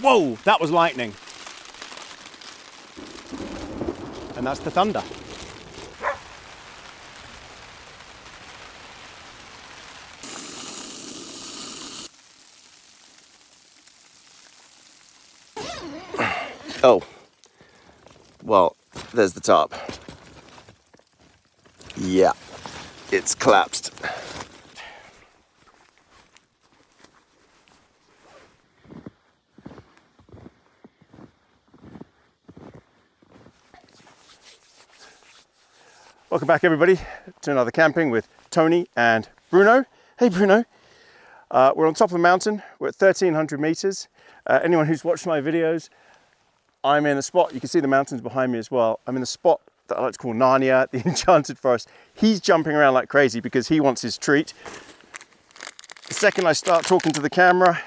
Whoa, that was lightning. And that's the thunder. Oh, well, there's the top. Yeah, it's collapsed. Welcome back, everybody, to another camping with Tony and Bruno. Hey, Bruno. We're on top of the mountain. We're at 1,300 meters. Anyone who's watched my videos, I'm in a spot, you can see the mountains behind me as well. I'm in a spot that I like to call Narnia, the Enchanted Forest. He's jumping around like crazy because he wants his treat. The second I start talking to the camera,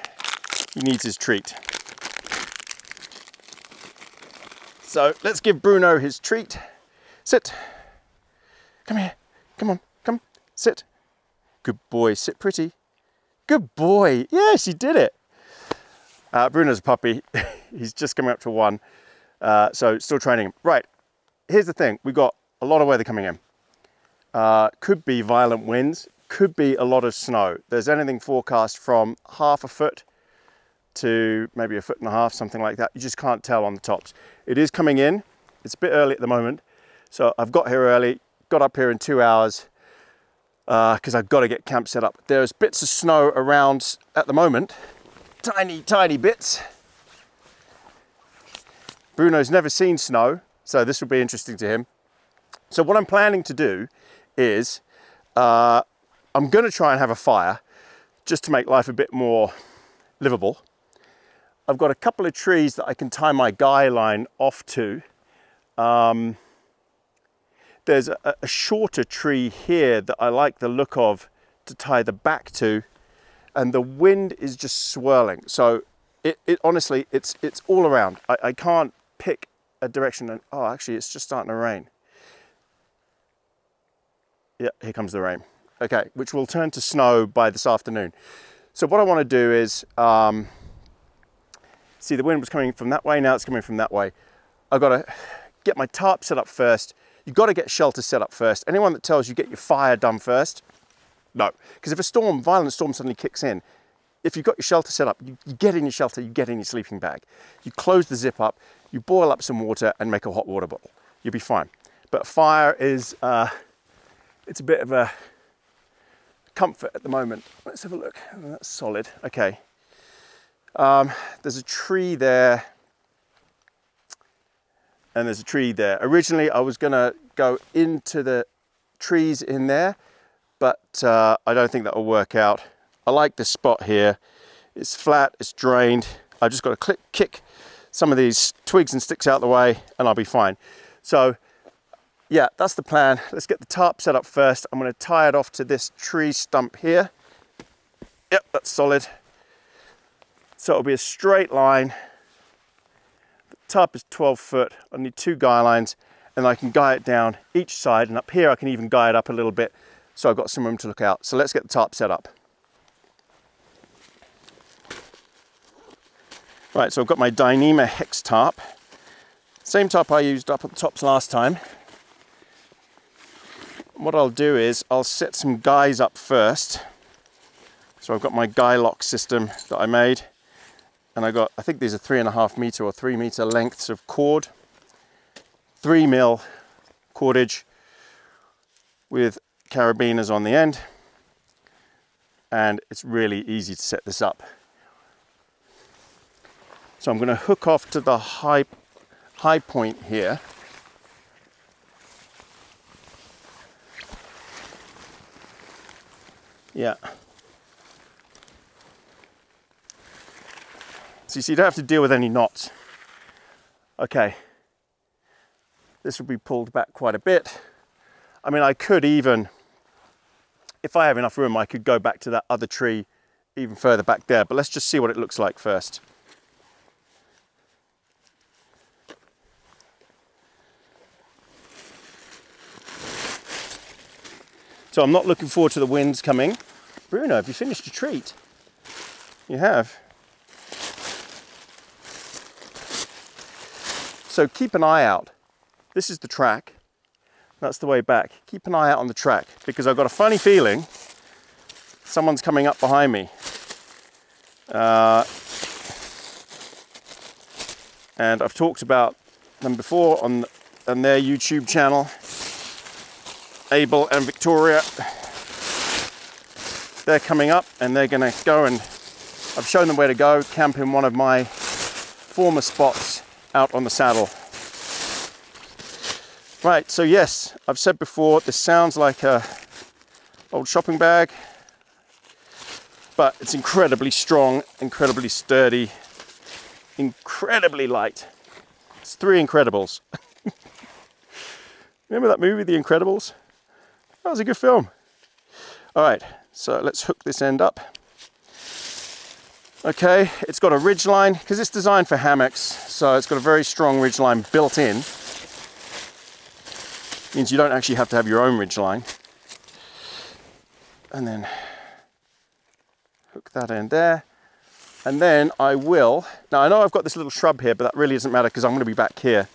he needs his treat. So let's give Bruno his treat. Sit. Come here. Come on. Come. Sit. Good boy. Sit pretty. Good boy. Yes, he did it. Bruno's a puppy. He's just coming up to 1. So still training him. Right. Here's the thing. We've got a lot of weather coming in. Could be violent winds. Could be a lot of snow. There's anything forecast from half a foot to maybe 1.5 feet, something like that. You just can't tell on the tops. It is coming in. It's a bit early at the moment. So I've got here early. Got up here in 2 hours because I've got to get camp set up. There's bits of snow around at the moment. Tiny, tiny bits. Bruno's never seen snow, so this will be interesting to him. So what I'm planning to do is I'm going to try and have a fire just to make life a bit more livable. I've got a couple of trees that I can tie my guy line off to. There's a shorter tree here that I like the look of to tie the back to, and the wind is just swirling. So it honestly, it's all around. I can't pick a direction. And oh, actually, it's just starting to rain. Yeah, here comes the rain. Okay, which will turn to snow by this afternoon. So what I want to do is, see, the wind was coming from that way, now it's coming from that way. I've got to get my tarp set up first. You've got to get shelter set up first. Anyone that tells you get your fire done first, no. Because if a violent storm suddenly kicks in, if you've got your shelter set up, you get in your shelter, you get in your sleeping bag. You close the zip up, you boil up some water and make a hot water bottle. You'll be fine. But fire is, it's a bit of a comfort at the moment. Let's have a look. Oh, that's solid. Okay. There's a tree there. And there's a tree there. Originally, I was gonna go into the trees in there, but I don't think that will work out. I like this spot here. It's flat, it's drained. I've just got to kick some of these twigs and sticks out of the way and I'll be fine. So yeah, that's the plan. Let's get the tarp set up first. I'm gonna tie it off to this tree stump here. Yep, that's solid. So it'll be a straight line. Tarp is 12 foot. I need 2 guy lines and I can guy it down each side, and up here I can even guy it up a little bit so I've got some room to look out. So let's get the tarp set up. Right, so I've got my Dyneema hex tarp. Same tarp I used up at the tops last time. What I'll do is I'll set some guys up first. So I've got my guy lock system that I made. And I got, I think these are 3.5 meter or 3 meter lengths of cord, 3 mil cordage with carabiners on the end. And it's really easy to set this up. So I'm going to hook off to the high point here. Yeah. So you don't have to deal with any knots. Okay, this will be pulled back quite a bit. I mean, I could even, if I have enough room, I could go back to that other tree even further back there, but let's just see what it looks like first. So I'm not looking forward to the winds coming. Bruno, have you finished your treat? You have. also keep an eye out. This is the track. That's the way back. Keep an eye out on the track because I've got a funny feeling someone's coming up behind me. And I've talked about them before on their YouTube channel. Abel and Victoria. They're coming up and they're going to go, and I've shown them where to go, camp in one of my former spots out on the saddle. Right, so yes, I've said before, this sounds like a old shopping bag, but it's incredibly strong, incredibly sturdy, incredibly light. It's 3 Incredibles. Remember that movie, The Incredibles? That was a good film. All right, so let's hook this end up. Okay, it's got a ridge line because it's designed for hammocks, so it's got a very strong ridge line built in. Means you don't actually have to have your own ridge line. And then hook that end there. And then I will, now I know I've got this little shrub here, but that really doesn't matter because I'm going to be back here.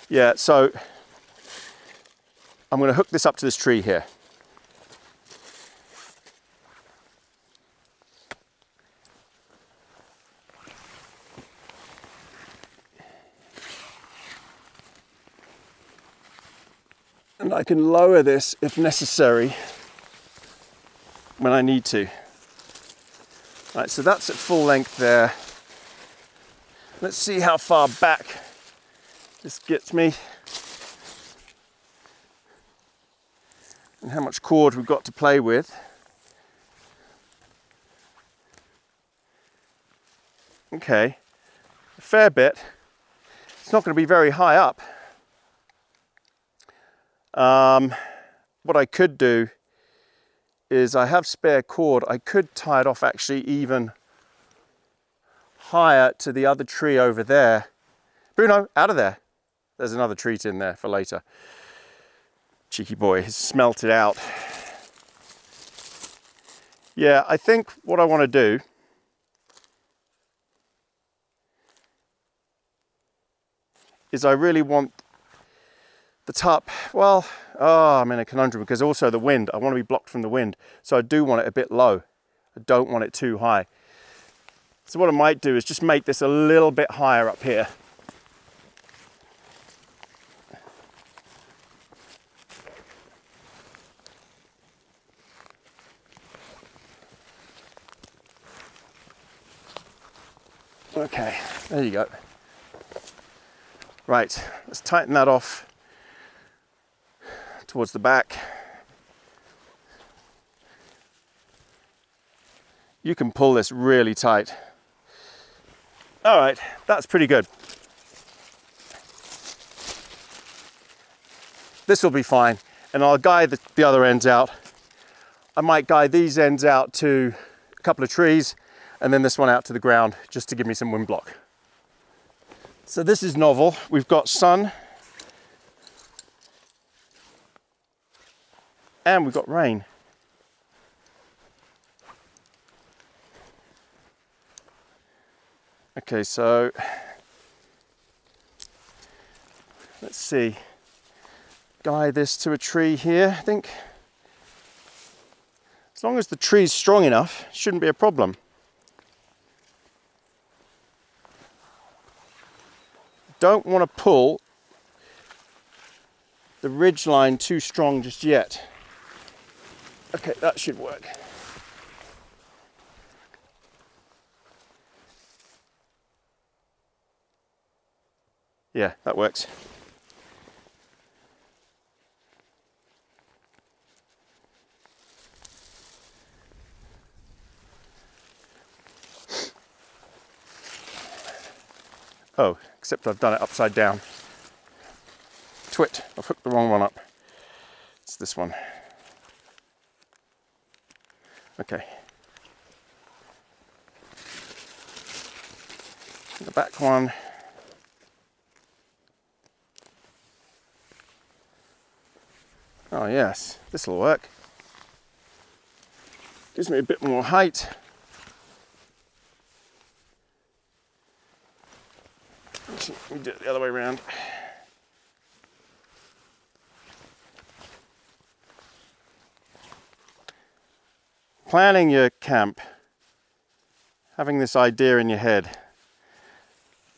Yeah, so I'm going to hook this up to this tree here. And I can lower this if necessary when I need to. Right, so that's at full length there. Let's see how far back this gets me and how much cord we've got to play with. Okay, a fair bit. It's not going to be very high up. What I could do is I have spare cord. I could tie it off actually even higher to the other tree over there. Bruno, out of there. There's another treat in there for later. Cheeky boy has smelt it out. Yeah, I think what I want to do is I really want the top, well, I'm in a conundrum because also the wind, I want to be blocked from the wind. So I do want it a bit low. I don't want it too high. So what I might do is just make this a little bit higher up here. Okay, there you go. Right, let's tighten that off towards the back. You can pull this really tight. All right, that's pretty good. This will be fine, and I'll guide the other ends out. I might guide these ends out to a couple of trees, and then this one out to the ground, just to give me some wind block. So this is novel. We've got sun, and we've got rain. Okay, so let's see. Guide this to a tree here, I think. As long as the tree's strong enough, it shouldn't be a problem. Don't want to pull the ridge line too strong just yet. Okay, that should work. Yeah, that works. Oh, except I've done it upside down. Twit, I've hooked the wrong one up. It's this one. Okay. The back one. Oh yes, this will work. Gives me a bit more height. let me do it the other way around. Planning your camp, having this idea in your head,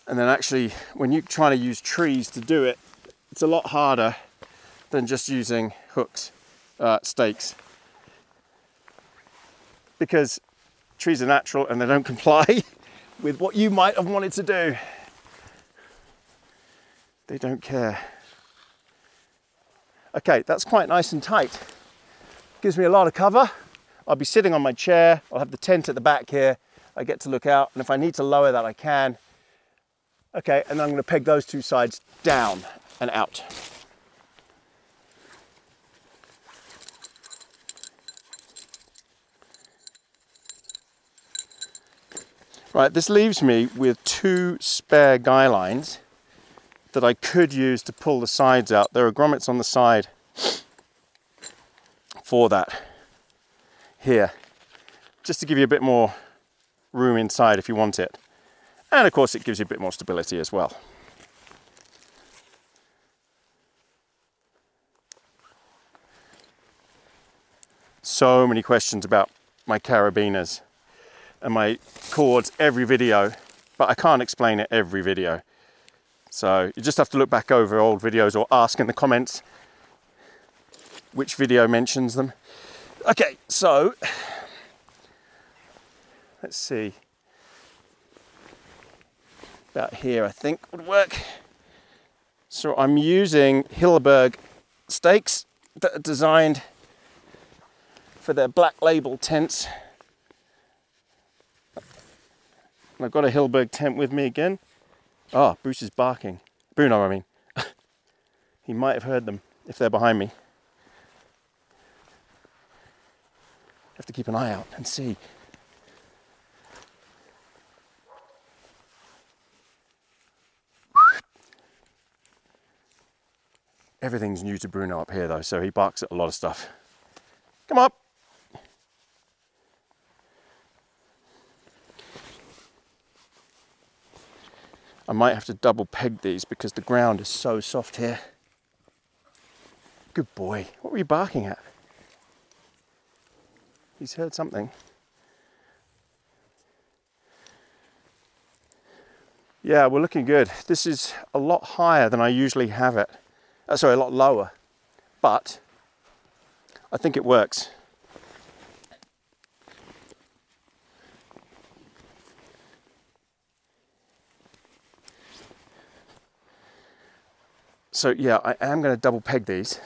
and then actually when you're trying to use trees to do it, it's a lot harder than just using hooks, stakes, because trees are natural and they don't comply with what you might have wanted to do. They don't care. Okay, that's quite nice and tight. Gives me a lot of cover. I'll be sitting on my chair. I'll have the tent at the back here. I get to look out, and if I need to lower that, I can. Okay, and then I'm going to peg those two sides down and out. Right, this leaves me with 2 spare guy lines that I could use to pull the sides out. There are grommets on the side for that here, just to give you a bit more room inside if you want it. And of course it gives you a bit more stability as well. So many questions about my carabiners and my cords every video, but I can't explain it every video. So you just have to look back over old videos or ask in the comments which video mentions them. Okay, so let's see. About here I think would work. So I'm using Hilleberg stakes that are designed for their black label tents. And I've got a Hilleberg tent with me again. Ah, Bruce is barking. Bruno, I mean. He might have heard them if they're behind me. Have to keep an eye out and see. Everything's new to Bruno up here though, so he barks at a lot of stuff. Come up. I might have to double peg these because the ground is so soft here. Good boy. What were you barking at? He's heard something. Yeah, we're looking good. This is a lot higher than I usually have it. Sorry, a lot lower. But I think it works. So yeah, I am going to double peg these.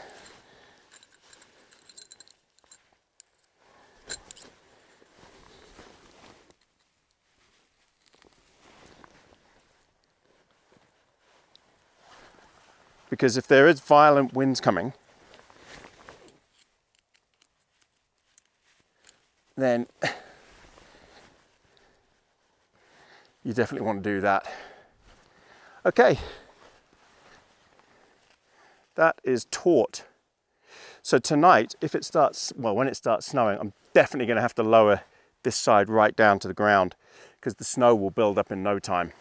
Because if there is violent winds coming, then you definitely want to do that. Okay. That is taut. So tonight, if it starts, well, when it starts snowing, I'm definitely going to have to lower this side right down to the ground because the snow will build up in no time.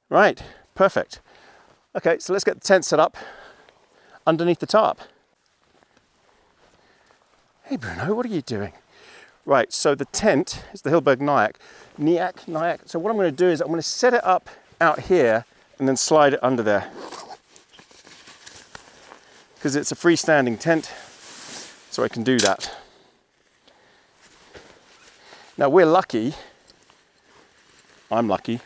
Right, perfect. Okay, so let's get the tent set up underneath the tarp. Hey Bruno, what are you doing? Right, so the tent is the Hilleberg Nyack. So what I'm going to do is I'm going to set it up out here and then slide it under there. Because it's a freestanding tent, so I can do that. Now we're lucky, I'm lucky,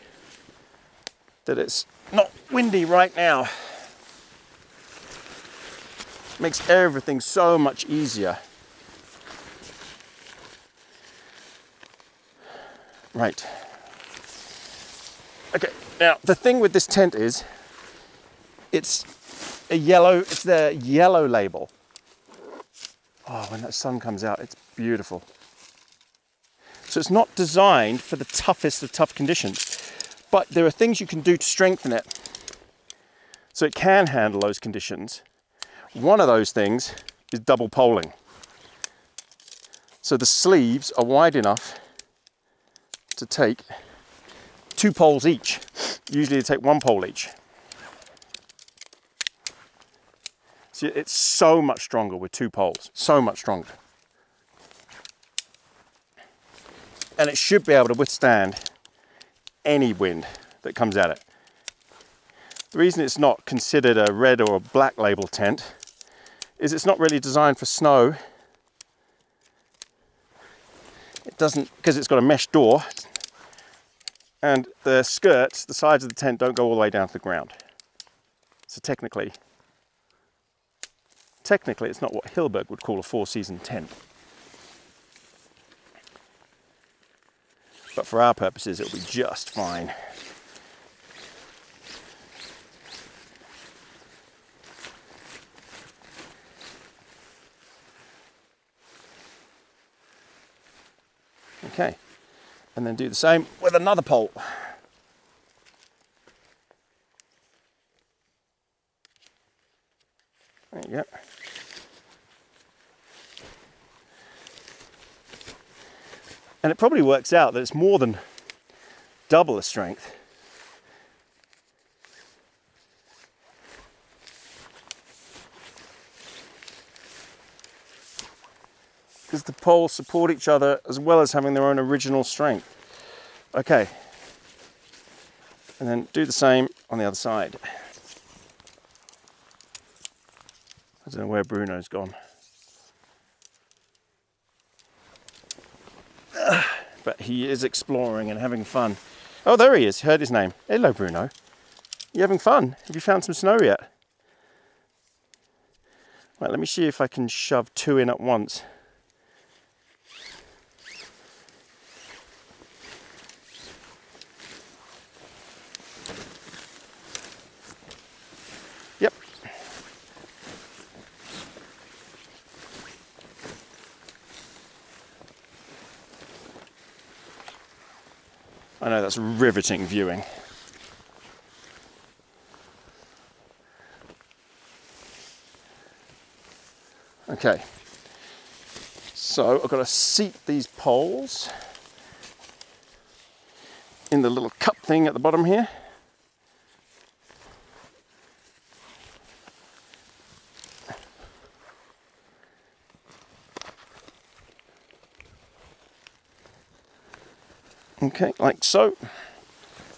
that it's not windy right now. Makes everything so much easier. Right. Okay, now the thing with this tent is, it's the yellow label. Oh, when that sun comes out, it's beautiful. So it's not designed for the toughest of tough conditions, but there are things you can do to strengthen it so it can handle those conditions. One of those things is double poling. So the sleeves are wide enough to take 2 poles each. Usually they take 1 pole each. See, it's so much stronger with 2 poles, so much stronger. And it should be able to withstand any wind that comes at it. The reason it's not considered a red or a black label tent is it's not really designed for snow. It doesn't, because it's got a mesh door, and the skirts, the sides of the tent don't go all the way down to the ground. So technically it's not what Hilberg would call a 4-season tent. But for our purposes, it'll be just fine. Okay, and then do the same with another pole. There you go. And it probably works out that it's more than double the strength. Because the poles support each other as well as having their own original strength. Okay. And then do the same on the other side. I don't know where Bruno's gone. But he is exploring and having fun. Oh, there he is. Heard his name. Hello, Bruno. You having fun? Have you found some snow yet? Right, let me see if I can shove 2 in at once. Yep. I know, that's riveting viewing. Okay, so I've got to seat these poles in the little cup thing at the bottom here. Okay, like so.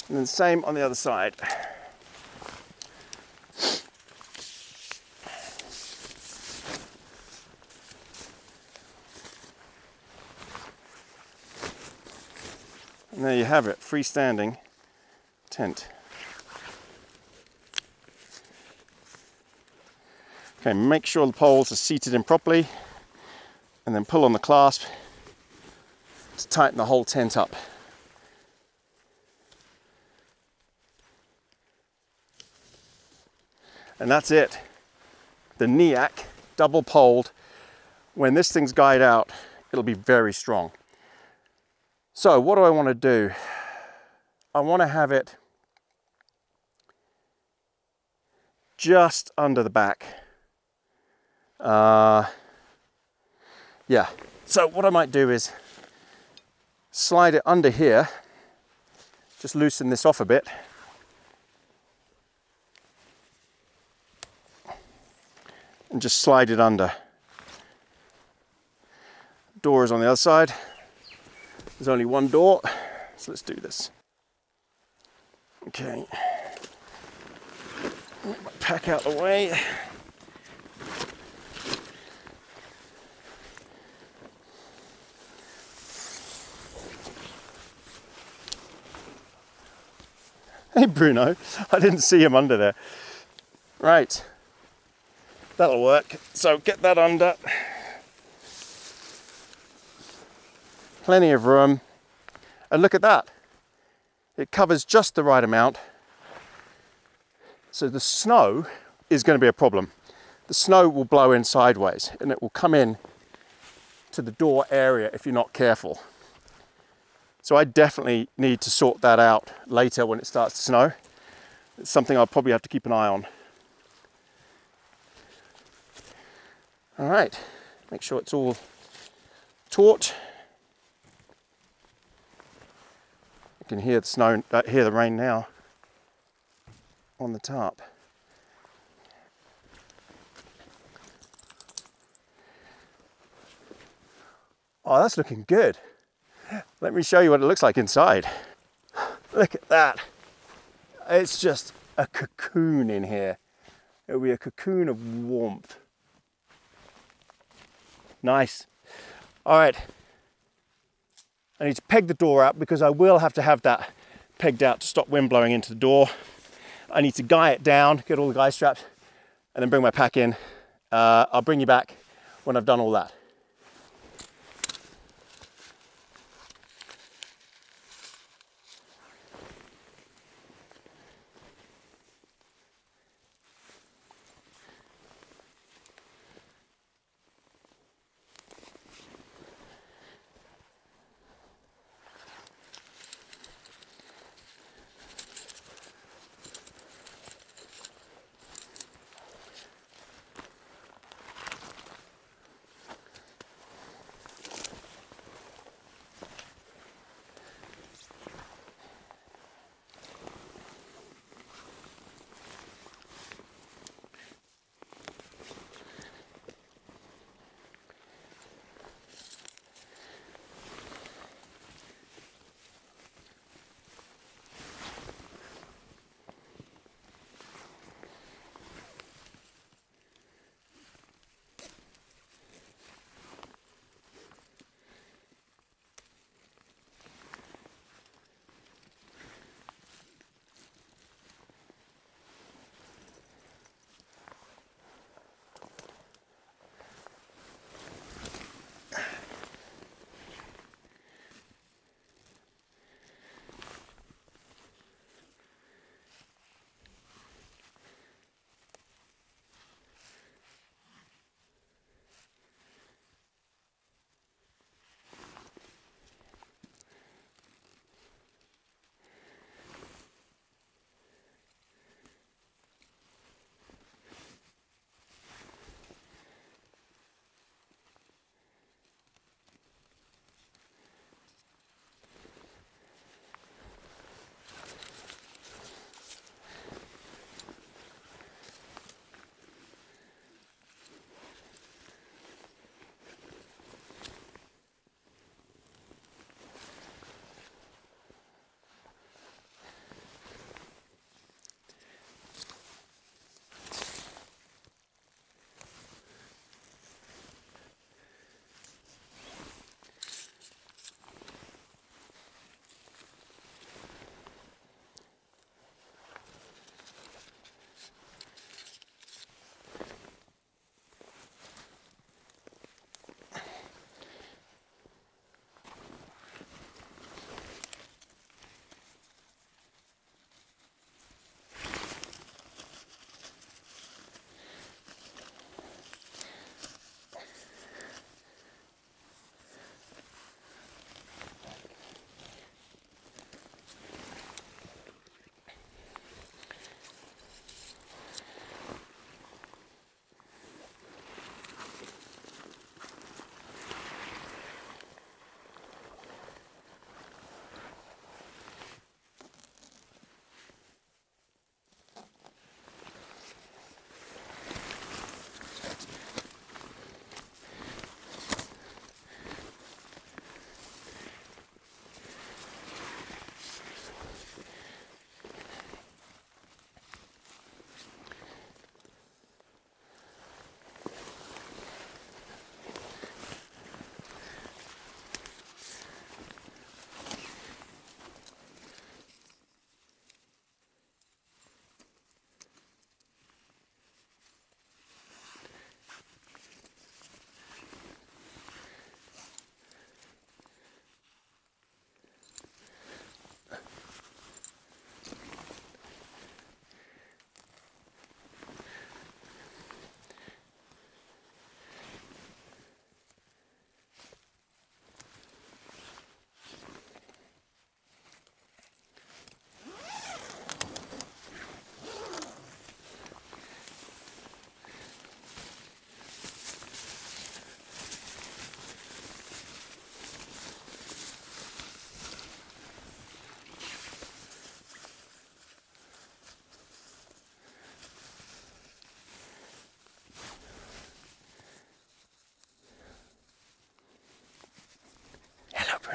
And then same on the other side. And there you have it, freestanding tent. Okay, make sure the poles are seated in properly, and then pull on the clasp to tighten the whole tent up. And that's it. The NIAC double poled. When this thing's guyed out, it'll be very strong. So what do I want to do? I want to have it just under the back. Yeah. So what I might do is slide it under here. Just loosen this off a bit. And just slide it under. Door is on the other side. There's only one door, so let's do this. Okay. Pack out the way. Hey Bruno, I didn't see him under there. Right. That'll work. So get that under. Plenty of room. And look at that. It covers just the right amount. So the snow is going to be a problem. The snow will blow in sideways and it will come in to the door area if you're not careful. So I definitely need to sort that out later when it starts to snow. It's something I'll probably have to keep an eye on. All right, make sure it's all taut. You can hear the snow, hear the rain now on the tarp. Oh, that's looking good. Let me show you what it looks like inside. Look at that. It's just a cocoon in here. It'll be a cocoon of warmth. Nice. All right. I need to peg the door out because I will have to have that pegged out to stop wind blowing into the door. I need to guy it down, get all the guy straps, and then bring my pack in. I'll bring you back when I've done all that.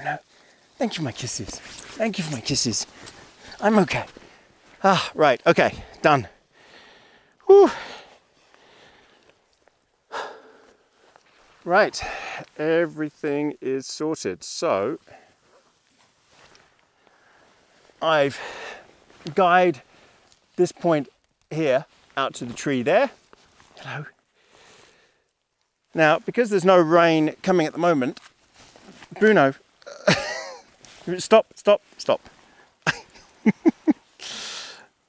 Bruno. Thank you for my kisses. Thank you for my kisses. I'm okay. Ah, right, okay, done. Whew. Right, everything is sorted. So, I've guyed this point here out to the tree there. Hello. Now, because there's no rain coming at the moment, Bruno, stop.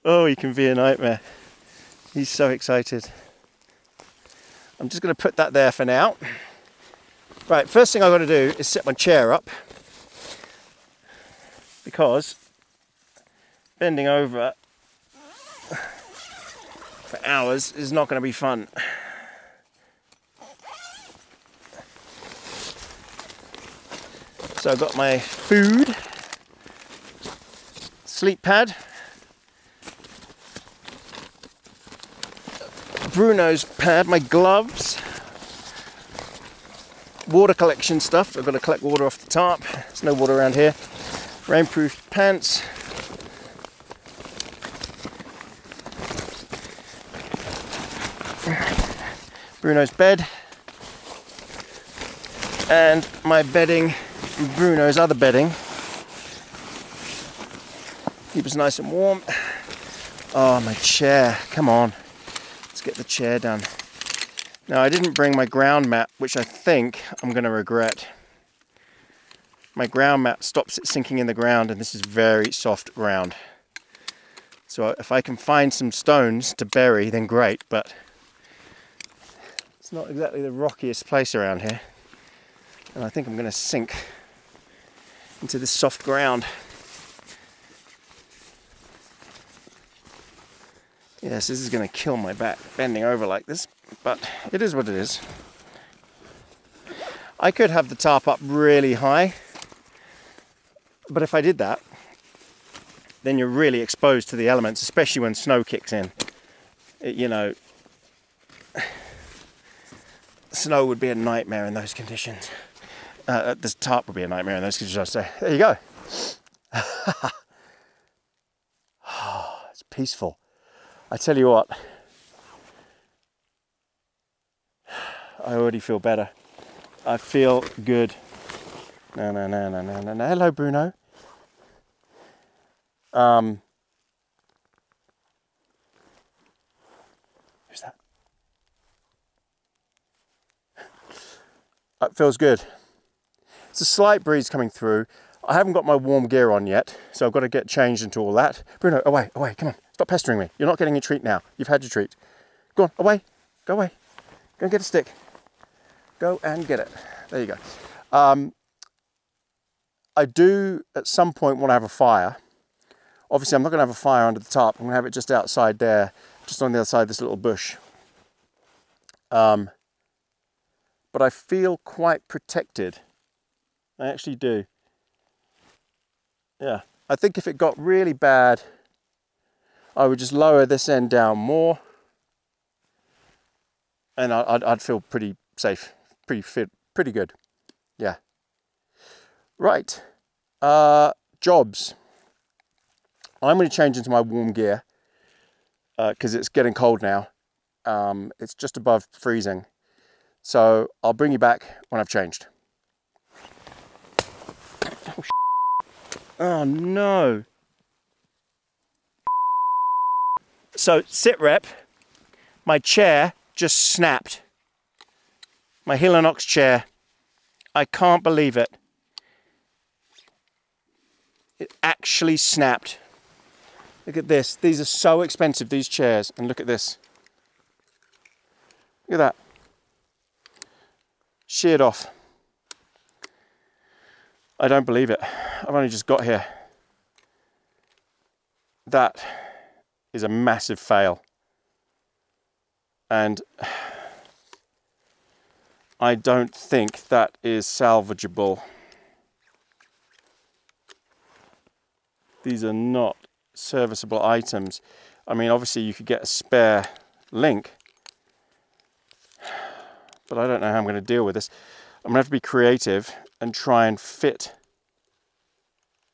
Oh, he can be a nightmare. He's so excited. I'm just going to put that there for now. Right, first thing I've got to do is set my chair up, because bending over for hours is not going to be fun. So I've got my food, sleep pad, Bruno's pad, my gloves, water collection stuff. I've got to collect water off the top. There's no water around here. Rainproof pants. Bruno's bed. And my bedding, Bruno's other bedding. Keep us nice and warm. Oh, my chair, come on. Let's get the chair done. Now, I didn't bring my ground mat, which I think I'm going to regret. My ground mat stops it sinking in the ground, and this is very soft ground. So if I can find some stones to bury, then great, but it's not exactly the rockiest place around here. And I think I'm going to sink into this soft ground. Yes, this is going to kill my back, bending over like this, but it is what it is. I could have the tarp up really high, but if I did that, then you're really exposed to the elements, especially when snow kicks in. You know, snow would be a nightmare in those conditions. This tarp would be a nightmare in those conditions, I'd say. There you go. It's peaceful. I tell you what, I already feel better. I feel good. No. Hello, Bruno. Who's that? It feels good. It's a slight breeze coming through. I haven't got my warm gear on yet, so I've got to get changed into all that. Bruno, away, come on. Stop pestering me. You're not getting a treat now. You've had your treat. Go on, away. Go away. Go and get a stick. Go and get it. There you go. I do, at some point, want to have a fire. Obviously, I'm not going to have a fire under the tarp. I'm going to have it just outside there, just on the other side of this little bush. But I feel quite protected. I actually do. Yeah. I think if it got really bad, I would just lower this end down more, and I'd feel pretty safe, pretty fit, pretty good. Yeah. Right. Jobs. I'm going to change into my warm gear because it's getting cold now. It's just above freezing. So I'll bring you back when I've changed. Oh no. So sit rep, my chair just snapped. My Hillanox chair. I can't believe it. It actually snapped. Look at this. These are so expensive, these chairs. And look at this. Look at that. Sheared off. I don't believe it. I've only just got here. That is a massive fail. And I don't think that is salvageable. These are not serviceable items. I mean, obviously you could get a spare link, but I don't know how I'm going to deal with this. I'm going to have to be creative and try and fit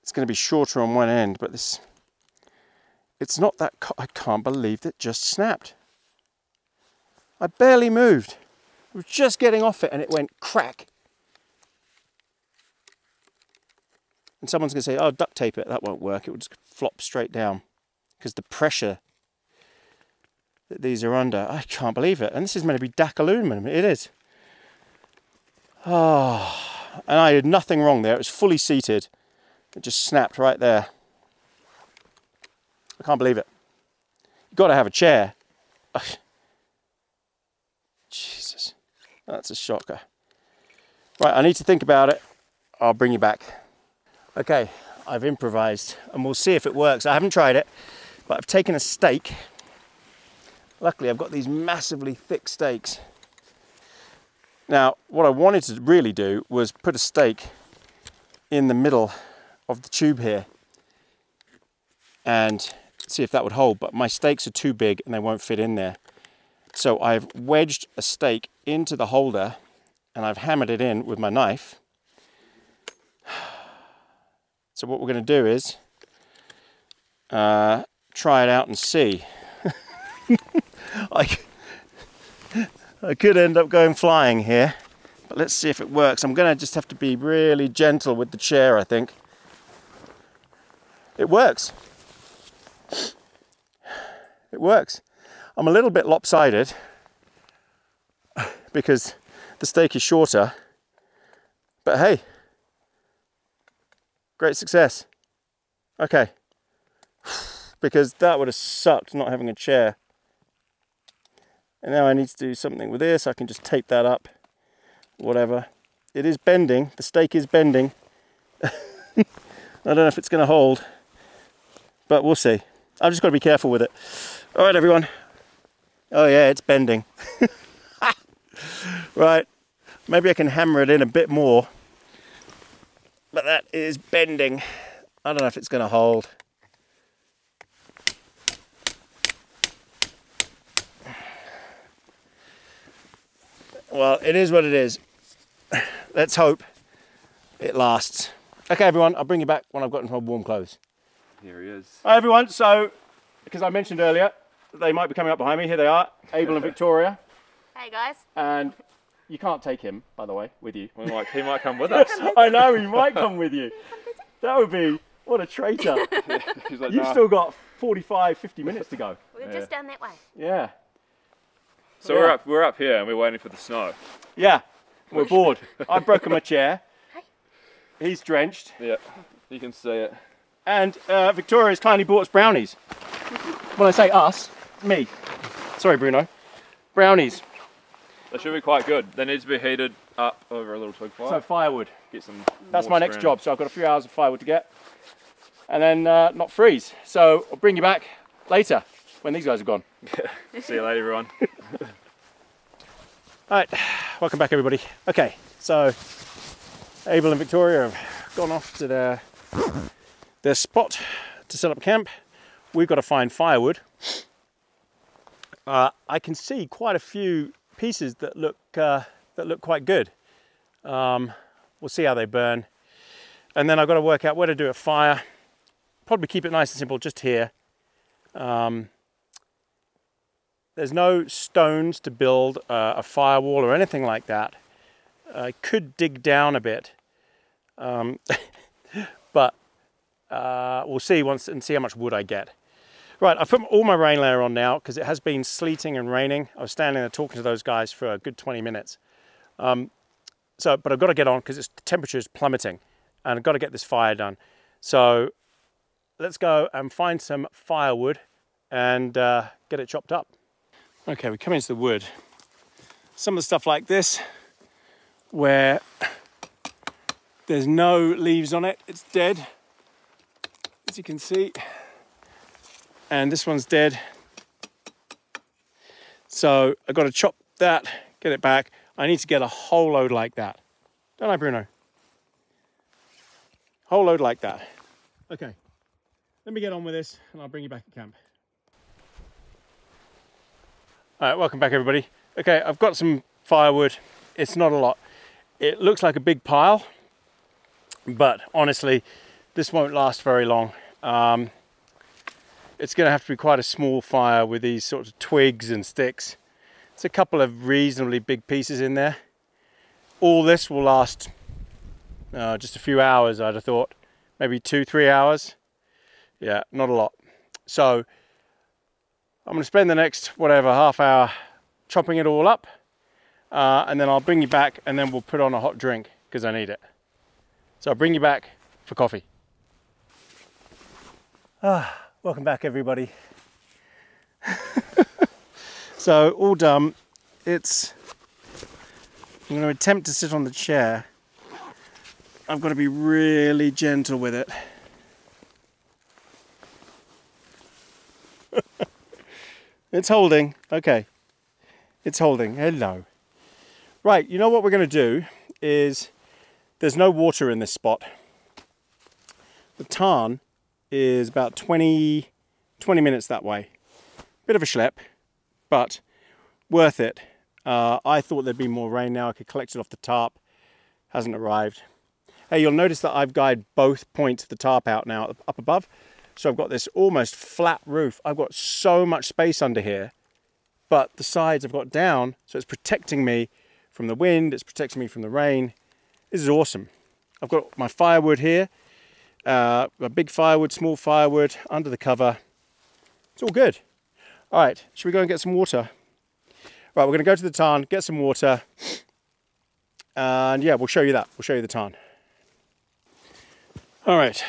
it's going to be shorter on one end, but it's not that, I can't believe it just snapped. I barely moved. I was just getting off it and it went crack. And someone's going to say, oh, duct tape it. That won't work. It will just flop straight down because the pressure that these are under, I can't believe it. And this is meant to be DAC aluminum. It is. Oh, and I did nothing wrong there. It was fully seated. It just snapped right there. I can't believe it. You've got to have a chair. Ugh. Jesus, that's a shocker. Right, I need to think about it. I'll bring you back. Okay, I've improvised and we'll see if it works. I haven't tried it, but I've taken a stake. Luckily, I've got these massively thick stakes. Now, what I wanted to really do was put a stake in the middle of the tube here and see if that would hold, but my stakes are too big and they won't fit in there. So I've wedged a stake into the holder and I've hammered it in with my knife. So what we're going to do is try it out and see. I could end up going flying here, but let's see if it works. I'm going to just have to be really gentle with the chair, I think. It works. It works. I'm a little bit lopsided because the stake is shorter, but hey, great success. Okay, because that would have sucked not having a chair. And now I need to do something with this. I can just tape that up, whatever. It is bending, the stake is bending. I don't know if it's going to hold, but we'll see. I've just got to be careful with it. All right, everyone. Oh yeah, it's bending. Right, maybe I can hammer it in a bit more, but that is bending. I don't know if it's going to hold. Well, it is what it is. Let's hope it lasts. Okay, everyone, I'll bring you back when I've gotten my warm clothes. Here he is. Hi, everyone. So, because I mentioned earlier, they might be coming up behind me. Here they are, Abel and Victoria. Hey, guys. And you can't take him, by the way, with you. He might come with us. I know, he might come with you. That would be, what a traitor. He's like, You've nah. still got 45, 50 minutes to go. We're just down that way. Yeah. So Yeah. we're up here and we're waiting for the snow. Yeah, we're bored. I've broken my chair. He's drenched. Yeah, you can see it. And Victoria's kindly bought us brownies. When I say us, me. Sorry, Bruno. Brownies. They should be quite good. They need to be heated up over a little twig fire. So firewood. Get some. That's my next job. So I've got a few hours of firewood to get. And then not freeze. So I'll bring you back later when these guys are gone. See you later, everyone. All right, welcome back, everybody. Okay, so Abel and Victoria have gone off to their spot to set up camp. We've got to find firewood. I can see quite a few pieces that look quite good. We'll see how they burn, and then I've got to work out where to do a fire. Probably keep it nice and simple, just here. There's no stones to build a firewall or anything like that. I could dig down a bit, but we'll see and see how much wood I get. Right, I've put all my rain layer on now because it has been sleeting and raining. I was standing there talking to those guys for a good 20 minutes. But I've got to get on because the temperature is plummeting and I've got to get this fire done. So let's go and find some firewood and get it chopped up. Okay, we come into the wood. Some of the stuff like this, where there's no leaves on it, it's dead, as you can see. And this one's dead. So I've got to chop that, get it back. I need to get a whole load like that. Don't I, Bruno? Whole load like that. Okay, let me get on with this and I'll bring you back at camp. All right, welcome back, everybody. Okay, I've got some firewood. It's not a lot. It looks like a big pile, but honestly, this won't last very long. It's going to have to be quite a small fire with these sorts of twigs and sticks. It's a couple of reasonably big pieces in there. All this will last just a few hours, I'd have thought. Maybe 2-3 hours. Yeah, not a lot. So I'm going to spend the next, whatever, half hour chopping it all up. And then I'll bring you back and then we'll put on a hot drink because I need it. So I'll bring you back for coffee. Welcome back, everybody. So all done. I'm going to attempt to sit on the chair. I've got to be really gentle with it. It's holding. Okay. It's holding. Hello. Right, you know what we're going to do is, there's no water in this spot. The tarn is about 20 minutes that way. Bit of a schlep, but worth it. I thought there'd be more rain now. I could collect it off the tarp. Hasn't arrived. Hey, you'll notice that I've guyed both points of the tarp out now up above. So I've got this almost flat roof. I've got so much space under here, but the sides I've got down, so it's protecting me from the wind, it's protecting me from the rain. This is awesome. I've got my firewood here, a big firewood, small firewood, under the cover. It's all good. All right, should we go and get some water? Right, we're gonna go to the tarn, get some water, and yeah, we'll show you that. We'll show you the tarn. All right,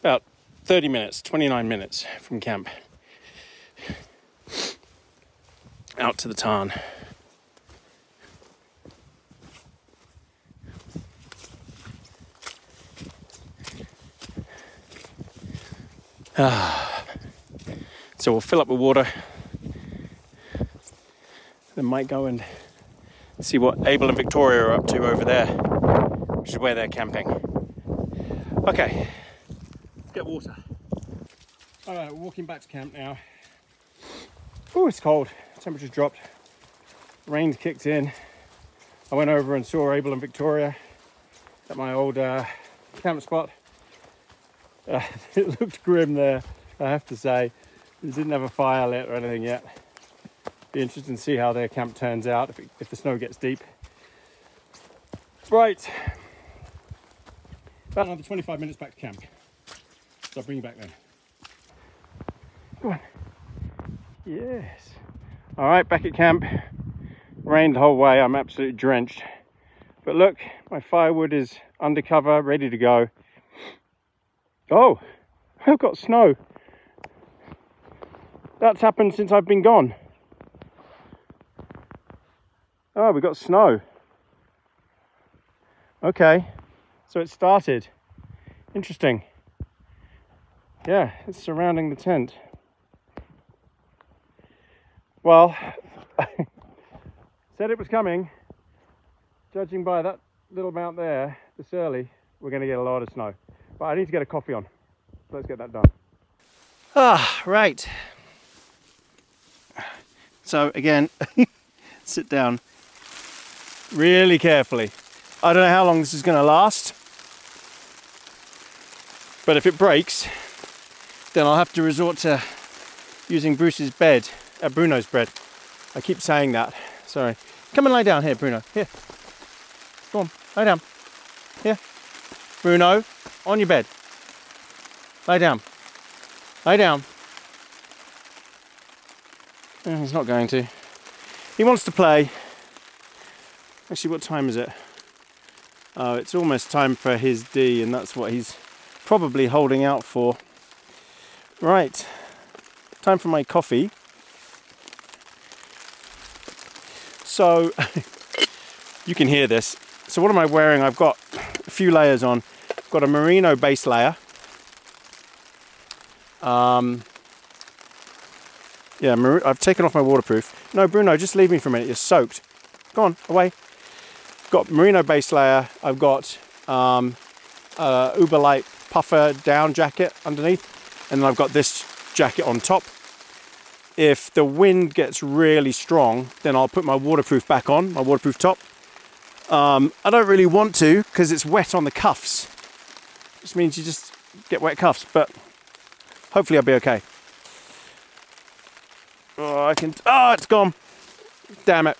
about 30 minutes, 29 minutes from camp. Out to the tarn. So we'll fill up with water. Then might go and see what Abel and Victoria are up to over there, which is where they're camping. Okay, let's get water. All right, we're walking back to camp now. Oh, it's cold. Temperature's dropped. Rain's kicked in. I went over and saw Abel and Victoria at my old camp spot. It looked grim there, I have to say. They didn't have a fire lit or anything yet. Be interesting to see how their camp turns out if the snow gets deep. Right. About another 25 minutes back to camp. So I'll bring you back then. Go on. Yes. All right, back at camp. Rained the whole way. I'm absolutely drenched. But look, my firewood is undercover, ready to go. Oh, I've got snow. That's happened since I've been gone. Oh, we got snow. Okay, so it started. Interesting. Yeah, it's surrounding the tent. Well, said it was coming. Judging by that little amount there, this early, we're going to get a lot of snow. But I need to get a coffee on. Let's get that done. Ah, right. So again, sit down really carefully. I don't know how long this is going to last, but if it breaks, then I'll have to resort to using Bruno's bed. I keep saying that. Sorry. Come and lie down here, Bruno. Here. Go on, lie down. Here. Bruno, on your bed. Lie down. Lie down. Oh, he's not going to. He wants to play. Actually, what time is it? Oh, it's almost time for his D, and that's what he's probably holding out for. Right. Time for my coffee. So, you can hear this. So what am I wearing? I've got a few layers on. I've got a merino base layer. Yeah, I've taken off my waterproof. No, Bruno, just leave me for a minute. You're soaked. Go on, away. Got merino base layer. I've got uber light puffer down jacket underneath, and then I've got this jacket on top. If the wind gets really strong, then I'll put my waterproof back on, my waterproof top. I don't really want to because it's wet on the cuffs. Just means you just get wet cuffs, but hopefully I'll be okay. Oh, it's gone. Damn it.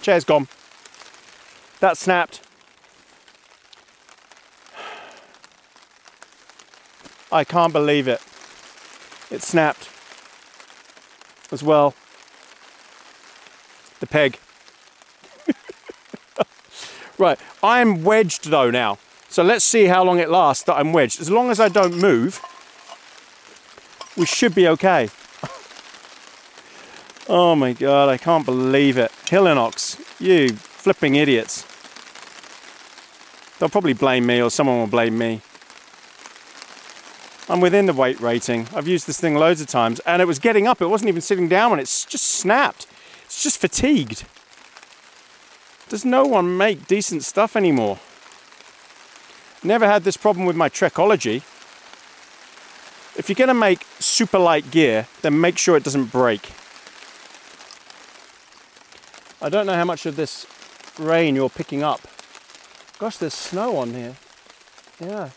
Chair's gone. That snapped. I can't believe it. It snapped as well. The peg. Right, I'm wedged though now. So let's see how long it lasts that I'm wedged. As long as I don't move, we should be okay. Oh my God, I can't believe it. Hillinox, you flipping idiots. They'll probably blame me, or someone will blame me. I'm within the weight rating. I've used this thing loads of times, and it was getting up. It wasn't even sitting down when it's just snapped. It's just fatigued. Does no one make decent stuff anymore? Never had this problem with my Trekology. If you're going to make super light gear, then make sure it doesn't break. I don't know how much of this rain you're picking up. Gosh, there's snow on here. Yeah.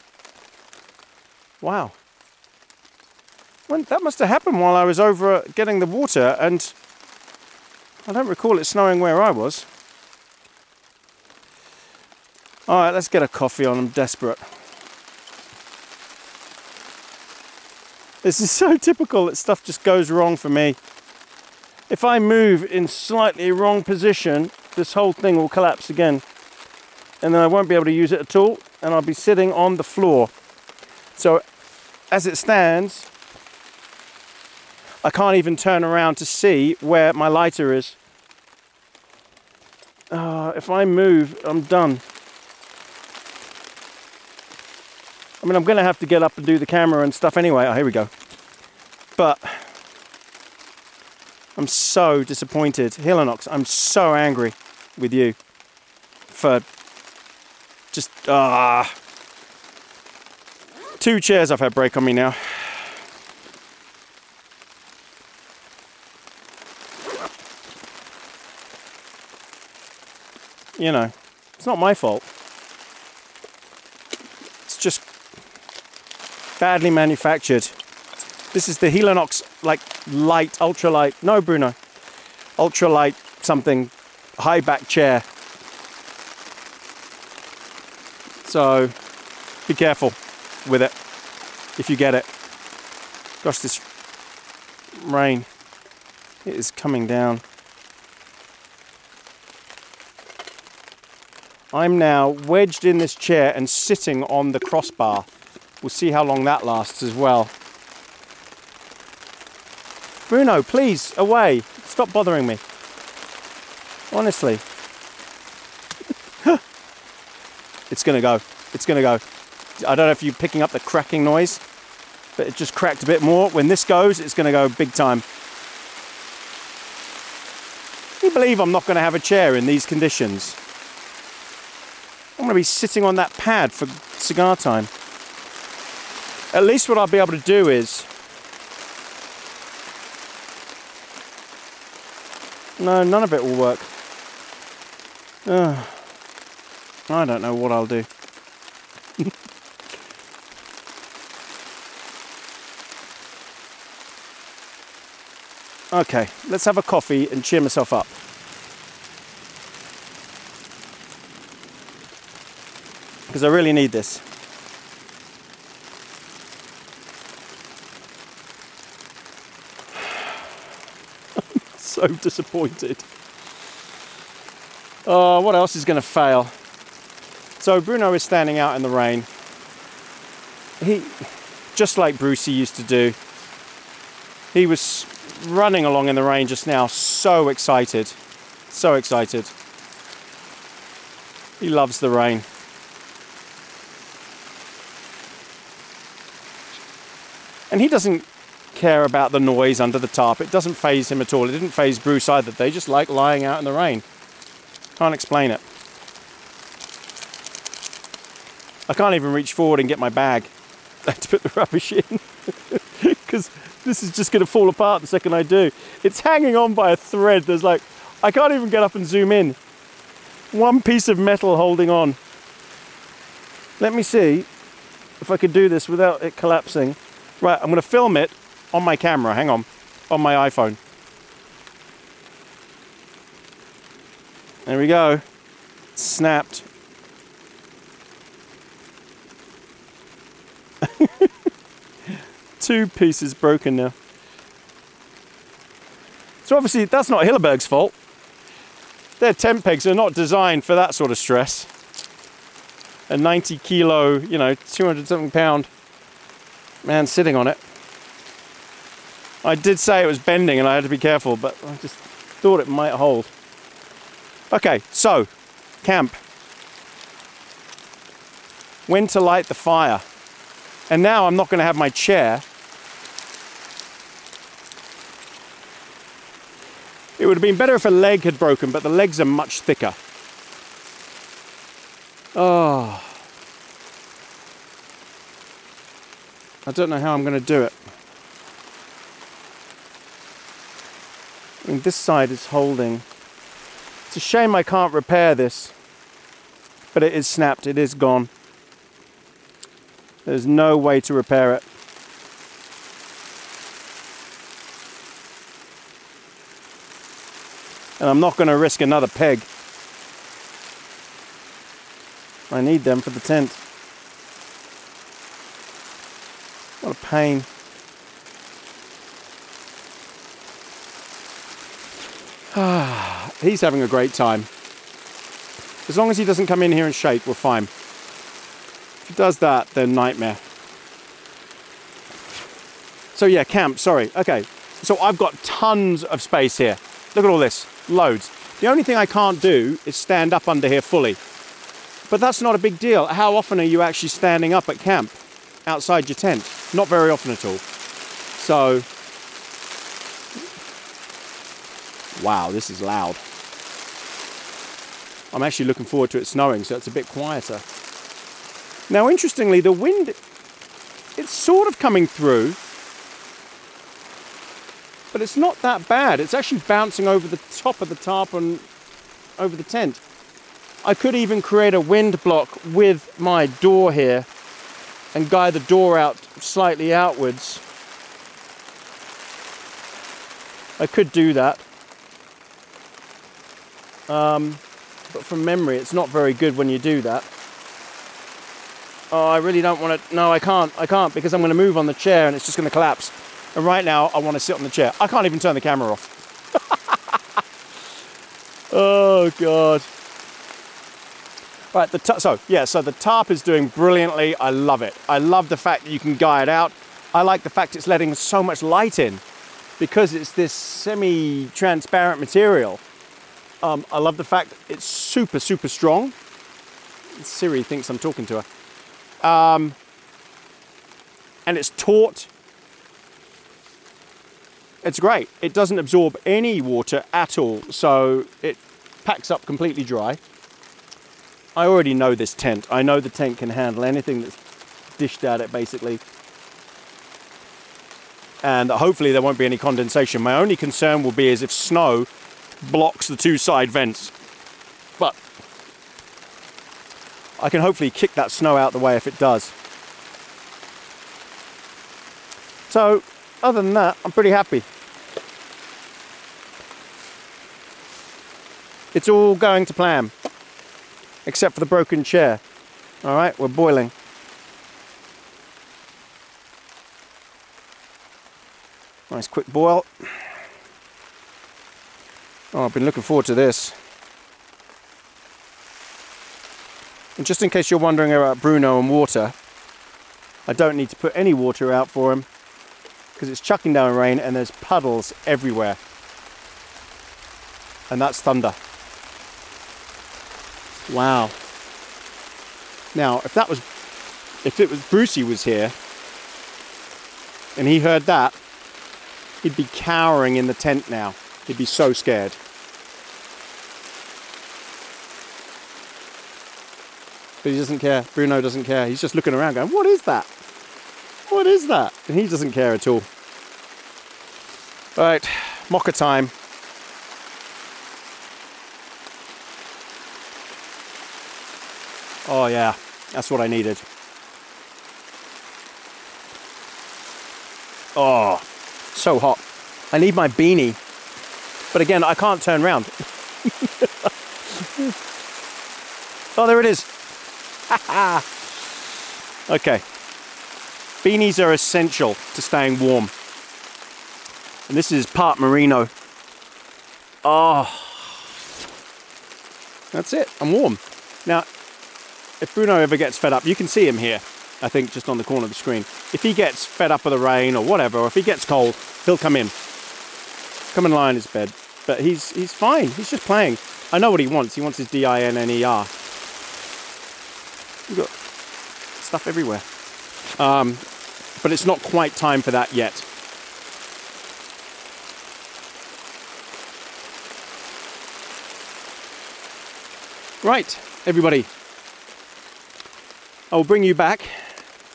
Wow. That must have happened while I was over getting the water, and I don't recall it snowing where I was. All right, let's get a coffee on. I'm desperate. This is so typical that stuff just goes wrong for me. If I move in slightly wrong position, this whole thing will collapse again. And then I won't be able to use it at all, and I'll be sitting on the floor. So, as it stands, I can't even turn around to see where my lighter is. If I move, I'm done. I mean, I'm going to have to get up and do the camera and stuff anyway. Oh, here we go. But I'm so disappointed. Hillinox, I'm so angry with you for just... 2 chairs I've had break on me now. You know, it's not my fault. It's just badly manufactured. This is the Hillinox, like, light, ultralight. No, Bruno. Ultralight something, high back chair. So, be careful with it if you get it. Gosh, this rain, it is coming down. I'm now wedged in this chair and sitting on the crossbar. We'll see how long that lasts as well. Bruno, please, away. Stop bothering me. Honestly. It's gonna go. It's gonna go. I don't know if you're picking up the cracking noise, but it just cracked a bit more. When this goes, it's gonna go big time. Can you believe I'm not gonna have a chair in these conditions? I'm gonna be sitting on that pad for cigar time. At least what I'll be able to do is... No, none of it will work. I don't know what I'll do. Okay, let's have a coffee and cheer myself up. Because I really need this. I'm so disappointed. Oh, what else is going to fail? So Bruno is standing out in the rain. He, just like Brucey used to do, he was running along in the rain just now, so excited. So excited. He loves the rain. And he doesn't care about the noise under the tarp. It doesn't faze him at all. It didn't faze Bruce either. They just like lying out in the rain. Can't explain it. I can't even reach forward and get my bag to put the rubbish in. Because this is just going to fall apart the second I do. It's hanging on by a thread. There's like, I can't even get up and zoom in. One piece of metal holding on. Let me see if I could do this without it collapsing. Right, I'm going to film it on my camera. Hang on my iPhone. There we go. Snapped. Two pieces broken now. So obviously that's not Hilleberg's fault. Their tent pegs are not designed for that sort of stress. A 90 kilo, 200 something pound man sitting on it. I did say it was bending and I had to be careful, but I just thought it might hold. Okay, so, camp. When to light the fire. And now I'm not going to have my chair. It would have been better if a leg had broken, but the legs are much thicker. Oh. I don't know how I'm going to do it. I mean, this side is holding. It's a shame I can't repair this, but it is snapped, it is gone. There's no way to repair it. And I'm not going to risk another peg. I need them for the tent. What a pain. He's having a great time. As long as he doesn't come in here and shake, we're fine. If he does that, then nightmare. So yeah, camp, sorry. Okay, so I've got tons of space here. Look at all this, loads. The only thing I can't do is stand up under here fully. But that's not a big deal. How often are you actually standing up at camp outside your tent? Not very often at all. So, wow, this is loud. I'm actually looking forward to it snowing, so it's a bit quieter. Now, interestingly, the wind, it's sort of coming through, but it's not that bad. It's actually bouncing over the top of the tarp and over the tent. I could even create a wind block with my door here and guide the door out slightly outwards. I could do that. But from memory, it's not very good when you do that. Oh, I really don't want to. No, I can't because I'm going to move on the chair and it's just going to collapse. And right now, I want to sit on the chair. I can't even turn the camera off. Oh, God. Right, so the tarp is doing brilliantly. I love it. I love the fact that you can guide out. I like the fact it's letting so much light in because it's this semi-transparent material. I love the fact it's super, super strong. Siri thinks I'm talking to her. And it's taut. It's great. It doesn't absorb any water at all, so it packs up completely dry. I already know this tent. I know the tent can handle anything that's dished at it, basically. And hopefully there won't be any condensation. My only concern will be is if snow blocks the two side vents. But I can hopefully kick that snow out the way if it does. So, other than that, I'm pretty happy. It's all going to plan. Except for the broken chair. All right, we're boiling. Nice quick boil. Oh, I've been looking forward to this. And just in case you're wondering about Bruno and water, I don't need to put any water out for him because it's chucking down rain and there's puddles everywhere. And that's thunder. Wow. Now, if it was Brucey was here and he heard that, he'd be cowering in the tent now. He'd be so scared. But he doesn't care. Bruno doesn't care. He's just looking around going, what is that? What is that? And he doesn't care at all. All right, mocha time. Oh yeah, that's what I needed. Oh, so hot. I need my beanie. But again, I can't turn around. Oh, there it is. Okay. Beanies are essential to staying warm. And this is part merino. Oh. That's it. I'm warm. Now, if Bruno ever gets fed up, you can see him here, I think, just on the corner of the screen. If he gets fed up with the rain or whatever, or if he gets cold, he'll come in. Come and lie in his bed. But he's fine. He's just playing. I know what he wants. He wants his DINNER. We've got stuff everywhere. But it's not quite time for that yet. Right, everybody. I will bring you back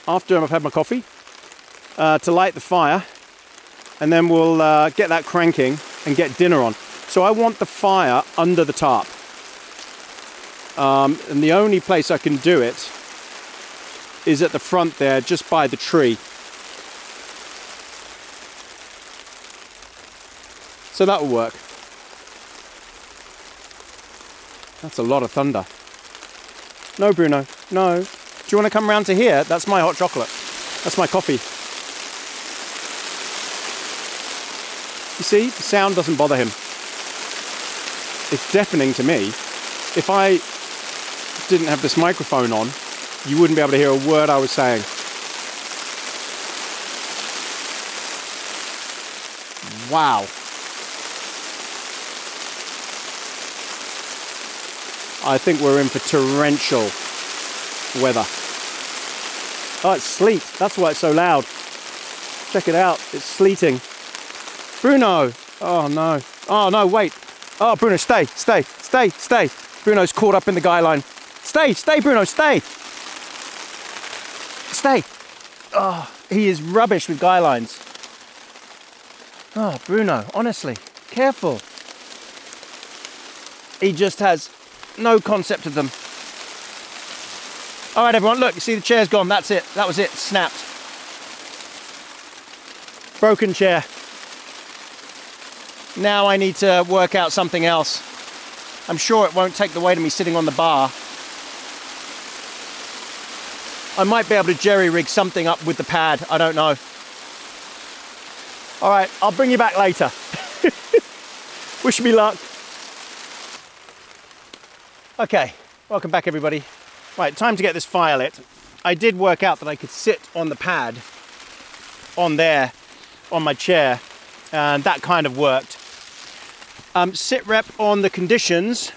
after I've had my coffee to light the fire, and then we'll get that cranking and get dinner on. So I want the fire under the tarp. And the only place I can do it is at the front there, just by the tree. So that will work. That's a lot of thunder. No, Bruno, no. Do you want to come round to here? That's my hot chocolate. That's my coffee. You see, the sound doesn't bother him. It's deafening to me. If I didn't have this microphone on, you wouldn't be able to hear a word I was saying. Wow. I think we're in for torrential weather. Oh, it's sleet. That's why it's so loud. Check it out. It's sleeting. Bruno. Oh, no. Oh, no, wait. Oh, Bruno, stay, stay, stay, stay. Bruno's caught up in the guy line. Stay, stay, Bruno, stay. Stay. Oh, he is rubbish with guy lines. Oh, Bruno, honestly, careful. He just has no concept of them. All right, everyone, look, you see the chair's gone. That's it. That was it. Snapped. Broken chair. Now I need to work out something else. I'm sure it won't take the weight of me sitting on the bar. I might be able to jerry-rig something up with the pad. I don't know. All right, I'll bring you back later. Wish me luck. Okay, welcome back, everybody. Right, time to get this fire lit. I did work out that I could sit on the pad on there, on my chair, and that kind of worked. Sit rep on the conditions.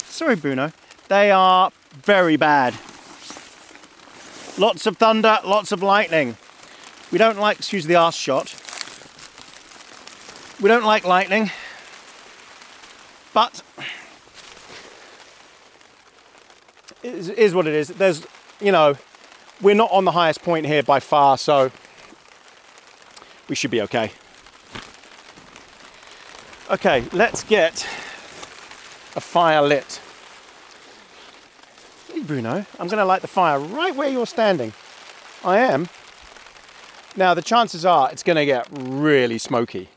Sorry, Bruno. They are very bad. Lots of thunder, lots of lightning. We don't like, excuse the arse shot. We don't like lightning, but it is what it is. There's, you know, we're not on the highest point here by far, so we should be okay. Okay, let's get a fire lit. Hey, Bruno, I'm going to light the fire right where you're standing. I am. Now, the chances are it's going to get really smoky.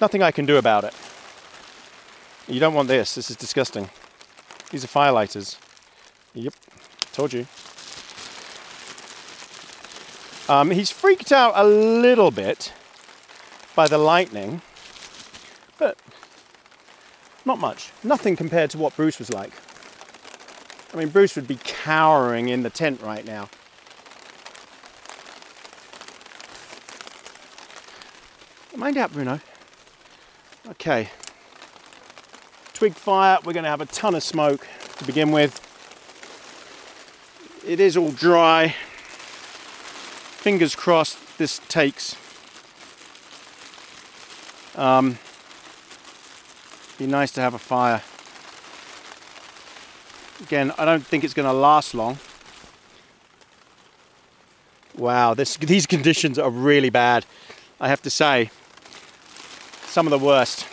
Nothing I can do about it. You don't want this. This is disgusting. These are fire lighters. Yep, told you. He's freaked out a little bit by the lightning, but not much. Nothing compared to what Bruce was like. I mean, Bruce would be cowering in the tent right now. Mind out, Bruno. Okay. Twig fire, we're going to have a ton of smoke to begin with. It is all dry. Fingers crossed this takes. Be nice to have a fire. Again, I don't think it's going to last long. Wow, these conditions are really bad, I have to say. Some of the worst.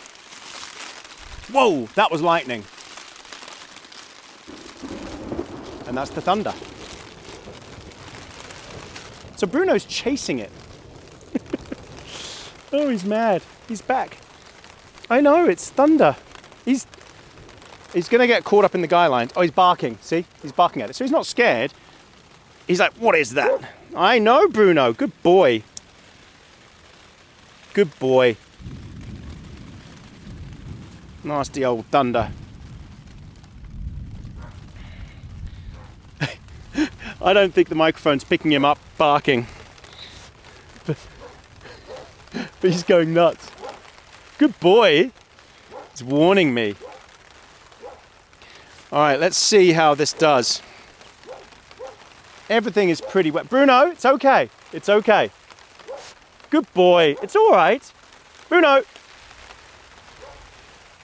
Whoa, that was lightning. And that's the thunder. So Bruno's chasing it. Oh, he's mad. He's back. I know, it's thunder. He's going to get caught up in the guy lines. Oh, he's barking. See? He's barking at it. So he's not scared. He's like, what is that? I know, Bruno. Good boy. Good boy. Nasty old thunder. I don't think the microphone's picking him up barking. But he's going nuts. Good boy. He's warning me. All right, let's see how this does. Everything is pretty wet. Bruno, it's okay. It's okay. Good boy. It's all right. Bruno.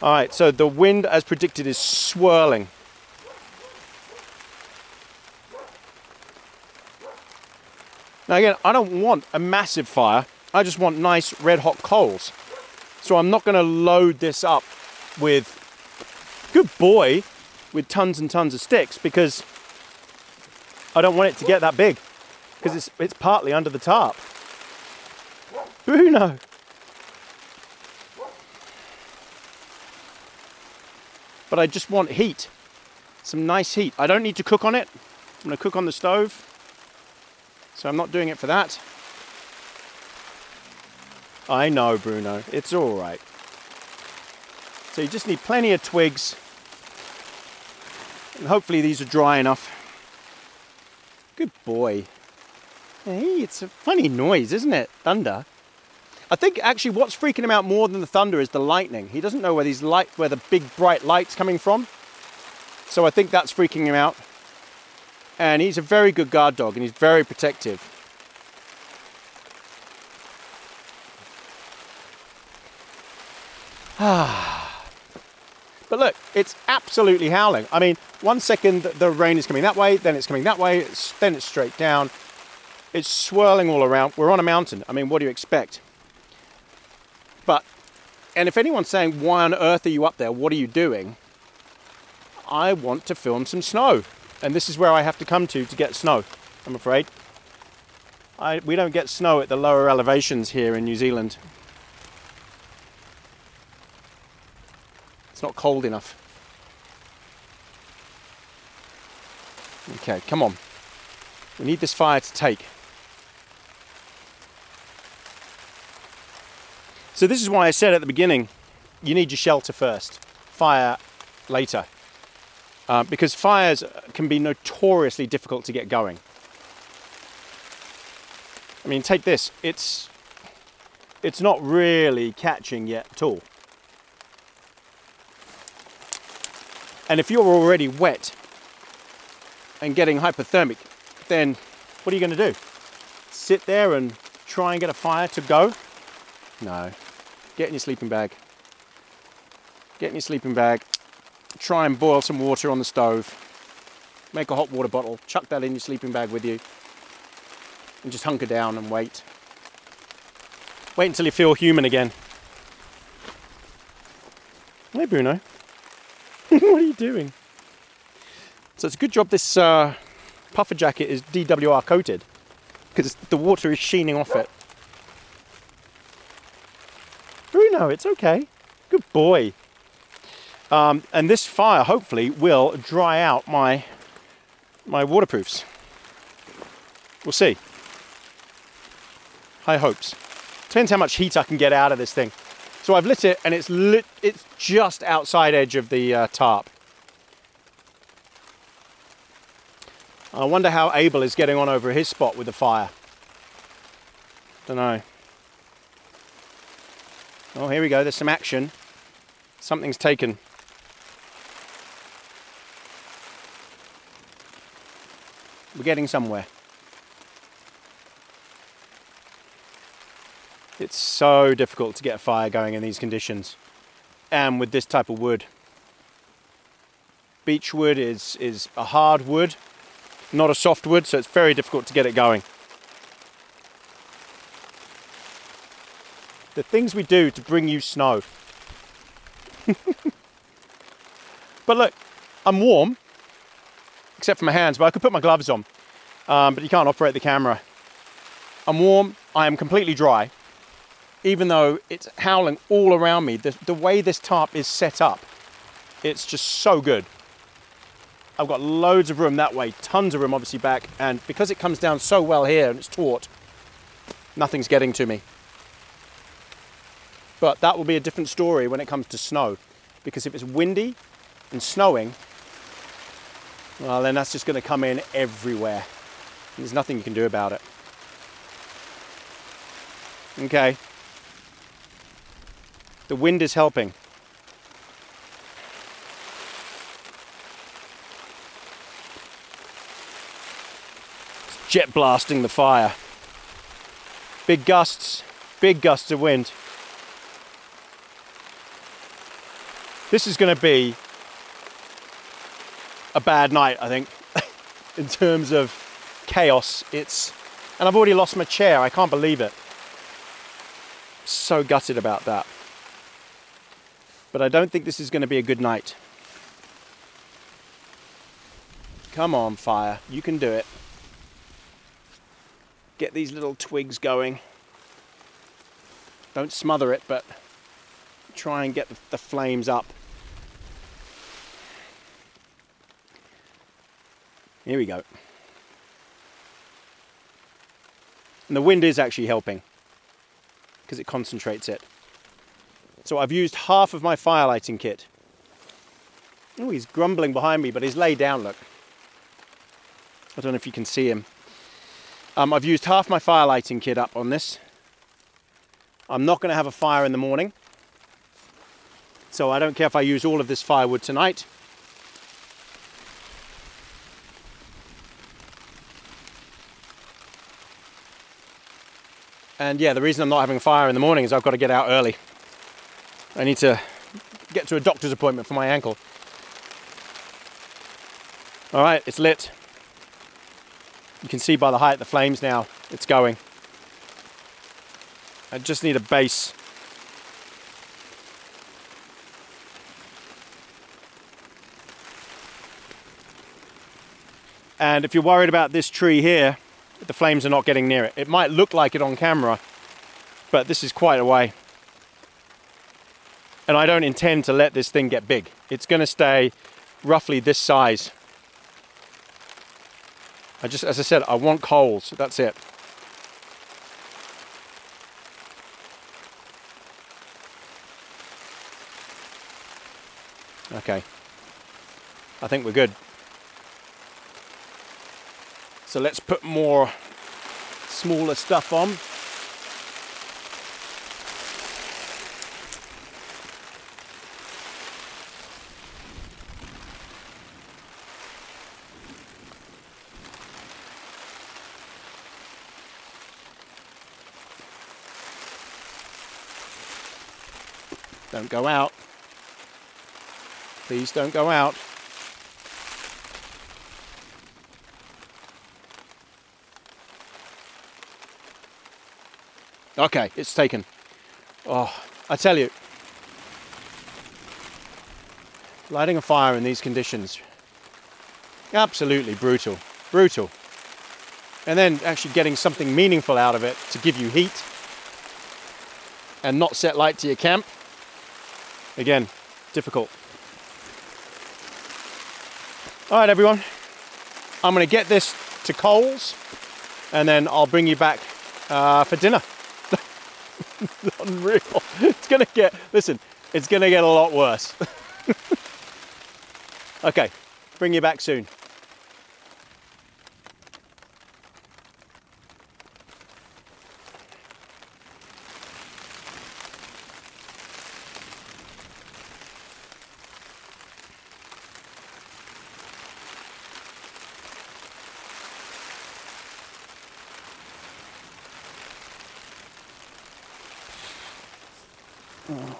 All right, so the wind, as predicted, is swirling. Now again, I don't want a massive fire. I just want nice red hot coals. So I'm not going to load this up with, good boy, with tons and tons of sticks, because I don't want it to get that big, because it's partly under the tarp. Bruno. But I just want heat, some nice heat. I don't need to cook on it. I'm going to cook on the stove, so I'm not doing it for that. I know, Bruno, it's all right. So you just need plenty of twigs, and hopefully these are dry enough. Good boy. Hey, it's a funny noise, isn't it? Thunder. I think actually what's freaking him out more than the thunder is the lightning. He doesn't know where where the big bright light's coming from. So I think that's freaking him out. And he's a very good guard dog, and he's very protective. But look, it's absolutely howling. I mean, 1 second the rain is coming that way, then it's coming that way, then it's straight down. It's swirling all around. We're on a mountain. I mean, what do you expect? And if anyone's saying, why on earth are you up there? What are you doing? I want to film some snow. And this is where I have to come to get snow, I'm afraid. We don't get snow at the lower elevations here in New Zealand. It's not cold enough. Okay, come on. We need this fire to take. So this is why I said at the beginning, you need your shelter first, fire later. Because fires can be notoriously difficult to get going. I mean, take this. It's not really catching yet at all. And if you're already wet and getting hypothermic, then what are you going to do? Sit there and try and get a fire to go? No. Get in your sleeping bag. Get in your sleeping bag. Try and boil some water on the stove. Make a hot water bottle. Chuck that in your sleeping bag with you. And just hunker down and wait. Wait until you feel human again. Hey, Bruno. What are you doing? So it's a good job this puffer jacket is DWR coated, because the water is sheening off it. Bruno, it's okay. Good boy. And this fire hopefully will dry out my waterproofs. We'll see. High hopes. Depends how much heat I can get out of this thing. So I've lit it, and it's just outside edge of the tarp. I wonder how Abel is getting on over his spot with the fire. Don't know. Oh, here we go. There's some action. Something's taken. We're getting somewhere. It's so difficult to get a fire going in these conditions, and with this type of wood. Beech wood is a hard wood, not a soft wood, so it's very difficult to get it going. The things we do to bring you snow. But look, I'm warm, except for my hands, but I could put my gloves on. But you can't operate the camera I'm warm, I am completely dry. Even though it's howling all around me, the way this tarp is set up, it's just so good. I've got loads of room that way, tons of room obviously back, and because it comes down so well here and it's taut, nothing's getting to me. But that will be a different story when it comes to snow, because if it's windy and snowing, well then that's just going to come in everywhere. There's nothing you can do about it. Okay. The wind is helping. It's jet blasting the fire. Big gusts of wind. This is going to be a bad night, I think, in terms of chaos. And I've already lost my chair, I can't believe it. So gutted about that. But I don't think this is going to be a good night. Come on, fire. You can do it. Get these little twigs going. Don't smother it, but try and get the flames up. Here we go. And the wind is actually helping because it concentrates it. So I've used half of my fire lighting kit. Oh, he's grumbling behind me, but he's laid down, look. I don't know if you can see him. I've used half my fire lighting kit up on this. I'm not going to have a fire in the morning, so I don't care if I use all of this firewood tonight. And yeah, the reason I'm not having a fire in the morning is I've got to get out early. I need to get to a doctor's appointment for my ankle. All right, it's lit. You can see by the height of the flames now, it's going. I just need a base. And if you're worried about this tree here, the flames are not getting near it. It might look like it on camera, but this is quite a way. And I don't intend to let this thing get big. It's going to stay roughly this size. As I said, I want coals. That's it. Okay. I think we're good. So let's put more smaller stuff on. Don't go out. Please don't go out. Okay, it's taken. Oh, I tell you, lighting a fire in these conditions, absolutely brutal, brutal. And then actually getting something meaningful out of it to give you heat and not set light to your camp. Again, difficult. All right, everyone. I'm going to get this to coals and then I'll bring you back for dinner. Unreal. It's going to get, listen, it's going to get a lot worse. Okay, bring you back soon. Oh.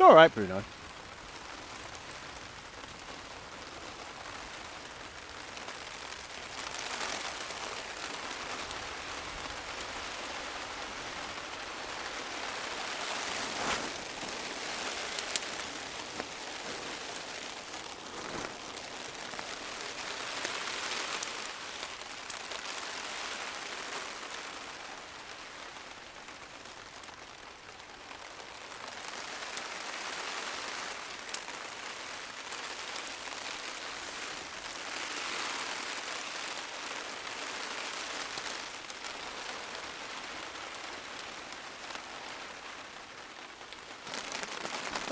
It's all right, Bruno.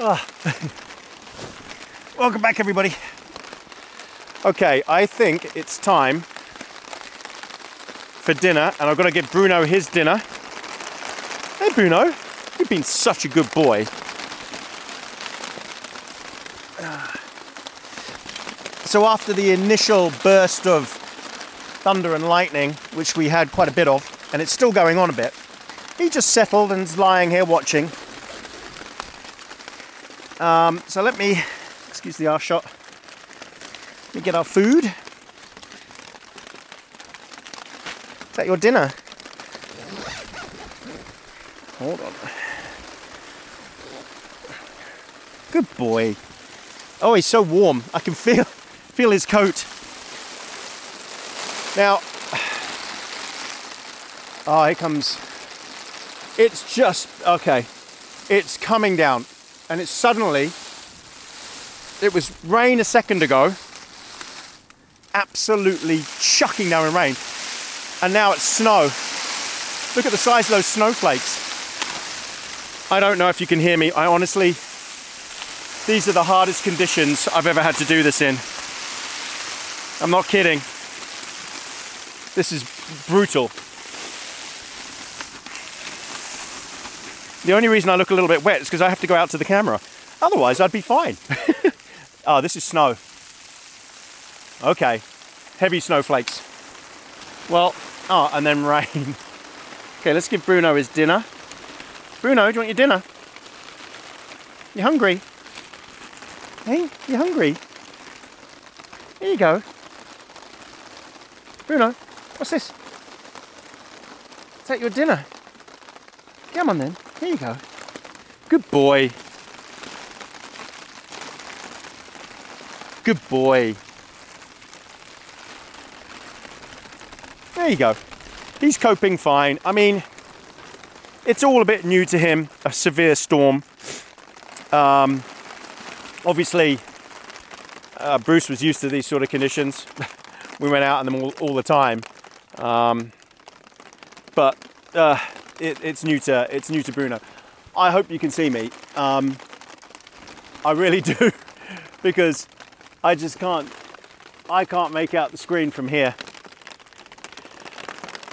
Ah. Welcome back, everybody. Okay, I think it's time for dinner, and I've got to give Bruno his dinner. Hey, Bruno, you've been such a good boy. So after the initial burst of thunder and lightning, which we had quite a bit of, and it's still going on a bit, he just settled and is lying here watching. So let me, excuse the arse shot, let me get our food. Is that your dinner? Hold on. Good boy. Oh, he's so warm. I can feel his coat. Now, oh, here comes, it's just, okay, it's coming down. And it's suddenly, it was rain a second ago, absolutely chucking down in rain. And now it's snow. Look at the size of those snowflakes. I don't know if you can hear me. I honestly, these are the hardest conditions I've ever had to do this in. I'm not kidding. This is brutal. The only reason I look a little bit wet is because I have to go out to the camera. Otherwise, I'd be fine. Oh, this is snow. Okay, heavy snowflakes. Well, oh, and then rain. Okay, let's give Bruno his dinner. Bruno, do you want your dinner? You hungry? Hey, you hungry? Here you go. Bruno, what's this? Is that your dinner? Come on then. Here you go. Good boy. Good boy. There you go. He's coping fine. I mean, it's all a bit new to him, a severe storm. Obviously, Bruce was used to these sort of conditions. We went out in them all the time. But it's new to Bruno. I hope you can see me. I really do, because I can't make out the screen from here.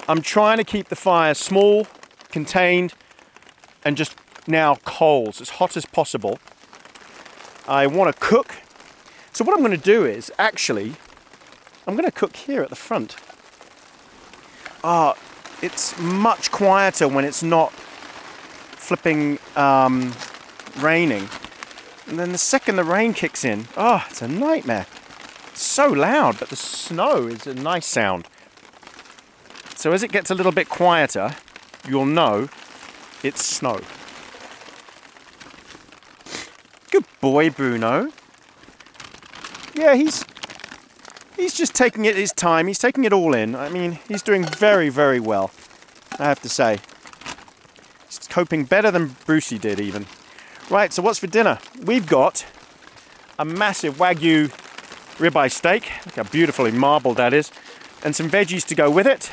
I'm trying to keep the fire small, contained, and just now coals, as hot as possible. I want to cook. So what I'm going to do is, actually, I'm going to cook here at the front. It's much quieter when it's not flipping raining. And then the second the rain kicks in, oh, it's a nightmare. It's so loud, but the snow is a nice sound. So as it gets a little bit quieter, you'll know it's snow. Good boy, Bruno. Yeah, he's just taking it his time. He's taking it all in. I mean, he's doing very, very well, I have to say. He's coping better than Brucey did, even. Right, so what's for dinner? We've got a massive Wagyu ribeye steak. Look how beautifully marbled that is. And some veggies to go with it.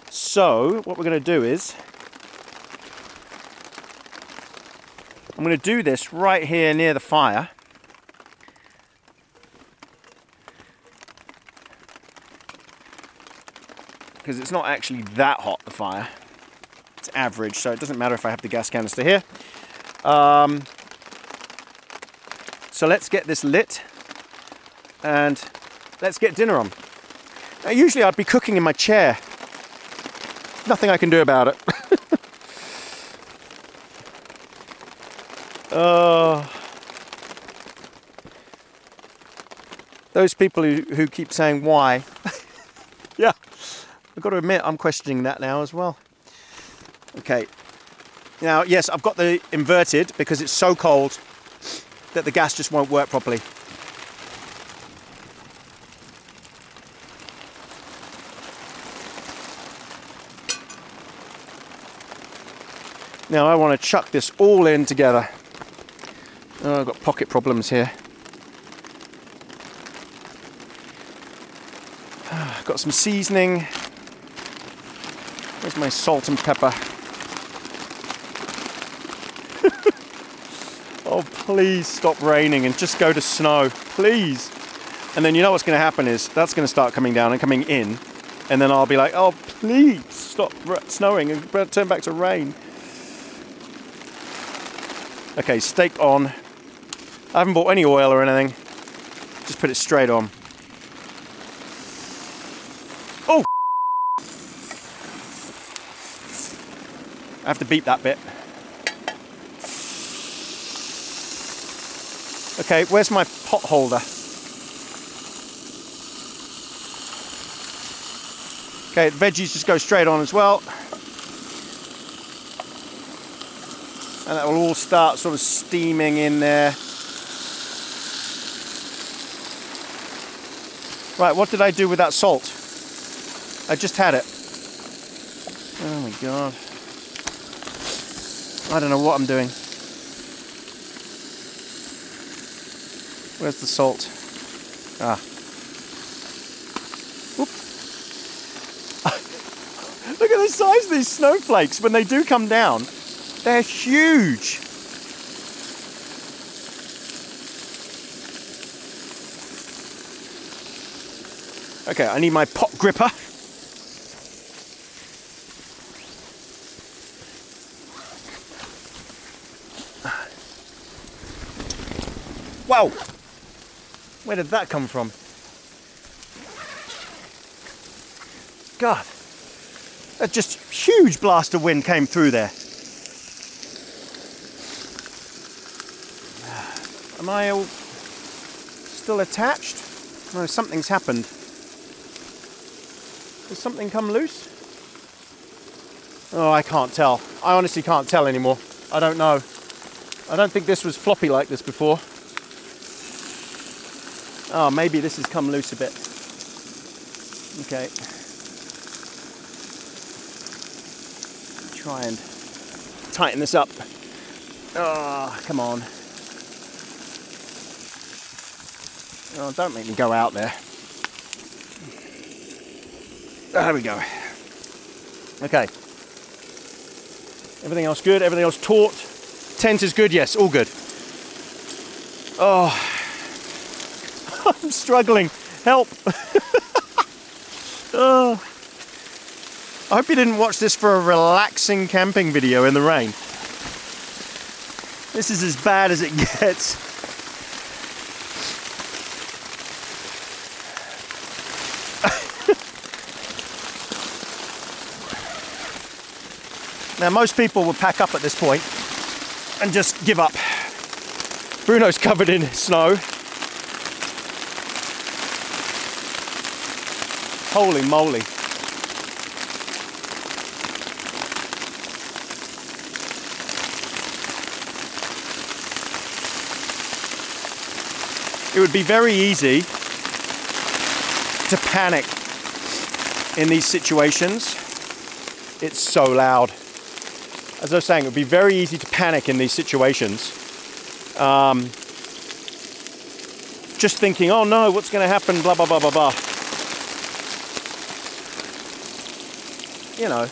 So, what we're going to do is, I'm going to do this right here near the fire. Because it's not actually that hot, the fire. It's average, so it doesn't matter if I have the gas canister here. So let's get this lit and let's get dinner on. Now, usually I'd be cooking in my chair. Nothing I can do about it. Those people who keep saying why, yeah, I've got to admit I'm questioning that now as well. Okay, now yes, I've got the inverted because it's so cold that the gas just won't work properly. Now I want to chuck this all in together. Oh, I've got pocket problems here. Got some seasoning. Where's my salt and pepper? Oh, please stop raining and just go to snow, please. And then you know what's going to happen is that's going to start coming down and coming in. And then I'll be like, oh, please stop snowing and turn back to rain. Okay, steak on. I haven't bought any oil or anything. Just put it straight on. Oh! I have to beep that bit. Okay, where's my pot holder? Okay, the veggies just go straight on as well. And that will all start sort of steaming in there. Right, what did I do with that salt? I just had it. Oh my God. I don't know what I'm doing. Where's the salt? Ah. Whoop. Look at the size of these snowflakes when they do come down. They're huge. Okay, I need my pot gripper. Wow! Where did that come from? God, that just huge blast of wind came through there. Am I all still attached? No, something's happened. Has something come loose? Oh, I can't tell. I honestly can't tell anymore. I don't know. I don't think this was floppy like this before. Oh, maybe this has come loose a bit. Okay. Try and tighten this up. Oh, come on. Oh, don't make me go out there. There we go. Okay. Everything else good? Everything else taut? Tent is good? Yes, all good. Oh, I'm struggling. Help. Oh. I hope you didn't watch this for a relaxing camping video in the rain. This is as bad as it gets. Now, most people would pack up at this point and just give up. Bruno's covered in snow. Holy moly. It would be very easy to panic in these situations. It's so loud. As I was saying, it would be very easy to panic in these situations. Just thinking, oh no, what's going to happen, blah, blah, blah, blah, blah. You know,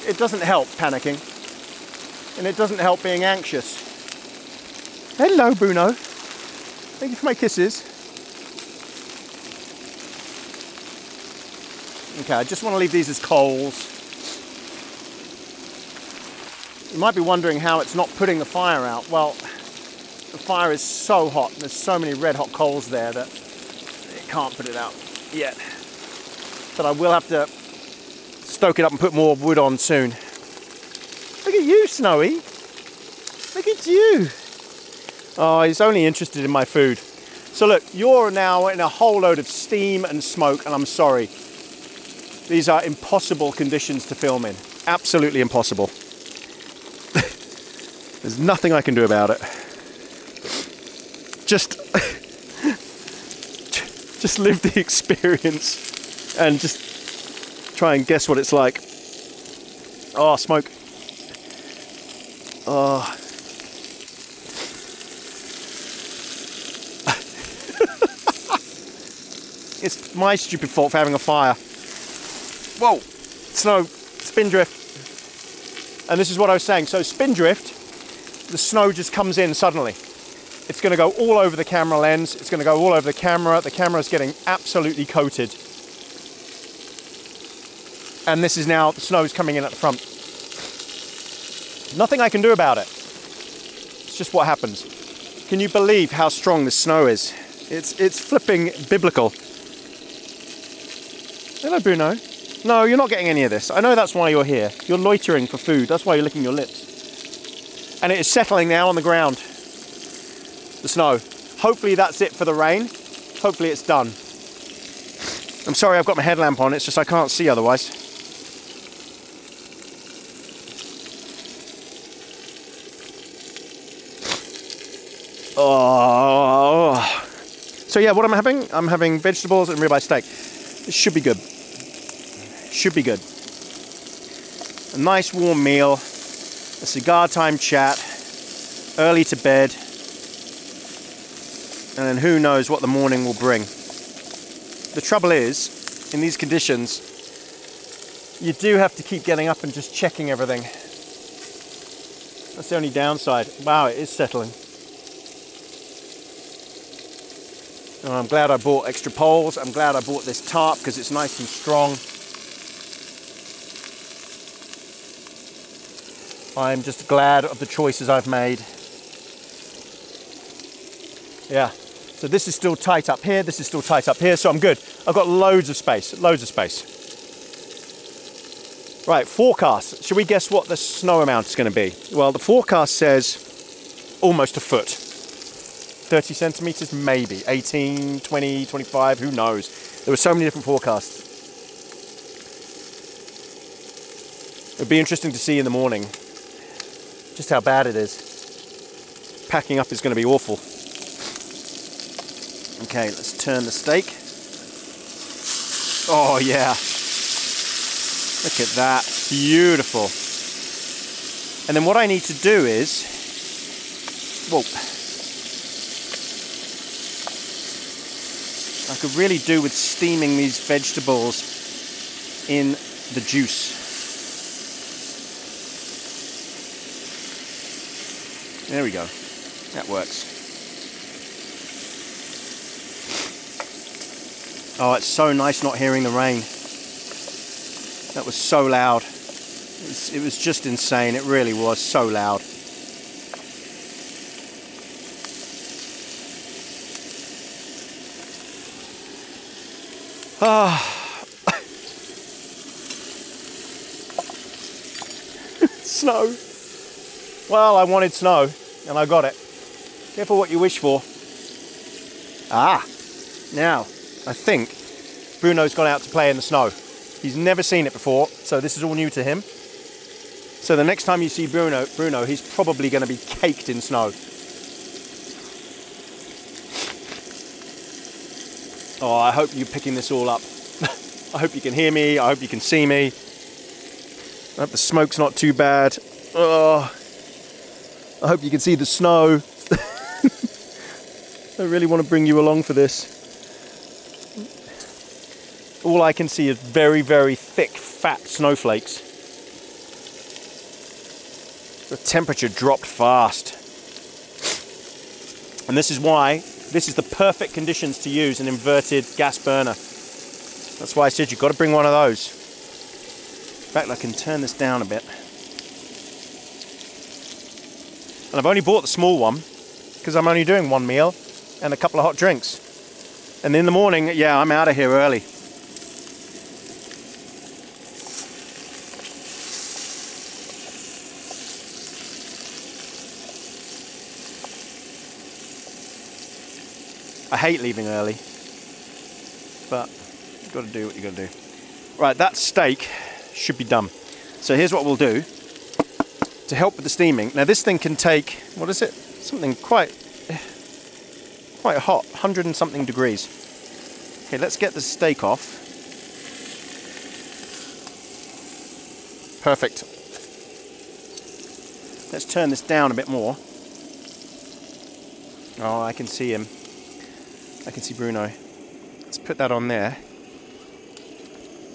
it doesn't help panicking. And it doesn't help being anxious. Hello, Bruno. Thank you for my kisses. Okay, I just want to leave these as coals. You might be wondering how it's not putting the fire out. Well, the fire is so hot. There's so many red hot coals there that it can't put it out yet. But I will have to stoke it up and put more wood on soon. Look at you, Snowy. Look at you. Oh, he's only interested in my food. So look, you're now in a whole load of steam and smoke, and I'm sorry. These are impossible conditions to film in. Absolutely impossible. There's nothing I can do about it. Just live the experience and just try and guess what it's like. Oh, smoke. Oh. It's my stupid fault for having a fire. Whoa, snow, spindrift. And this is what I was saying. So spindrift, the snow just comes in suddenly. It's going to go all over the camera lens. It's going to go all over the camera. The camera's getting absolutely coated. And this is now, the snow's coming in at the front. Nothing I can do about it. It's just what happens. Can you believe how strong this snow is? It's flipping biblical. Hello, Bruno. No, you're not getting any of this. I know that's why you're here. You're loitering for food. That's why you're licking your lips. And it is settling now on the ground. The snow. Hopefully that's it for the rain. Hopefully it's done. I'm sorry I've got my headlamp on. It's just I can't see otherwise. Oh. So yeah, what am I having? I'm having vegetables and ribeye steak. It should be good. Should be good. A nice warm meal, a cigar time chat, early to bed, and then who knows what the morning will bring. The trouble is, in these conditions, you do have to keep getting up and just checking everything. That's the only downside. Wow, it is settling. Oh, I'm glad I bought extra poles. I'm glad I bought this tarp because it's nice and strong. I'm just glad of the choices I've made. Yeah, so this is still tight up here, this is still tight up here, so I'm good. I've got loads of space, loads of space. Right, forecast. Should we guess what the snow amount is going to be? Well, the forecast says almost a foot. 30 centimeters, maybe. 18, 20, 25, who knows? There were so many different forecasts. It'd be interesting to see in the morning just how bad it is. Packing up is going to be awful. Okay, let's turn the steak. Oh yeah. Look at that. Beautiful. And then what I need to do is, whoa. I could really do with steaming these vegetables in the juice. There we go. That works. Oh, it's so nice not hearing the rain. That was so loud. It was just insane. It really was so loud. Ah. Snow. Well, I wanted snow, and I got it. Careful what you wish for. Ah, now, I think Bruno's gone out to play in the snow. He's never seen it before, so this is all new to him. So the next time you see Bruno, he's probably going to be caked in snow. Oh, I hope you're picking this all up. I hope you can hear me, I hope you can see me. I hope the smoke's not too bad. Oh. I hope you can see the snow. I really want to bring you along for this. All I can see is very, very thick, fat snowflakes. The temperature dropped fast. And this is why this is the perfect conditions to use an inverted gas burner. That's why I said you've got to bring one of those. In fact, I can turn this down a bit. And I've only bought the small one because I'm only doing one meal and a couple of hot drinks. And in the morning, yeah, I'm out of here early. I hate leaving early, but you've got to do what you got to do. Right, that steak should be done. So here's what we'll do to help with the steaming. Now this thing can take, what is it? Something quite hot, 100 and something degrees. Okay, let's get the steak off. Perfect. Let's turn this down a bit more. Oh, I can see him. I can see Bruno. Let's put that on there.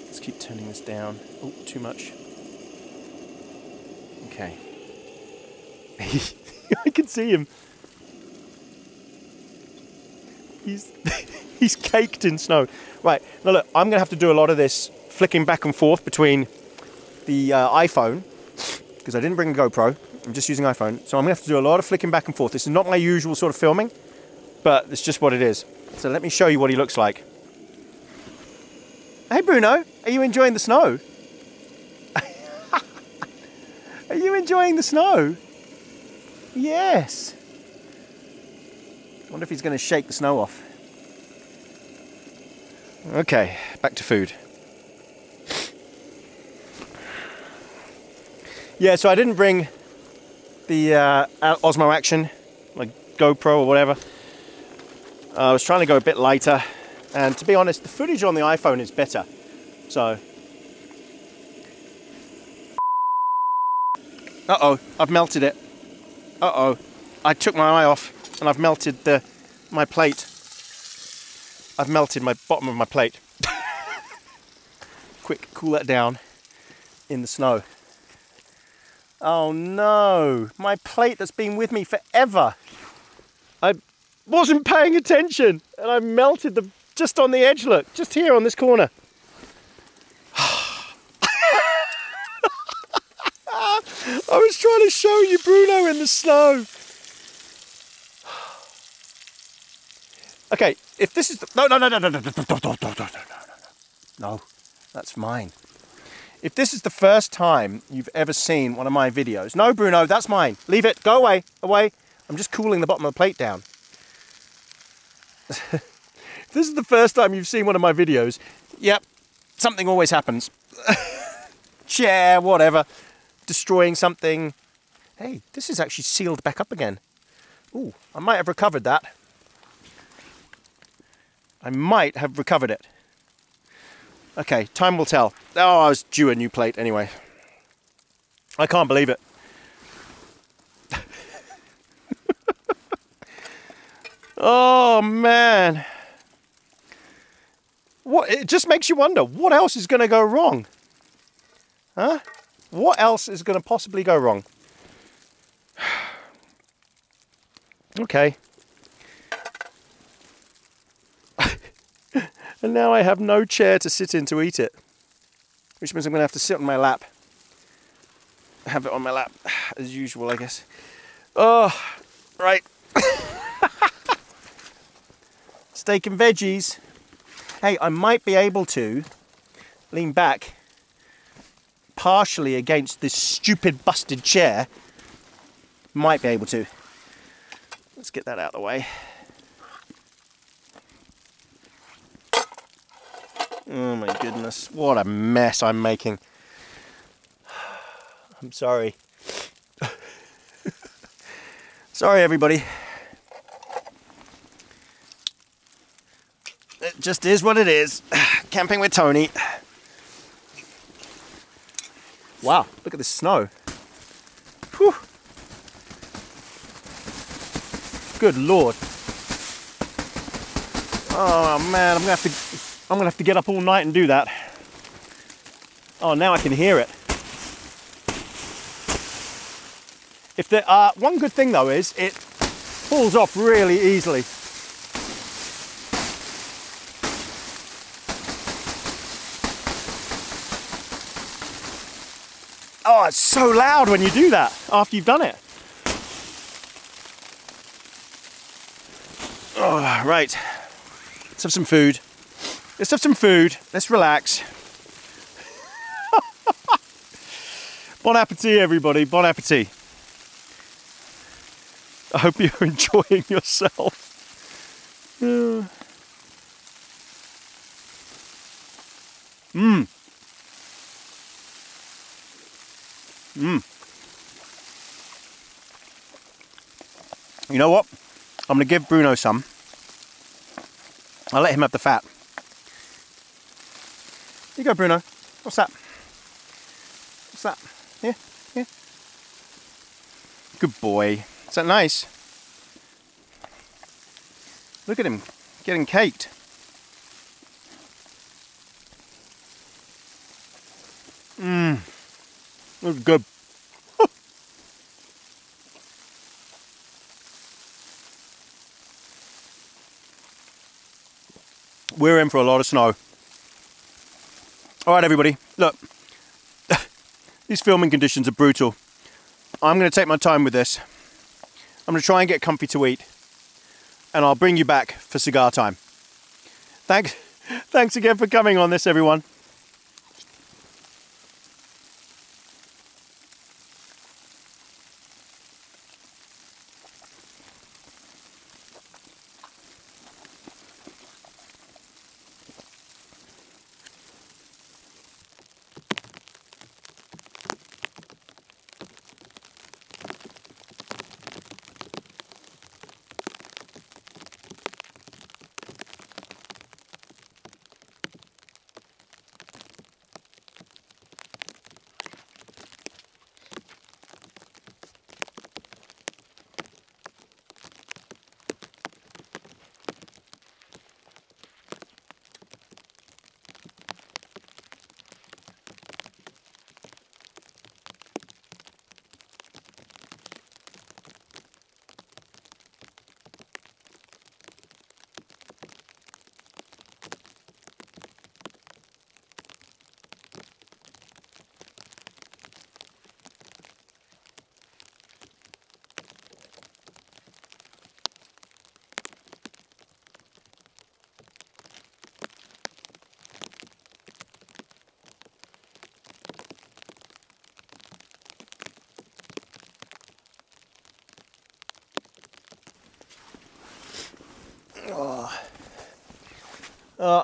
Let's keep turning this down. Oh, too much. Okay. I can see him. He's caked in snow. Right, now look, I'm going to have to do a lot of this flicking back and forth between the iPhone, because I didn't bring a GoPro. I'm just using iPhone. So I'm going to have to do a lot of flicking back and forth. This is not my usual sort of filming, but it's just what it is. So let me show you what he looks like. Hey Bruno, are you enjoying the snow? Are you enjoying the snow? Yes. I wonder if he's going to shake the snow off. Okay, back to food. Yeah, so I didn't bring the Osmo Action, like GoPro or whatever. I was trying to go a bit lighter, and to be honest, the footage on the iPhone is better. So, uh-oh, I've melted it. Uh-oh, I took my eye off and I've melted my plate. I've melted my bottom of my plate. Quick, cool that down in the snow. Oh no, my plate that's been with me forever. I wasn't paying attention and I melted them just on the edge, look, just here on this corner. I was trying to show you Bruno in the snow. Okay, if this is the, no, that's mine. If this is the first time you've ever seen one of my videos, no Bruno, that's mine. Leave it, go away, away. I'm just cooling the bottom of the plate down. If this is the first time you've seen one of my videos, yep, something always happens. Chair, whatever, destroying something. Hey, this is actually sealed back up again. Ooh, I might have recovered that. I might have recovered it. Okay, time will tell. Oh, I was due a new plate anyway. I can't believe it. Oh man. What, it just makes you wonder, what else is going to go wrong? Huh? What else is going to possibly go wrong? Okay. And now I have no chair to sit in to eat it. Which means I'm going to have to sit on my lap. Have it on my lap, as usual, I guess. Oh, right. Steak and veggies. Hey, I might be able to lean back partially against this stupid busted chair. Might be able to. Let's get that out of the way. Oh my goodness, what a mess I'm making. I'm sorry. Sorry everybody. It just is what it is. Camping with Tony. Wow, look at this snow. Whew. Good Lord. Oh man, I'm gonna have to get up all night and do that. Oh, now I can hear it. If there one good thing though is it falls off really easily. Oh, it's so loud when you do that after you've done it. Oh, right. Let's have some food. Let's have some food. Let's relax. Bon appetit, everybody. Bon appetit. I hope you're enjoying yourself. Mmm. Mmm. You know what? I'm going to give Bruno some. I'll let him have the fat. Here you go, Bruno. What's that? What's that? Here, here. Good boy. Is that nice? Look at him getting caked. Mmm. Looks good. We're in for a lot of snow. All right, everybody, look, these filming conditions are brutal. I'm going to take my time with this. I'm going to try and get comfy to eat, and I'll bring you back for cigar time. Thanks again for coming on this, everyone.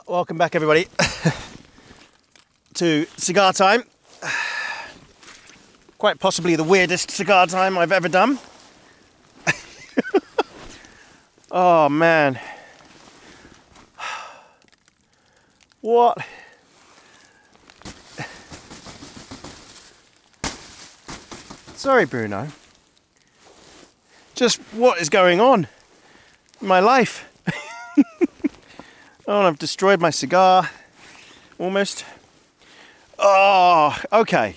Welcome back, everybody, to cigar time. Quite possibly the weirdest cigar time I've ever done. Oh man, what? Sorry, Bruno. Just what is going on in my life? Oh, and I've destroyed my cigar, almost. Oh, okay.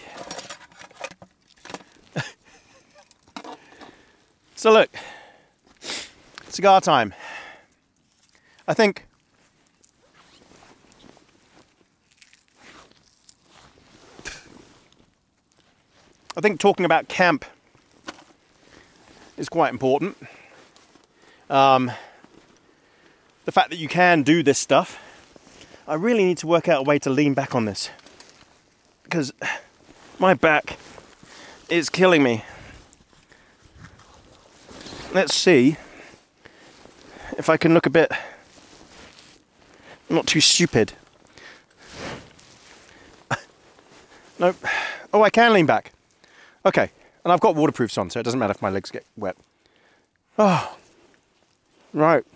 So look, cigar time. I think talking about camp is quite important. The fact that you can do this stuff. I really need to work out a way to lean back on this, because my back is killing me. Let's see if I can look a bit not too stupid. Nope. Oh, I can lean back. Okay, and I've got waterproofs on, so it doesn't matter if my legs get wet. Oh, right.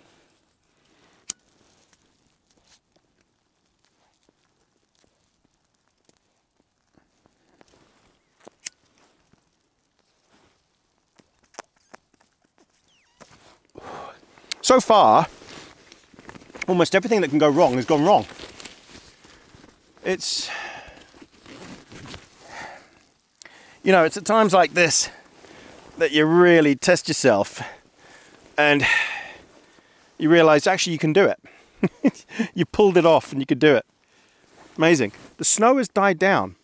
So far, almost everything that can go wrong has gone wrong. It's, you know, it's at times like this that you really test yourself and you realize actually you can do it. You pulled it off and you could do it. Amazing. The snow has died down.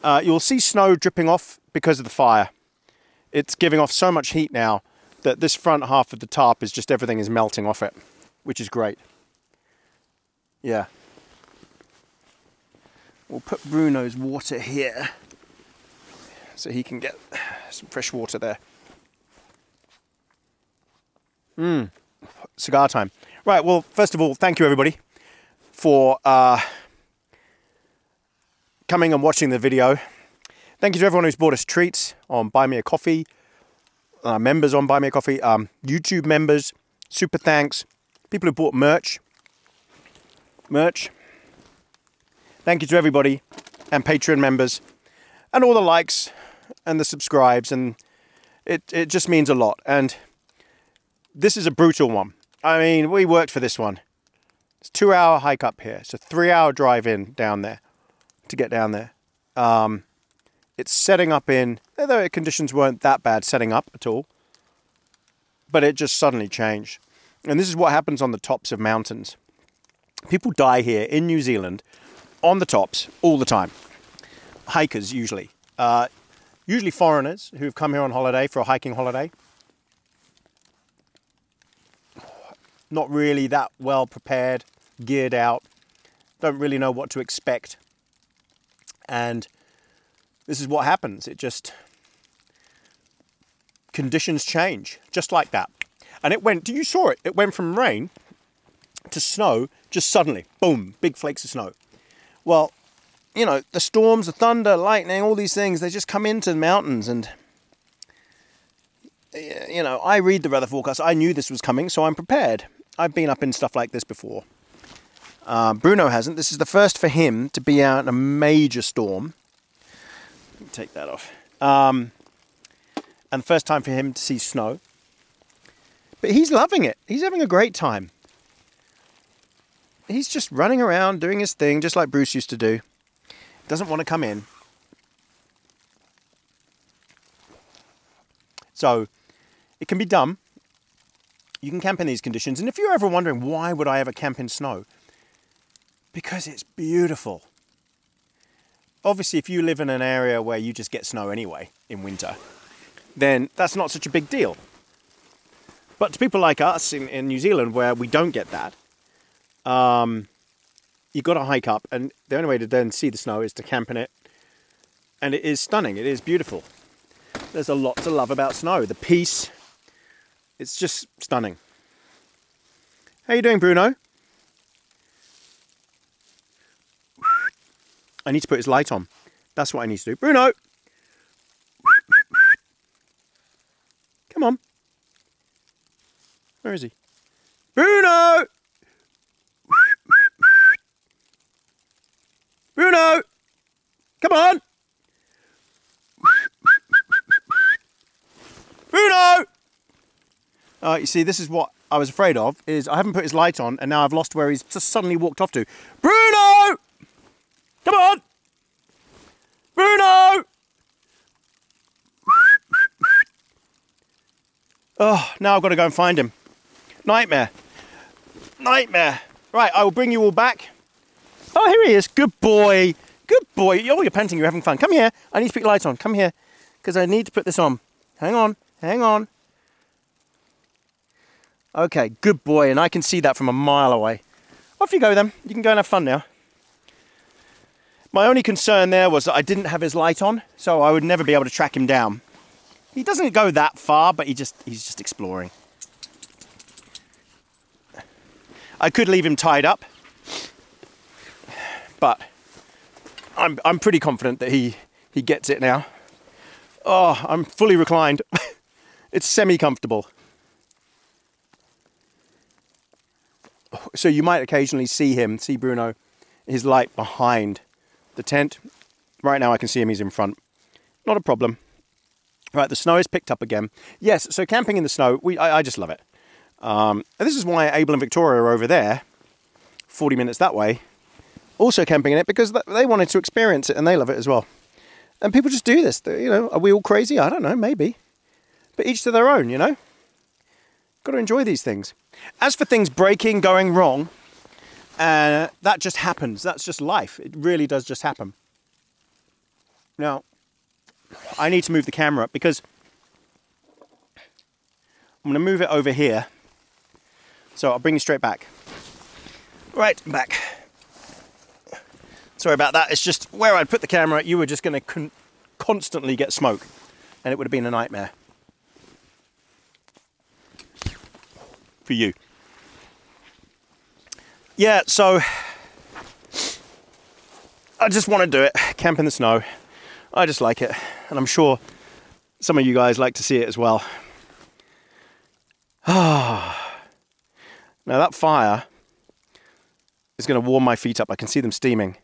You'll see snow dripping off because of the fire. It's giving off so much heat now that this front half of the tarp is just, everything is melting off it, which is great. Yeah. We'll put Bruno's water here so he can get some fresh water there. Cigar time. Right, well, first of all, thank you everybody for coming and watching the video. Thank you to everyone who's bought us treats on Buy Me a Coffee, members on Buy Me a Coffee, YouTube members, super thanks, people who bought merch. Thank you to everybody, and Patreon members, and all the likes and the subscribes, and it just means a lot. And this is a brutal one. I mean, we worked for this one. It's a 2-hour hike up here. It's a 3-hour drive in down there to get down there. It's setting up in, although conditions weren't that bad setting up at all, but it just suddenly changed. And this is what happens on the tops of mountains. People die here in New Zealand on the tops all the time. Hikers usually. Usually foreigners who've come here on holiday for a hiking holiday. Not really that well prepared, geared out, don't really know what to expect. And this is what happens. Conditions change, just like that. And you saw it, it went from rain to snow, just suddenly, boom, big flakes of snow. Well, you know, the storms, the thunder, lightning, all these things, they just come into the mountains. And, you know, I read the weather forecast. I knew this was coming, so I'm prepared. I've been up in stuff like this before. Bruno hasn't. This is the first for him to be out in a major storm. Take that off. And the first time for him to see snow. But he's loving it. He's having a great time. He's just running around, doing his thing, just like Bruce used to do. Doesn't want to come in. So, it can be done. You can camp in these conditions. And if you're ever wondering, why would I ever camp in snow? Because it's beautiful. Obviously, if you live in an area where you just get snow anyway in winter, then that's not such a big deal. But to people like us in New Zealand, where we don't get that, you've got to hike up, and the only way to then see the snow is to camp in it. And it is stunning. It is beautiful. There's a lot to love about snow. The peace. It's just stunning. How you doing, Bruno? I need to put his light on. That's what I need to do. Bruno! Come on. Where is he? Bruno! Bruno! Come on! Bruno! You see, this is what I was afraid of, is I haven't put his light on, and now I've lost where he's just suddenly walked off to. Bruno! Come on! Bruno! Oh, now I've got to go and find him. Nightmare. Nightmare. Right, I will bring you all back. Oh, here he is. Good boy. Good boy. Oh, you're panting. You're having fun. Come here. I need to put your light on. Come here. Because I need to put this on. Hang on. Hang on. Okay, good boy. And I can see that from a mile away. Off you go then. You can go and have fun now. My only concern there was that I didn't have his light on, so I would never be able to track him down. He doesn't go that far, but he's just exploring. I could leave him tied up, but I'm pretty confident that he gets it now. Oh, I'm fully reclined. It's semi-comfortable. So you might occasionally see Bruno, his light behind the tent. Right now I can see him, he's in front. Not a problem. Right, the snow is picked up again. Yes, so camping in the snow, I just love it. And this is why Abel and Victoria are over there, 40 minutes that way, also camping in it, because they wanted to experience it and they love it as well. And people just do this, you know. Are we all crazy? I don't know, maybe. But each to their own, you know. Got to enjoy these things. As for things breaking, going wrong, that just happens. That's just life. It really does just happen. Now, I need to move the camera because I'm going to move it over here. So I'll bring you straight back. Right, I'm back. Sorry about that. It's just where I'd put the camera, you were just going to constantly get smoke. And it would have been a nightmare. For you. Yeah, so I just want to do it. Camp in the snow. I just like it. And I'm sure some of you guys like to see it as well. Now that fire is going to warm my feet up. I can see them steaming.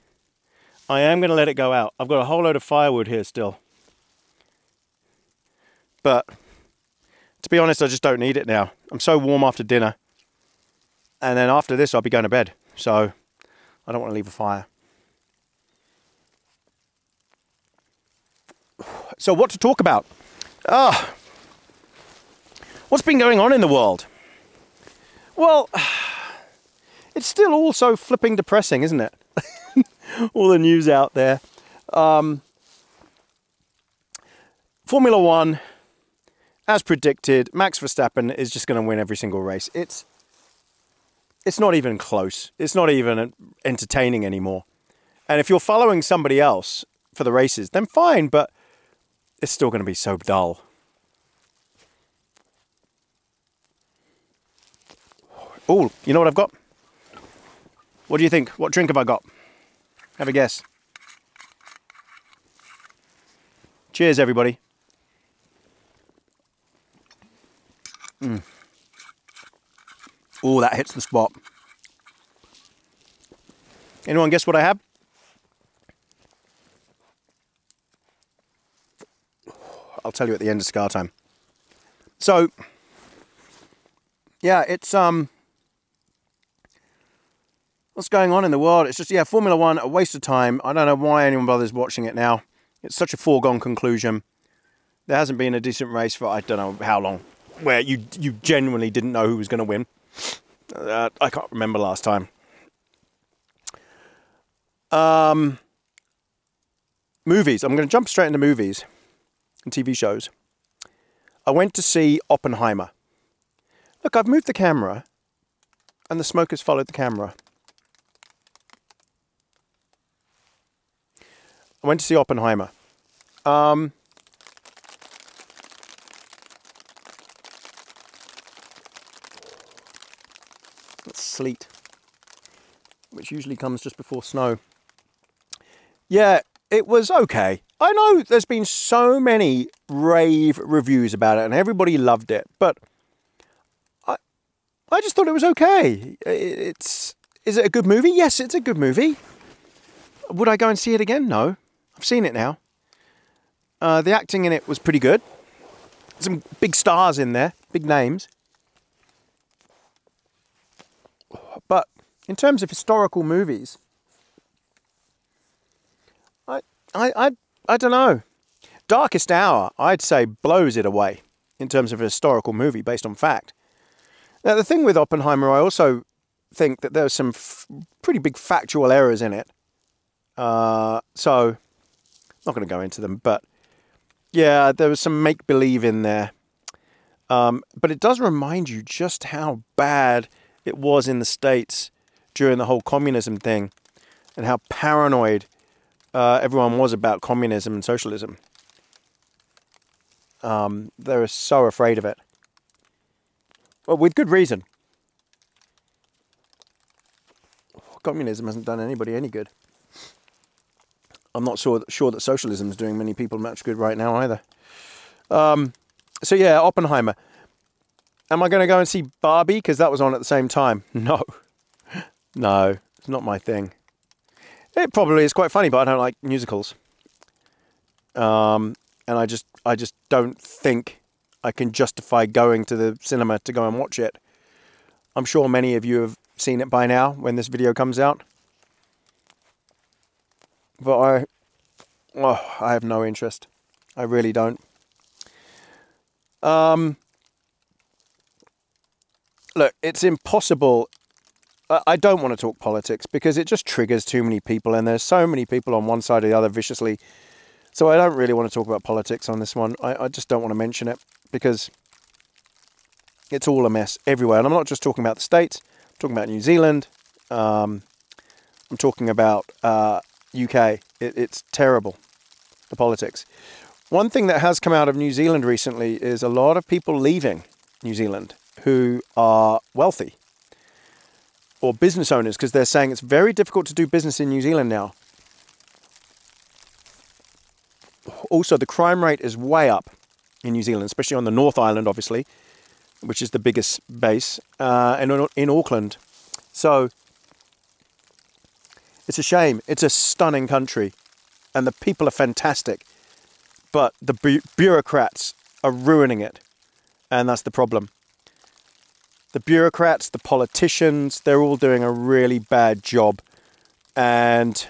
I am going to let it go out. I've got a whole load of firewood here still. But to be honest, I just don't need it now. I'm so warm after dinner. And then after this, I'll be going to bed. So I don't want to leave a fire. So what to talk about? What's been going on in the world? Well, it's still all so flipping depressing, isn't it? All the news out there. Formula One, as predicted, Max Verstappen is just going to win every single race. It's not even close. It's not even entertaining anymore. And if you're following somebody else for the races, then fine, but it's still going to be so dull. Oh, you know what I've got? What do you think? What drink have I got? Have a guess. Cheers, everybody. Oh, that hits the spot. Anyone guess what I have? I'll tell you at the end of Scar Time. So, yeah, it's what's going on in the world? It's just, yeah, Formula One, a waste of time. I don't know why anyone bothers watching it now. It's such a foregone conclusion. There hasn't been a decent race for I don't know how long, where you genuinely didn't know who was going to win. I can't remember last time. Movies. I'm going to jump straight into movies and TV shows. I went to see Oppenheimer. Look, I've moved the camera and the smoke has followed the camera. I went to see Oppenheimer. That's sleet, which usually comes just before snow. Yeah, it was okay. I know there's been so many rave reviews about it and everybody loved it, but I just thought it was okay. Is it a good movie? Yes, it's a good movie. Would I go and see it again? No. I've seen it now. The acting in it was pretty good. Some big stars in there, big names. But in terms of historical movies, I don't know. Darkest Hour, I'd say, blows it away in terms of a historical movie based on fact. Now, the thing with Oppenheimer, I also think that there's some pretty big factual errors in it. So, not going to go into them, but yeah, there was some make-believe in there. But it does remind you just how bad it was in the States during the whole communism thing and how paranoid everyone was about communism and socialism. They were so afraid of it. Well, with good reason. Communism hasn't done anybody any good. I'm not sure that socialism is doing many people much good right now either. So yeah, Oppenheimer. Am I going to go and see Barbie? Because that was on at the same time. No. No, it's not my thing. It probably is quite funny, but I don't like musicals. And I just don't think I can justify going to the cinema to go and watch it. I'm sure many of you have seen it by now when this video comes out. But I have no interest. I really don't. Look, it's impossible. I don't want to talk politics because it just triggers too many people, and there's so many people on one side or the other viciously. So I don't really want to talk about politics on this one. I just don't want to mention it because it's all a mess everywhere. And I'm not just talking about the States. I'm talking about New Zealand. I'm talking about UK. It's terrible, the politics. One thing that has come out of New Zealand recently is a lot of people leaving New Zealand who are wealthy or business owners, because they're saying it's very difficult to do business in New Zealand now. Also, the crime rate is way up in New Zealand, especially on the North Island, obviously, which is the biggest base, and in Auckland. So it's a shame. It's a stunning country, and the people are fantastic, but the bureaucrats are ruining it, and that's the problem. The bureaucrats, the politicians, they're all doing a really bad job, and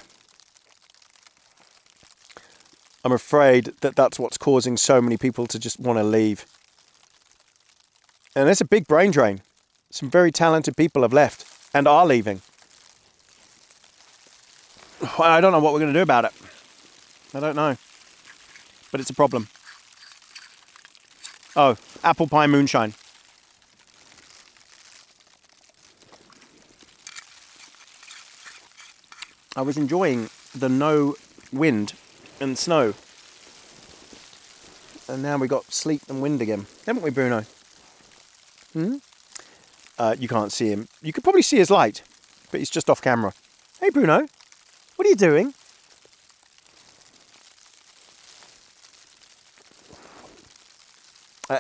I'm afraid that that's what's causing so many people to just want to leave. And it's a big brain drain. Some very talented people have left and are leaving. I don't know what we're going to do about it. I don't know. But it's a problem. Oh, apple pie moonshine. I was enjoying the no wind and snow. And now we got sleet and wind again. Haven't we, Bruno? You can't see him. You could probably see his light, but he's just off camera. Hey, Bruno. What are you doing?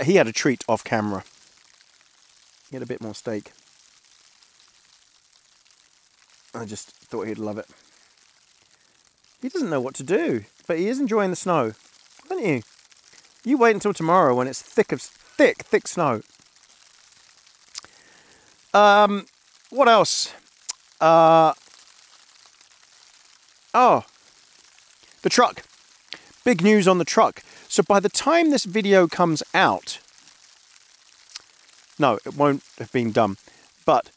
He had a treat off camera. He had a bit more steak. I just thought he'd love it. He doesn't know what to do, but he is enjoying the snow, aren't you? You wait until tomorrow when it's thick snow. What else? Oh, the truck. Big news on the truck. So by the time this video comes out, no, it won't have been done, but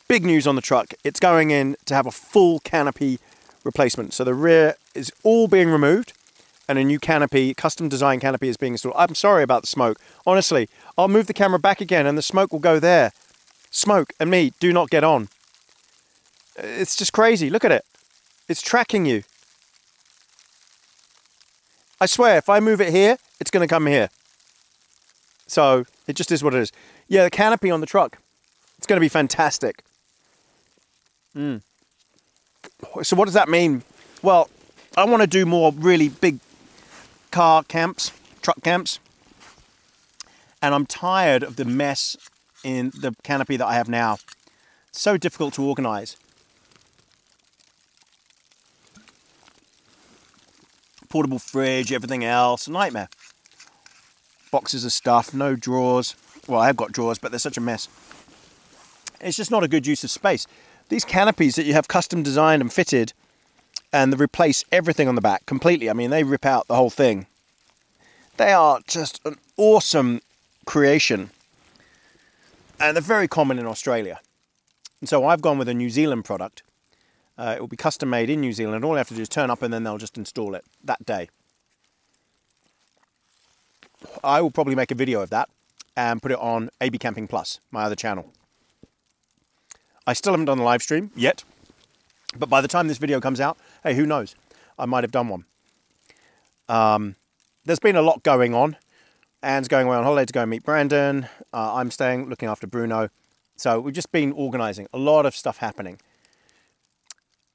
big news on the truck. It's going in to have a full canopy replacement. So the rear is all being removed and a new canopy, custom design canopy is being installed. I'm sorry about the smoke. Honestly, I'll move the camera back again and the smoke will go there. Smoke and me do not get on. It's just crazy. Look at it. It's tracking you. I swear, if I move it here, it's going to come here. So it just is what it is. Yeah, the canopy on the truck. It's going to be fantastic. So what does that mean? Well, I want to do more really big car camps, truck camps. And I'm tired of the mess in the canopy that I have now. It's so difficult to organize. Portable fridge, everything else, a nightmare. Boxes of stuff, no drawers. Well, I have got drawers, but they're such a mess. It's just not a good use of space. These canopies that you have custom designed and fitted, and they replace everything on the back completely. I mean, they rip out the whole thing. They are just an awesome creation. And they're very common in Australia. And so I've gone with a New Zealand product. It will be custom made in New Zealand. All you have to do is turn up and then they'll just install it that day. I will probably make a video of that and put it on AB Camping Plus, my other channel. I still haven't done a live stream yet, but by the time this video comes out, hey, who knows? I might have done one. There's been a lot going on. Anne's going away on holiday to go and meet Brandon. I'm staying, looking after Bruno. So we've just been organising. A lot of stuff happening.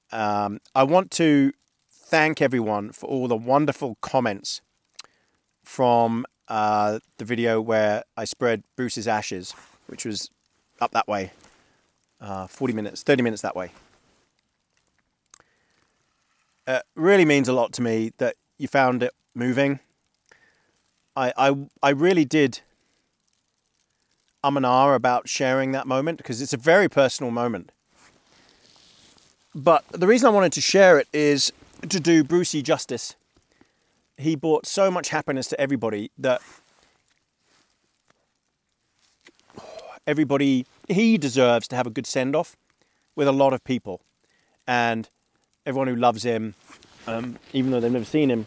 I want to thank everyone for all the wonderful comments from the video where I spread Bruce's ashes, which was up that way, 30 minutes that way. It really means a lot to me that you found it moving. I really did and ah about sharing that moment because it's a very personal moment. But the reason I wanted to share it is to do Brucey justice. He brought so much happiness to everybody that he deserves to have a good send-off with a lot of people. And everyone who loves him, even though they've never seen him,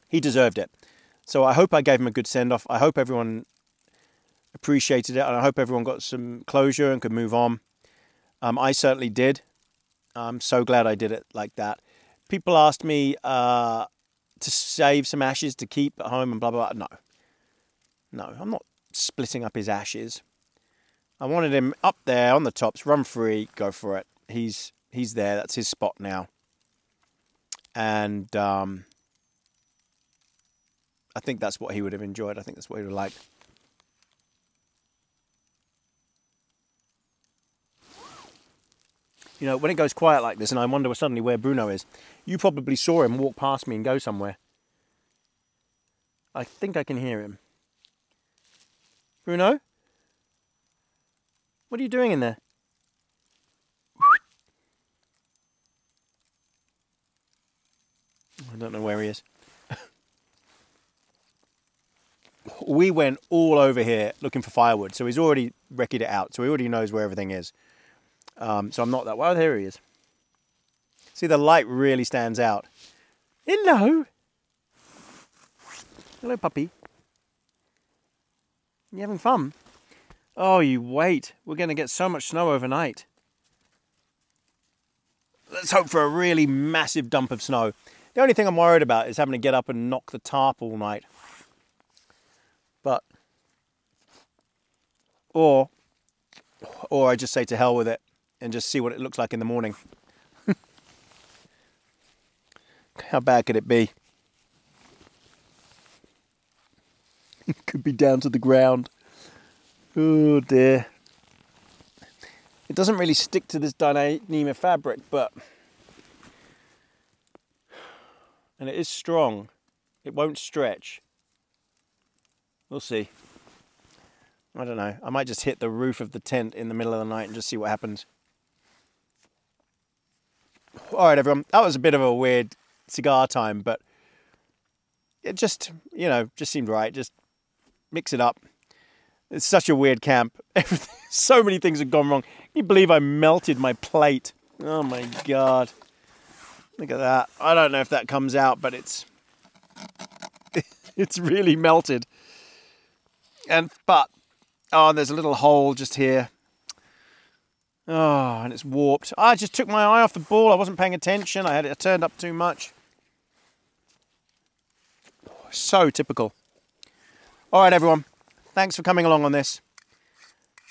he deserved it. So I hope I gave him a good send-off. I hope everyone appreciated it. And I hope everyone got some closure and could move on. I certainly did. I'm so glad I did it like that. People asked me to save some ashes to keep at home and blah, blah, blah. No, I'm not splitting up his ashes. I wanted him up there on the tops, run free, go for it. He's there. That's his spot now. And I think that's what he would have enjoyed. I think that's what he would have liked. You know, when it goes quiet like this and I wonder suddenly where Bruno is, you probably saw him walk past me and go somewhere. I think I can hear him. Bruno? What are you doing in there? I don't know where he is. We went all over here looking for firewood, so he's already wrecked it out, so he already knows where everything is. So I'm not that... Well, there he is. See, the light really stands out. Hello! Hello, puppy. You having fun? Oh, you wait. We're going to get so much snow overnight. Let's hope for a really massive dump of snow. The only thing I'm worried about is having to get up and knock the tarp all night. But... Or I just say to hell with it and just see what it looks like in the morning. How bad could it be? It could be down to the ground. Oh dear. It doesn't really stick to this Dyneema fabric, but... And it is strong. It won't stretch. We'll see. I don't know. I might just hit the roof of the tent in the middle of the night and just see what happens. Alright everyone, that was a bit of a weird cigar time, but it just, you know, just seemed right. Just mix it up. It's such a weird camp. So many things have gone wrong. Can you believe I melted my plate? Oh my god. Look at that. I don't know if that comes out, but it's really melted. Oh, there's a little hole just here. Oh, and it's warped. I just took my eye off the ball. I wasn't paying attention. I turned up too much. So typical. All right, everyone. Thanks for coming along on this.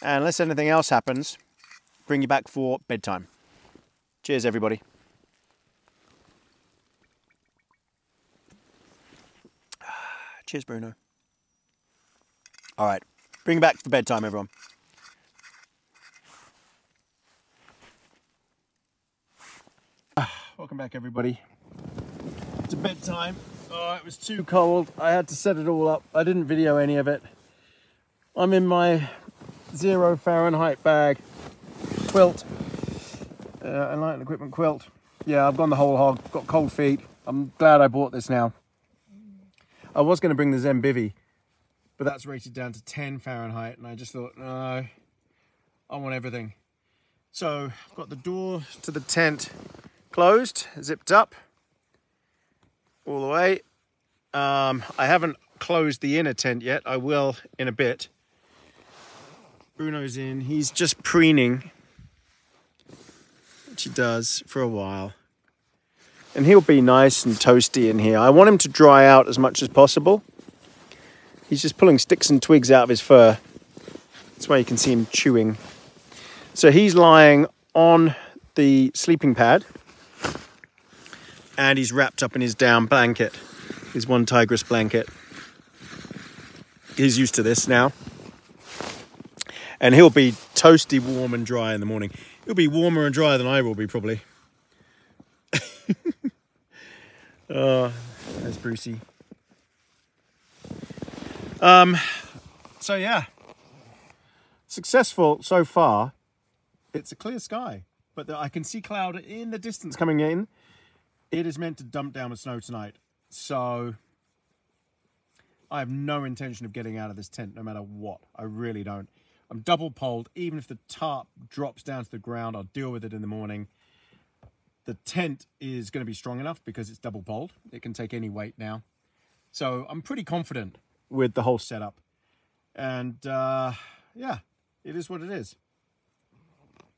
And unless anything else happens, bring you back for bedtime. Cheers, everybody. Cheers, Bruno. All right. Bring you back for bedtime, everyone. Welcome back, everybody. It's bedtime. Oh, it was too cold. I had to set it all up. I didn't video any of it. I'm in my 0 Fahrenheit bag quilt, a light equipment quilt. Yeah, I've gone the whole hog. Got cold feet. I'm glad I bought this now. I was going to bring the Zen Bivy, but that's rated down to 10 Fahrenheit, and I just thought, no, I want everything. So I've got the door to the tent closed, zipped up all the way. I haven't closed the inner tent yet. I will in a bit. Bruno's in. He's just preening, which he does for a while. And he'll be nice and toasty in here. I want him to dry out as much as possible. He's just pulling sticks and twigs out of his fur. That's why you can see him chewing. So he's lying on the sleeping pad. And he's wrapped up in his down blanket. His one tigress blanket. He's used to this now. And he'll be toasty, warm and dry in the morning. He'll be warmer and drier than I will be, probably. Oh, there's Brucey. So yeah. Successful so far. It's a clear sky. But I can see cloud in the distance coming in. It is meant to dump down with snow tonight. So I have no intention of getting out of this tent no matter what. I really don't. I'm double poled. Even if the tarp drops down to the ground, I'll deal with it in the morning. The tent is going to be strong enough because it's double poled. It can take any weight now. So I'm pretty confident with the whole setup. And yeah, it is what it is.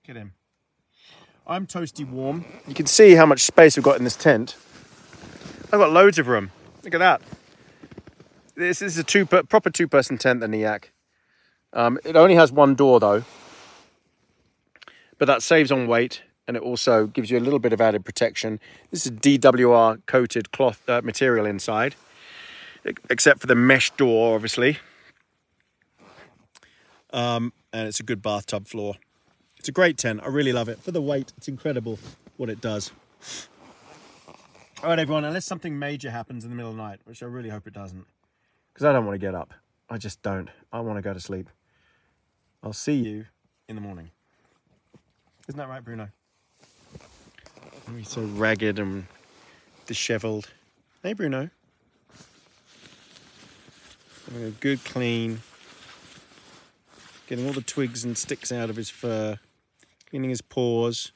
Get him. I'm toasty warm. You can see how much space we've got in this tent. I've got loads of room. Look at that. This is a proper two-person tent, the NIAC. It only has one door though, but that saves on weight and it also gives you a little bit of added protection. This is DWR coated cloth material inside. except for the mesh door, obviously. And it's a good bathtub floor. It's a great tent. I really love it. For the weight, it's incredible what it does. All right, everyone, unless something major happens in the middle of the night, which I really hope it doesn't, because I don't want to get up. I just don't. I want to go to sleep. I'll see you in the morning. Isn't that right, Bruno? He's so ragged and disheveled. Hey, Bruno. Having a good clean. Getting all the twigs and sticks out of his fur. Cleaning his paws.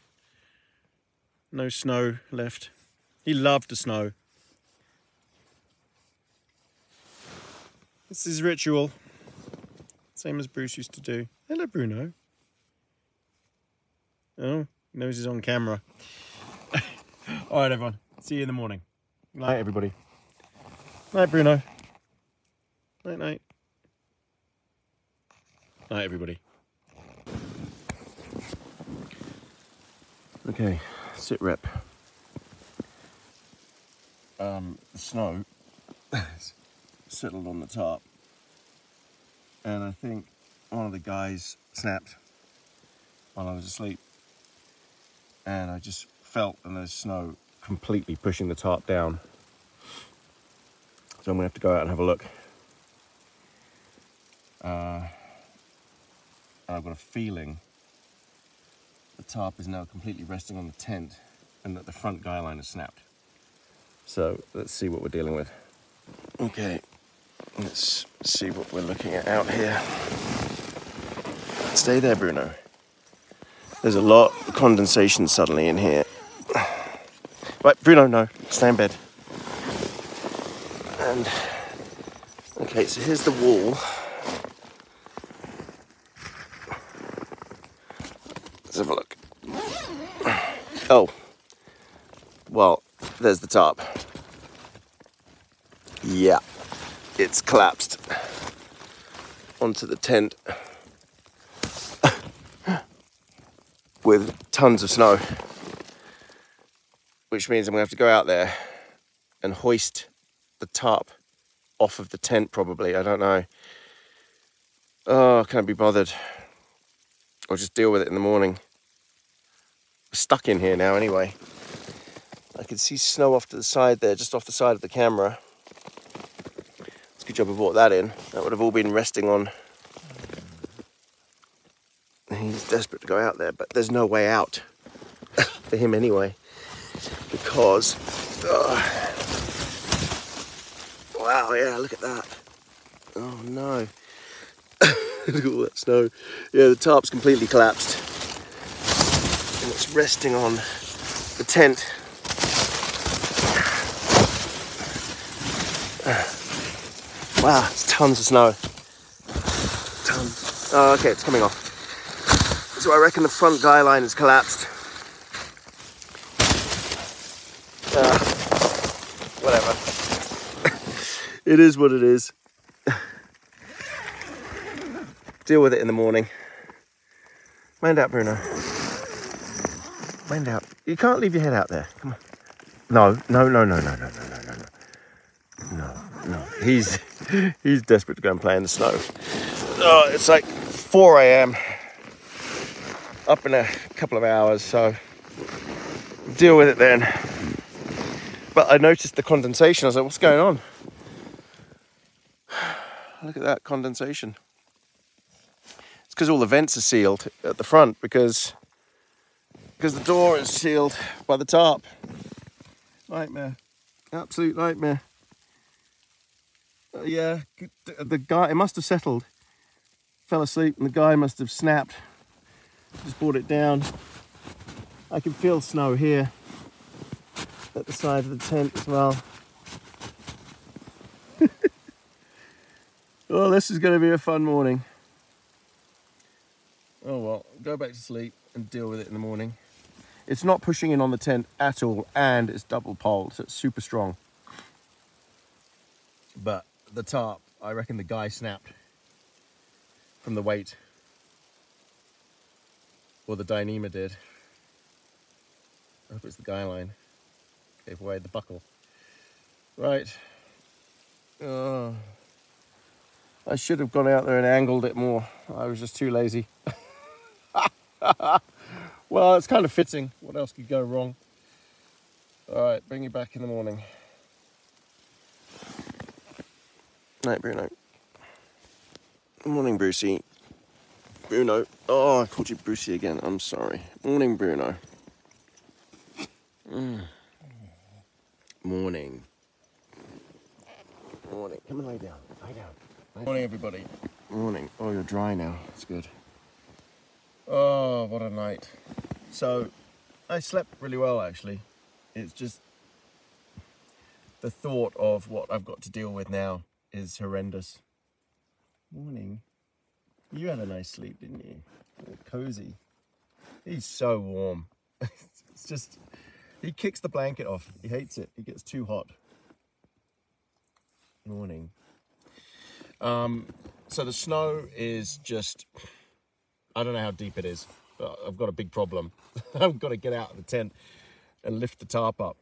No snow left. He loved the snow. This is ritual. Same as Bruce used to do. Hello, Bruno. Oh, he knows he's on camera. All right, everyone. See you in the morning. Night, everybody. Night, Bruno. Night, night. Night, everybody. Okay, sit rep. The snow settled on the top, and I think one of the guys snapped while I was asleep, and I just felt the snow completely pushing the tarp down. So I'm gonna have to go out and have a look. And I've got a feeling the tarp is now completely resting on the tent and that the front guy line has snapped. So let's see what we're dealing with. Okay, let's see what we're looking at out here. Stay there, Bruno. There's a lot of condensation suddenly in here. Right, Bruno, no, stay in bed. And, okay, so here's the wall. Let's have a look. Oh, well, there's the tarp. Yeah, it's collapsed onto the tent with tons of snow, which means I'm gonna have to go out there and hoist the tarp off of the tent probably, I don't know. Oh, can't be bothered. I'll just deal with it in the morning. We're stuck in here now anyway. I can see snow off to the side there, just off the side of the camera. It's a good job I brought that in. That would have all been resting on. He's desperate to go out there, but there's no way out for him anyway. Because, wow, yeah, look at that. Oh no. Look at all that snow. Yeah, the tarp's completely collapsed. And it's resting on the tent. Wow, it's tons of snow. Tons. Oh, okay, it's coming off. So I reckon the front guy line has collapsed. Whatever. It is what it is. Deal with it in the morning. Mind out, Bruno. Mind out. You can't leave your head out there. Come on. No. No. He's desperate to go and play in the snow. Oh, it's like 4 a.m. Up in a couple of hours, so deal with it then. But I noticed the condensation. I was like, what's going on? Look at that condensation. It's because all the vents are sealed at the front because the door is sealed by the tarp. Nightmare. Absolute nightmare. Yeah, the guy, it must have settled. Fell asleep and the guy must have snapped. Just brought it down. I can feel snow here at the side of the tent as well. Oh, this is going to be a fun morning. Oh well, go back to sleep and deal with it in the morning. It's not pushing in on the tent at all, and it's double poled, so it's super strong. But the tarp, I reckon the guy snapped from the weight. Or the Dyneema did. I hope it's the guy line. Gave away the buckle. Right. I should have gone out there and angled it more. I was just too lazy. Well, it's kind of fitting. What else could go wrong? All right, bring you back in the morning. Night, Bruno. Morning, Brucey. Bruno. Oh, I called you Brucey again. I'm sorry. Morning, Bruno. Morning. Morning. Come and lay down. Lay down. Morning, everybody. Morning. Oh, you're dry now. That's good. Oh, what a night. So, I slept really well, actually. It's just the thought of what I've got to deal with now is horrendous. Morning. You had a nice sleep, didn't you? Cozy. He's so warm. It's just, he kicks the blanket off. He hates it. It gets too hot. Morning. So the snow is just, I don't know how deep it is, but I've got a big problem. I've got to get out of the tent and lift the tarp up.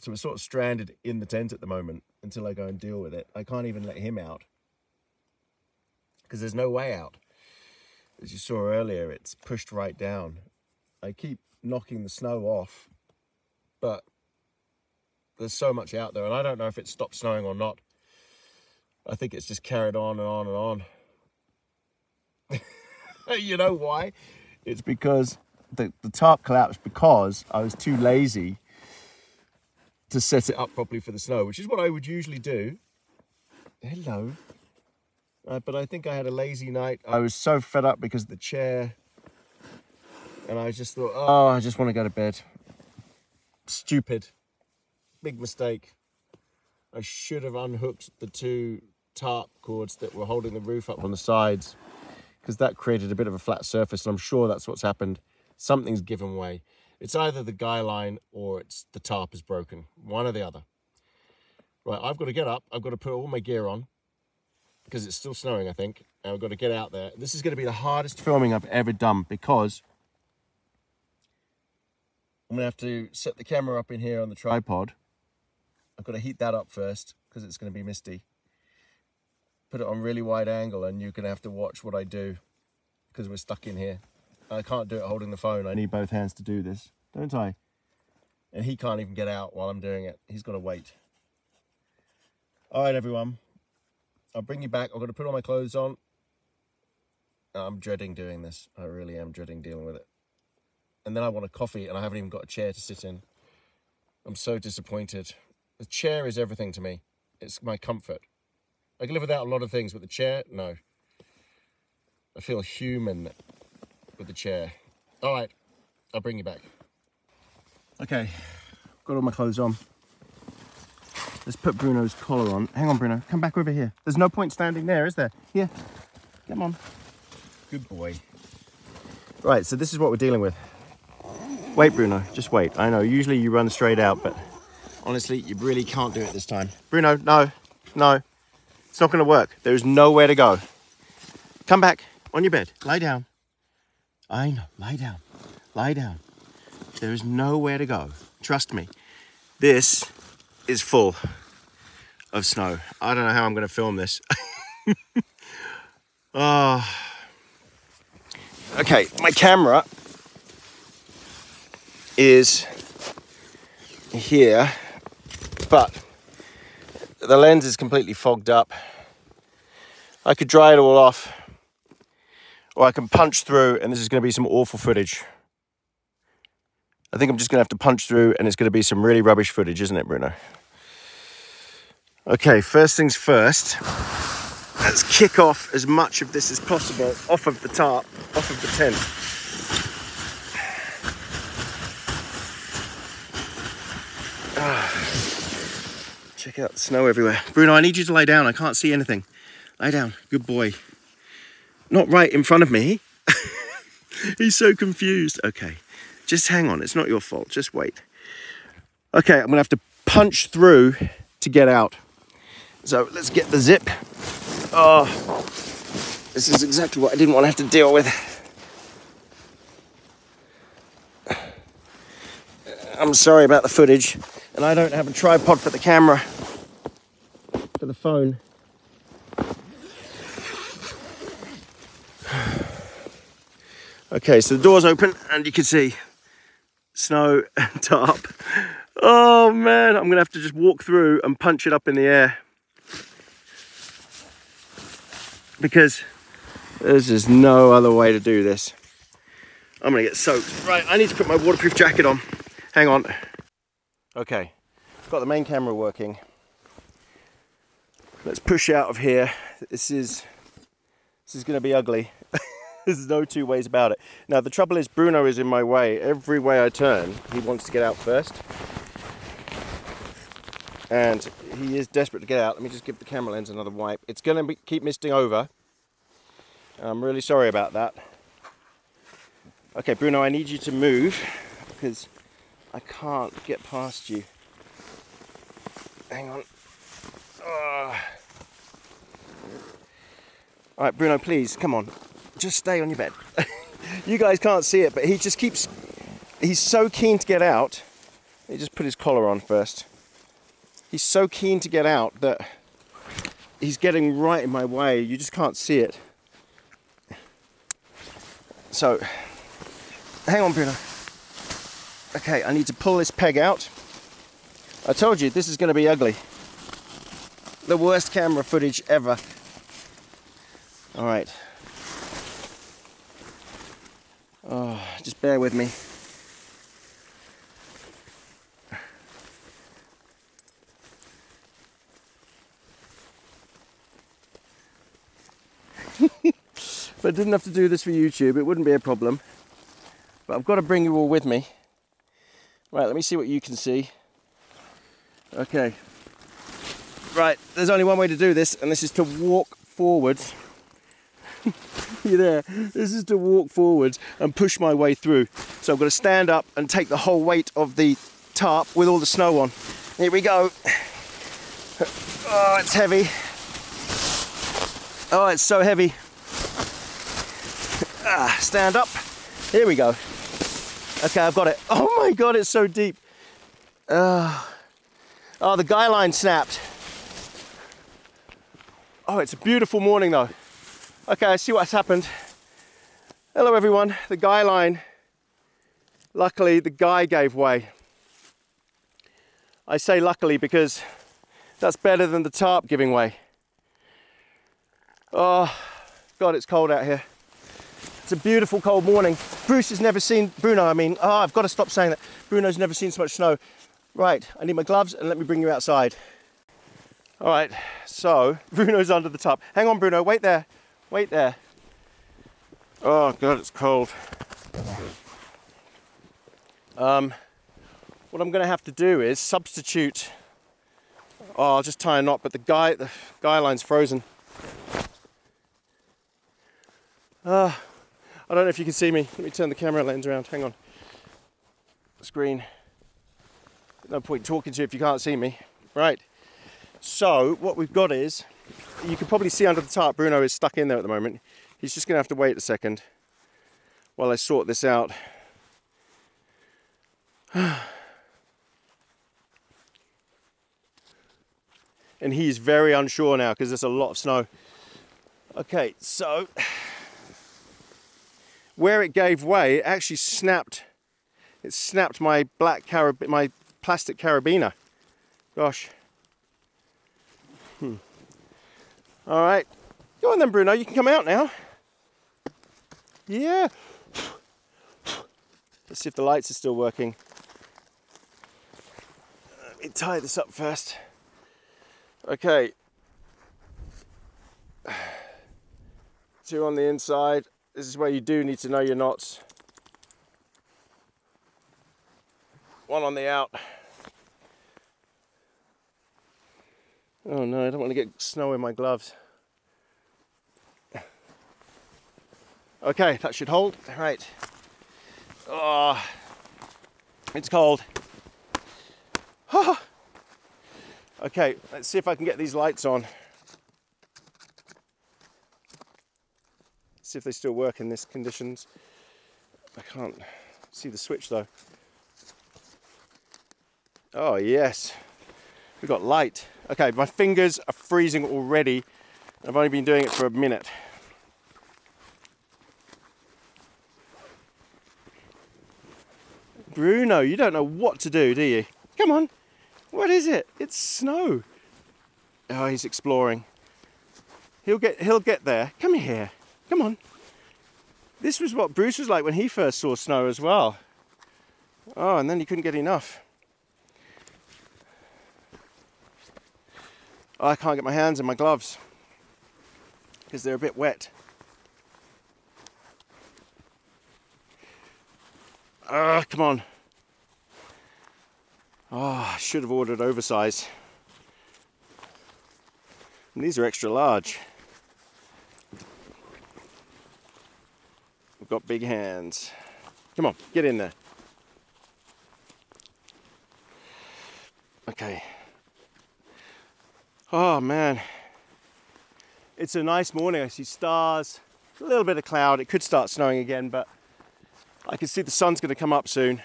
So we're sort of stranded in the tent at the moment until I go and deal with it. I can't even let him out because there's no way out. As you saw earlier, it's pushed right down. I keep knocking the snow off, but there's so much out there, and I don't know if it stopped snowing or not. I think it's just carried on and on and on. You know why? It's because the tarp collapsed because I was too lazy to set it up properly for the snow, which is what I would usually do. Hello. But I think I had a lazy night. I was so fed up because of the chair. And I just thought, oh, I just want to go to bed. Stupid. Big mistake. I should have unhooked the two tarp cords that were holding the roof up on the sides, because that created a bit of a flat surface, and I'm sure that's what's happened. Something's given way. It's either the guy line or it's the tarp is broken. One or the other. Right, I've got to get up. I've got to put all my gear on because it's still snowing, I think. And I've got to get out there. This is going to be the hardest filming I've ever done because I'm going to have to set the camera up in here on the tripod. I've got to heat that up first because it's going to be misty. Put it on really wide angle and you're going to have to watch what I do because we're stuck in here. I can't do it holding the phone. I need both hands to do this, don't I? And he can't even get out while I'm doing it. He's got to wait. All right, everyone. I'll bring you back. I've got to put all my clothes on. I'm dreading doing this. I really am dreading dealing with it. And then I want a coffee and I haven't even got a chair to sit in. I'm so disappointed. The chair is everything to me. It's my comfort. I can live without a lot of things, but the chair, no. I feel human with the chair. All right, I'll bring you back. Okay, got all my clothes on. Let's put Bruno's collar on. Hang on, Bruno, come back over here. There's no point standing there, is there? Here, come on. Good boy. Right, so this is what we're dealing with. Wait, Bruno, just wait. I know, usually you run straight out, but honestly, you really can't do it this time. Bruno, no, no. It's not going to work. There's nowhere to go. Come back on your bed. Lie down. I know. Lie down. Lie down. There is nowhere to go. Trust me. This is full of snow. I don't know how I'm going to film this. Oh. Okay, my camera is here, but the lens is completely fogged up. I could dry it all off, or I can punch through, and this is going to be some awful footage. I think I'm just going to have to punch through, and it's going to be some really rubbish footage, isn't it, Bruno? Okay, first things first. Let's kick off as much of this as possible off of the tarp, off of the tent. Check out the snow everywhere. Bruno, I need you to lie down. I can't see anything. Lie down. Good boy. Not right in front of me. He's so confused. Okay. Just hang on. It's not your fault. Just wait. Okay, I'm going to have to punch through to get out. So let's get the zip. Oh, this is exactly what I didn't want to have to deal with. I'm sorry about the footage, and I don't have a tripod for the camera. But for the phone. Okay, so the door's open and you can see snow and tarp. Oh man, I'm gonna have to just walk through and punch it up in the air, because there's just no other way to do this. I'm gonna get soaked. Right, I need to put my waterproof jacket on. Hang on. Okay, got the main camera working. Let's push out of here. This is gonna be ugly. There's no two ways about it. Now the trouble is Bruno is in my way. Every way I turn, he wants to get out first. And he is desperate to get out. Let me just give the camera lens another wipe. It's gonna keep misting over. I'm really sorry about that. Okay, Bruno, I need you to move because I can't get past you. Hang on. All right, Bruno, please, come on. Just stay on your bed. You guys can't see it, but he just keeps, he's so keen to get out. He just put his collar on first. He's so keen to get out that he's getting right in my way. You just can't see it. So, hang on, Bruno. Okay, I need to pull this peg out. I told you, this is going to be ugly. The worst camera footage ever. All right. Oh, just bear with me. If I didn't have to do this for YouTube, it wouldn't be a problem. But I've got to bring you all with me. Right, let me see what you can see. Okay. Right, there's only one way to do this, and this is to walk forwards. You there? This is to walk forwards and push my way through. So I've got to stand up and take the whole weight of the tarp with all the snow on. Here we go. Oh, it's heavy. Oh, it's so heavy. Stand up. Here we go. Okay, I've got it. Oh my God, it's so deep. Oh, the guy line snapped. Oh, it's a beautiful morning though. Okay, I see what's happened. Hello everyone, the guy line. Luckily, the guy gave way. I say luckily because that's better than the tarp giving way. Oh, God, it's cold out here. It's a beautiful cold morning. I've got to stop saying that. Bruno's never seen so much snow. Right, I need my gloves and let me bring you outside. All right, so Bruno's under the tarp. Hang on, Bruno, wait there. Wait there. Oh God, it's cold. What I'm gonna have to do is substitute. Oh, I'll just tie a knot, but the guy line's frozen. I don't know if you can see me. Let me turn the camera lens around. Hang on. Screen. No point talking to you if you can't see me. Right. So what we've got is, you can probably see under the tarp, Bruno is stuck in there at the moment. He's just gonna have to wait a second while I sort this out. And he's very unsure now because there's a lot of snow. Okay, so where it gave way, it actually snapped. It snapped my my plastic carabiner. Gosh. All right, go on then, Bruno. You can come out now. Yeah. Let's see if the lights are still working. Let me tie this up first. Okay. 2 on the inside. This is where you do need to know your knots. 1 on the out. Oh no, I don't want to get snow in my gloves. Okay, that should hold. Right. Oh, it's cold. Okay, let's see if I can get these lights on. See if they still work in these conditions. I can't see the switch though. Oh yes. We've got light. Okay, my fingers are freezing already. I've only been doing it for a minute. Bruno, you don't know what to do you? Come on. What is it? It's snow. Oh, he's exploring. He'll get there. Come here. Come on. This was what Bruce was like when he first saw snow as well. Oh, and then he couldn't get enough. Oh, I can't get my hands in my gloves because they're a bit wet. Ah, come on. Oh, I should have ordered oversize. And these are extra large. We've got big hands. Come on, get in there. Okay. Oh man. It's a nice morning. I see stars, a little bit of cloud. It could start snowing again, but I can see the sun's going to come up soon.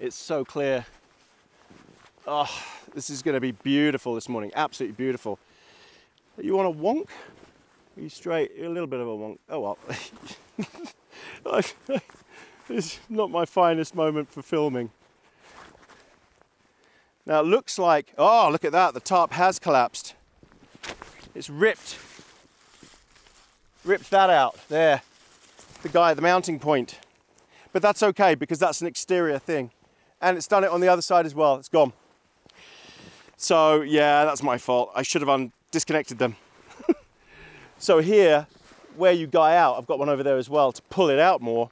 It's so clear. Oh, this is going to be beautiful this morning. Absolutely beautiful. You want a wonk? Are you straight? You're a little bit of a wonk. Oh well. It's not my finest moment for filming. Now it looks like, oh look at that, the tarp has collapsed. It's ripped that out there. The mounting point. But that's okay because that's an exterior thing. And it's done it on the other side as well. It's gone. So yeah, that's my fault. I should have disconnected them. So here, where you guy out, I've got one over there as well to pull it out more.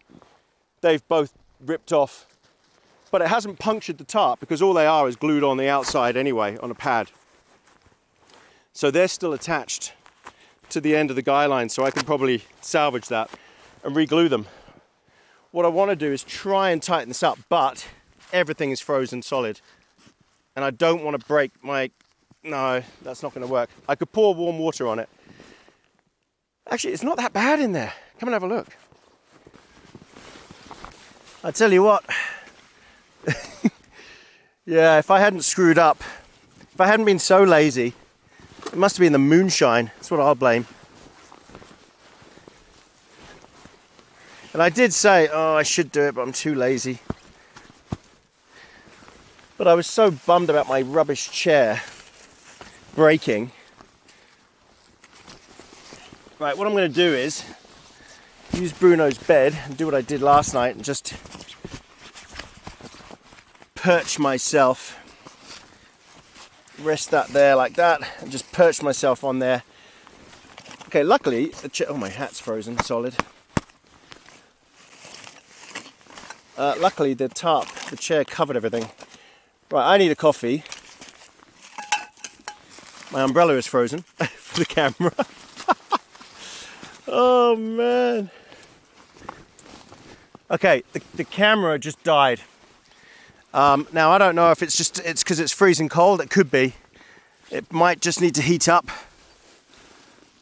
They've both ripped off. But it hasn't punctured the tarp because all they are is glued on the outside anyway, on a pad. So they're still attached to the end of the guy line, so I can probably salvage that and re-glue them. What I want to do is try and tighten this up, but everything is frozen solid. And I don't want to break my... No, that's not going to work. I could pour warm water on it. Actually, it's not that bad in there. Come and have a look. I tell you what. Yeah, if I hadn't screwed up, if I hadn't been so lazy, it must have been the moonshine. That's what I'll blame. And I did say, oh, I should do it, but I'm too lazy. But I was so bummed about my rubbish chair breaking. Right, what I'm going to do is use Bruno's bed and do what I did last night and just perch myself, rest that there like that, and just perch myself on there. Okay, luckily the chair, oh my hat's frozen solid. Luckily the chair covered everything. Right, I need a coffee. My umbrella is frozen for the camera. Oh man. Okay, the camera just died. Now I don't know if it's because it's freezing cold. It could be. It might just need to heat up.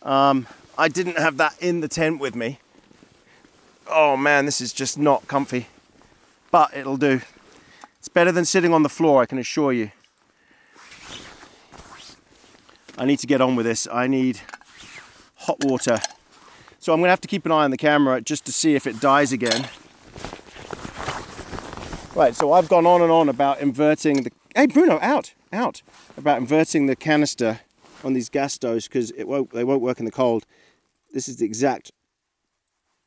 I didn't have that in the tent with me. Oh man, this is just not comfy. But it'll do. It's better than sitting on the floor, I can assure you. I need to get on with this. I need hot water. So I'm going to have to keep an eye on the camera just to see if it dies again. Right, so I've gone on and on about inverting the... Hey Bruno, out! About inverting the canister on these gas stoves because they won't work in the cold. This is the exact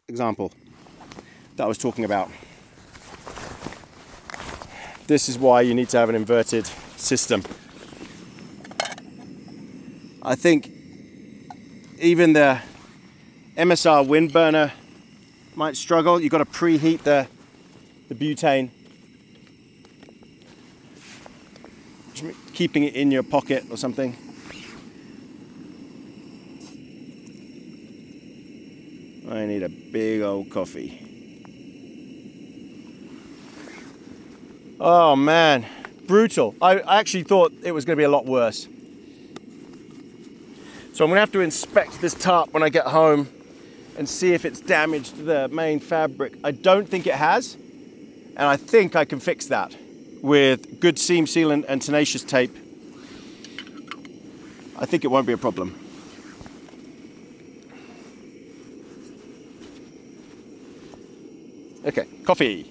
example that I was talking about. This is why you need to have an inverted system. I think even the MSR wind burner might struggle. You've got to preheat the butane. Just keeping it in your pocket or something. I need a big old coffee. Oh man, brutal. I actually thought it was going to be a lot worse. So I'm going to have to inspect this tarp when I get home and see if it's damaged the main fabric. I don't think it has, and I think I can fix that. with good seam sealant and tenacious tape, I think it won't be a problem. Okay, coffee.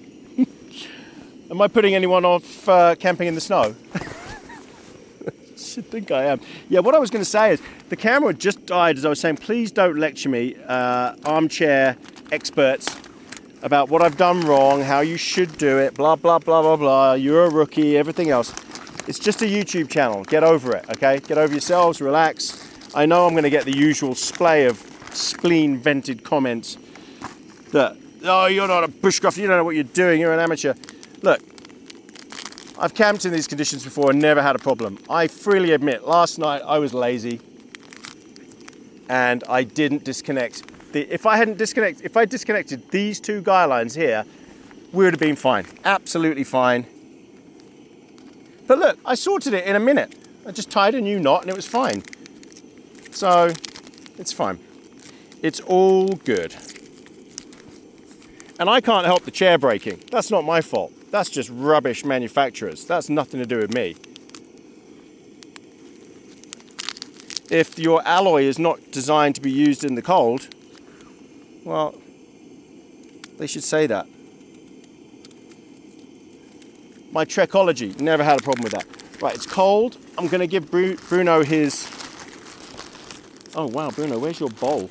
Am I putting anyone off camping in the snow? I should think I am. Yeah, what I was going to say is, the camera just died as I was saying, please don't lecture me, armchair experts, about what I've done wrong, how you should do it, blah, blah, blah, blah, blah, you're a rookie, everything else. It's just a YouTube channel. Get over it, okay? Get over yourselves, relax. I know I'm going to get the usual splay of spleen-vented comments that, oh, you're not a bushcrafter, you don't know what you're doing, you're an amateur. Look, I've camped in these conditions before and never had a problem. I freely admit, last night I was lazy and I didn't disconnect. If I disconnected these two guy lines here, we would have been fine, absolutely fine. But look, I sorted it in a minute. I just tied a new knot and it was fine. So, it's fine. It's all good. And I can't help the chair breaking. That's not my fault. That's just rubbish manufacturers. That's nothing to do with me. If your alloy is not designed to be used in the cold, well, they should say that. My Trekology, never had a problem with that. Right, it's cold. I'm going to give Bruno his... Oh, wow, Bruno, where's your bowl?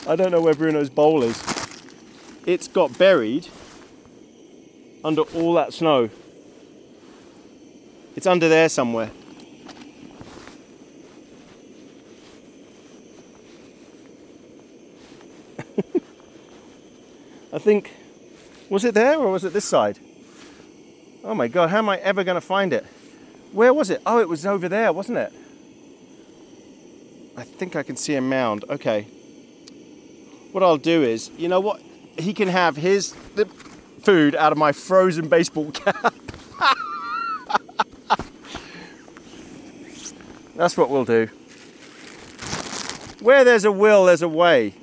I don't know where Bruno's bowl is. It's got buried under all that snow. It's under there somewhere. I think, was it there or was it this side? Oh my God, how am I ever going to find it? Where was it? Oh, it was over there, wasn't it? I think I can see a mound. Okay. What I'll do is, you know what? He can have the food out of my frozen baseball cap. That's what we'll do. Where there's a will, there's a way.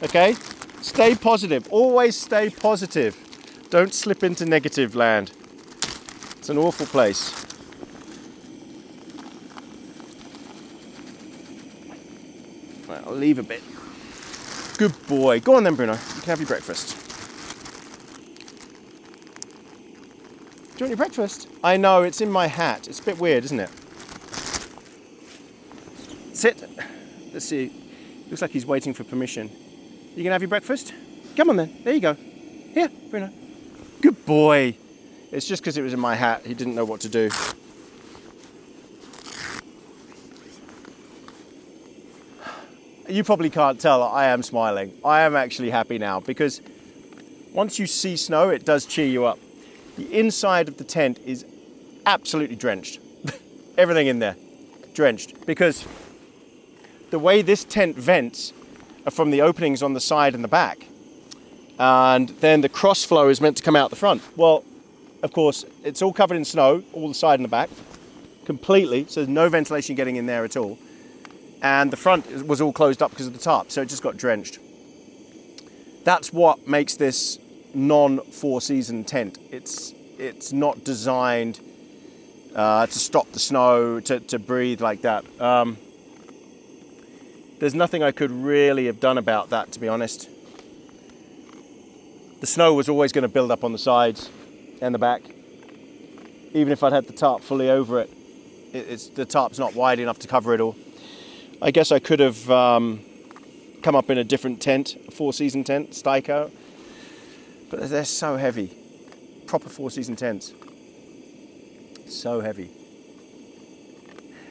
Okay? Stay positive. Always stay positive. Don't slip into negative land. It's an awful place. Right, I'll leave a bit. Good boy. Go on then, Bruno. You can have your breakfast. Do you want your breakfast? I know, it's in my hat. It's a bit weird, isn't it? Sit. Let's see. Looks like he's waiting for permission. You gonna have your breakfast? Come on then. There you go. Here, Bruno. Good boy. It's just because it was in my hat. He didn't know what to do. You probably can't tell, I am smiling. I am actually happy now because once you see snow, it does cheer you up. The inside of the tent is absolutely drenched. Everything in there, drenched. Because the way this tent vents are from the openings on the side and the back. And then the cross flow is meant to come out the front. Well, of course, it's all covered in snow, all the side and the back, completely. So there's no ventilation getting in there at all. And the front was all closed up because of the tarp, so it just got drenched. That's what makes this non-4-season tent. It's not designed to stop the snow, to breathe like that. There's nothing I could really have done about that, to be honest. The snow was always going to build up on the sides and the back. Even if I'd had the tarp fully over it, the tarp's not wide enough to cover it all. I guess I could have come up in a different tent, a 4-season tent, Styco, but they're so heavy. Proper 4-season tents. So heavy.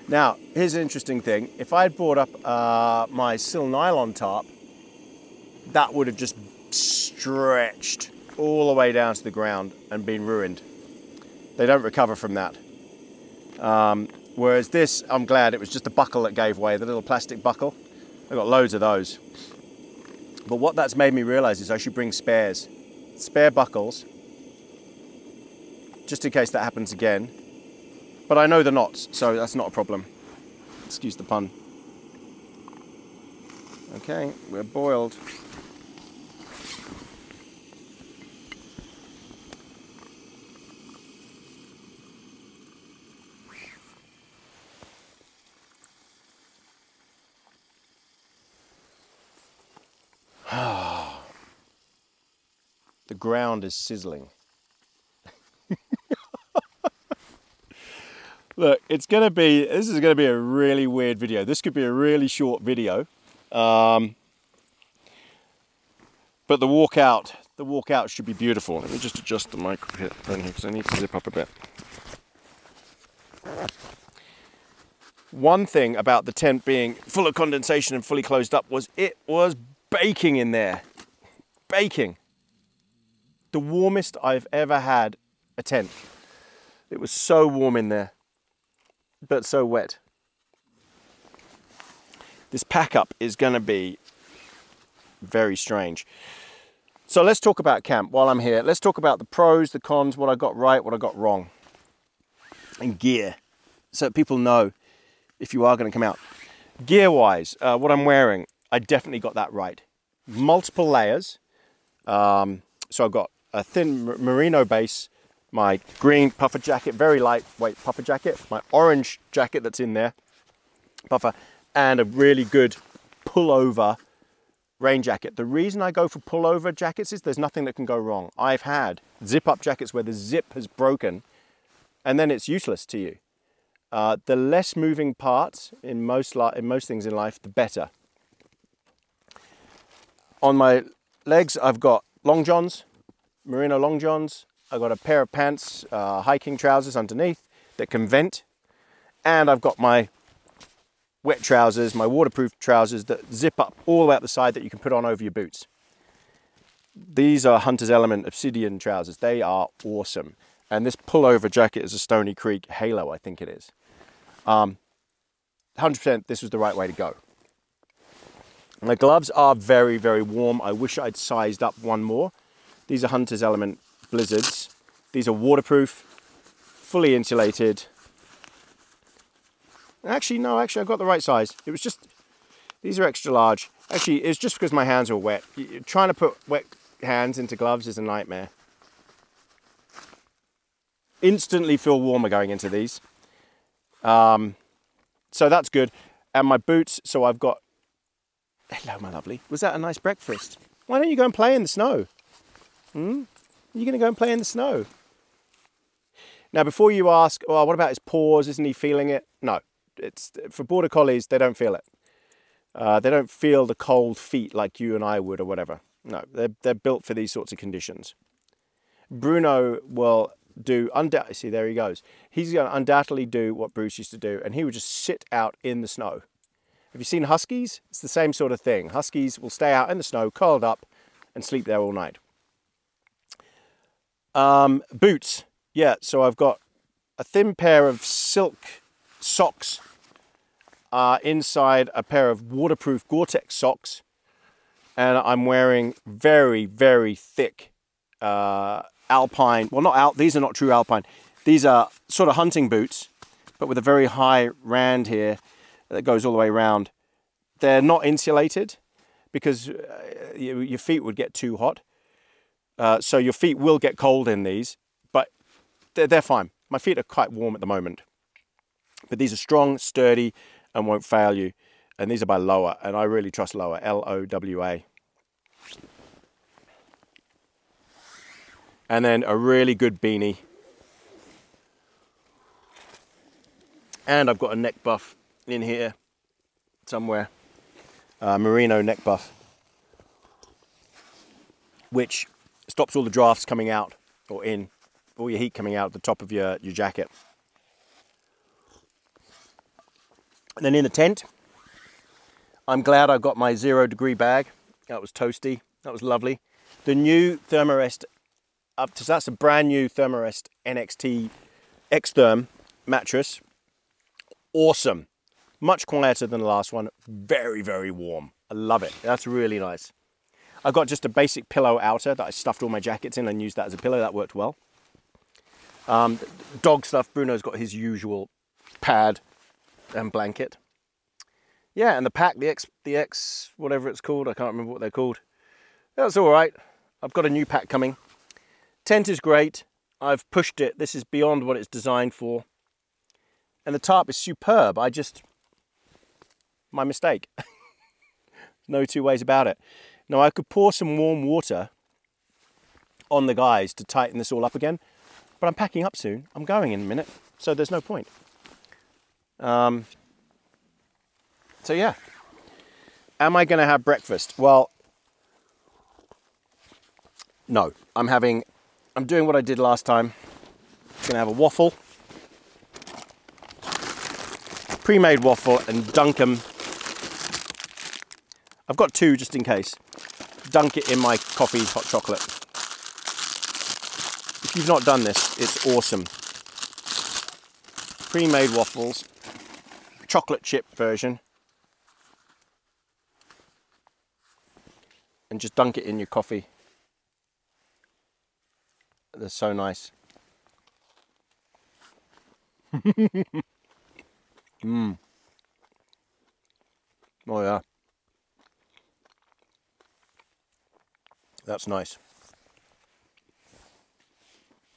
Now, here's an interesting thing. If I had brought up my sil nylon tarp, that would have just stretched all the way down to the ground and been ruined. They don't recover from that. Whereas this, I'm glad it was just a buckle that gave way, the little plastic buckle. I've got loads of those. But what that's made me realize is I should bring spares. Spare buckles, just in case that happens again. But I know the knots, so that's not a problem. Excuse the pun. Okay, we're boiled. The ground is sizzling. Look, this is going to be a really weird video. This could be a really short video. But the walkout should be beautiful. Let me just adjust the microphone here because I need to zip up a bit. One thing about the tent being full of condensation and fully closed up was it was baking in there. Baking. The warmest I've ever had a tent. It was so warm in there, but so wet. This pack up is going to be very strange. So let's talk about camp while I'm here. Let's talk about the pros, the cons, what I got right, what I got wrong. And gear, so that people know if you are going to come out. Gear-wise, what I'm wearing, I definitely got that right. Multiple layers. So I've got a thin merino base, my green puffer jacket, very lightweight puffer jacket, my orange jacket that's in there, puffer, and a really good pullover rain jacket. The reason I go for pullover jackets is there's nothing that can go wrong. I've had zip-up jackets where the zip has broken and then it's useless to you. The less moving parts in most things in life, the better. On my legs, I've got long johns, merino long johns. I've got a pair of pants, hiking trousers underneath that can vent. And I've got my wet trousers, my waterproof trousers that zip up all the way up the side that you can put on over your boots. These are Hunter's Element Obsidian trousers. They are awesome. And this pullover jacket is a Stony Creek Halo, I think it is. 100% this was the right way to go. My gloves are very, very warm. I wish I'd sized up one more. These are Hunter's Element Blizzards. These are waterproof, fully insulated. Actually, no, I've got the right size. It was just, these are extra large. Actually, it's just because my hands are wet. Trying to put wet hands into gloves is a nightmare. Instantly feel warmer going into these. So that's good. And my boots, so I've got, hello my lovely, was that a nice breakfast? Why don't you go and play in the snow? You're going to go and play in the snow. Now before you ask, oh, what about his paws, isn't he feeling it? No, it's for border collies, they don't feel it. They don't feel the cold feet like you and I would or whatever. No, they're built for these sorts of conditions. Bruno will do, see there he goes. He's going to undoubtedly do what Bruce used to do, and he would just sit out in the snow. Have you seen huskies? It's the same sort of thing. Huskies will stay out in the snow, curled up, and sleep there all night. Boots. Yeah, so I've got a thin pair of silk socks inside a pair of waterproof Gore-Tex socks, and I'm wearing very, very thick alpine, well not these are not true alpine, these are sort of hunting boots, but with a very high rand here that goes all the way around. They're not insulated because your feet would get too hot. So your feet will get cold in these, but they're fine. My feet are quite warm at the moment. But these are strong, sturdy, and won't fail you. And these are by Lowa, and I really trust Lowa, L-O-W-A. And then a really good beanie. And I've got a neck buff in here somewhere. Merino neck buff, which stops all the drafts coming out or in, all your heat coming out at the top of your jacket. And then in the tent, I'm glad I got my 0 degree bag. That was toasty. That was lovely. The new Thermarest, so that's a brand new Thermarest NXT X-Therm mattress. Awesome. Much quieter than the last one. Very, very warm. I love it. That's really nice. I've got just a basic pillow outer that I stuffed all my jackets in and used that as a pillow. That worked well. Dog stuff. Bruno's got his usual pad and blanket. Yeah, and the pack, the X, whatever it's called. I can't remember what they're called. That's all right. I've got a new pack coming. Tent is great. I've pushed it. This is beyond what it's designed for. And the tarp is superb. My mistake. No two ways about it. Now I could pour some warm water on the guys to tighten this all up again. But I'm packing up soon. I'm going in a minute, so there's no point. So yeah. Am I going to have breakfast? Well, no. I'm doing what I did last time. I'm going to have a waffle. Pre-made waffle and dunk them. I've got 2 just in case. Dunk it in my coffee hot chocolate. If you've not done this, it's awesome. Pre-made waffles, chocolate chip version. And just dunk it in your coffee. They're so nice. Mmm. Oh yeah. That's nice.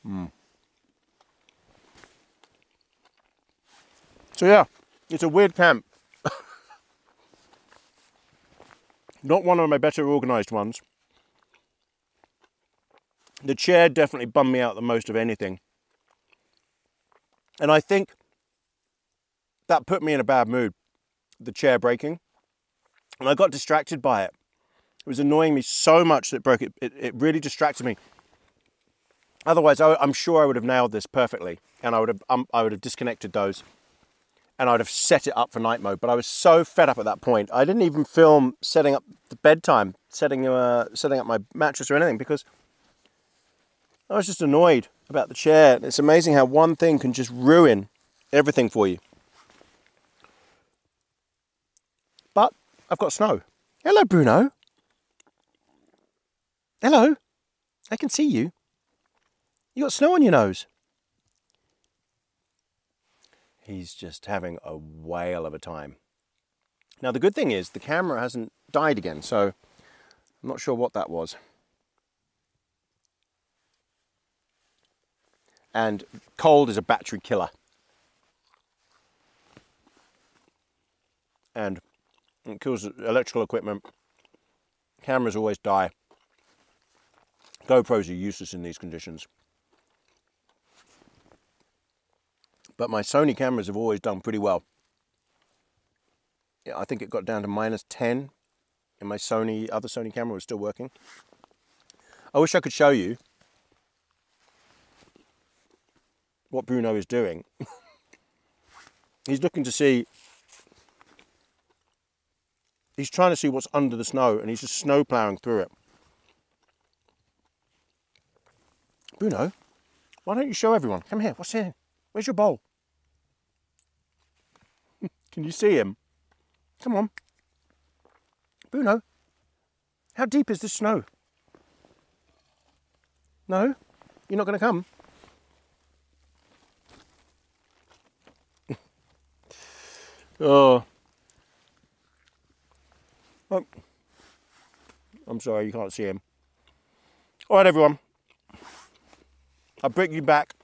Mmm. So yeah, it's a weird camp. Not one of my better organised ones. The chair definitely bummed me out the most of anything. And I think that put me in a bad mood, the chair breaking. And I got distracted by it. It was annoying me so much that it broke. It really distracted me. Otherwise, I'm sure I would have nailed this perfectly. And I would have disconnected those. And I'd have set it up for night mode. But I was so fed up at that point. I didn't even film setting up the bedtime, setting up my mattress or anything, because I was just annoyed about the chair. It's amazing how one thing can just ruin everything for you. But I've got snow. Hello, Bruno. Hello. I can see you. You got snow on your nose. He's just having a whale of a time. Now, the good thing is the camera hasn't died again, so I'm not sure what that was. And cold is a battery killer. And it kills electrical equipment. Cameras always die. GoPros are useless in these conditions. But my Sony cameras have always done pretty well. Yeah, I think it got down to -10 and my other Sony camera was still working. I wish I could show you what Bruno is doing. He's looking to see, he's trying to see what's under the snow, and he's just snow plowing through it. Bruno, why don't you show everyone? Come here, what's here? Where's your bowl? Can you see him? Come on. Bruno, how deep is this snow? No? You're not going to come? Oh. Oh. I'm sorry, you can't see him. All right, everyone. I'll bring you back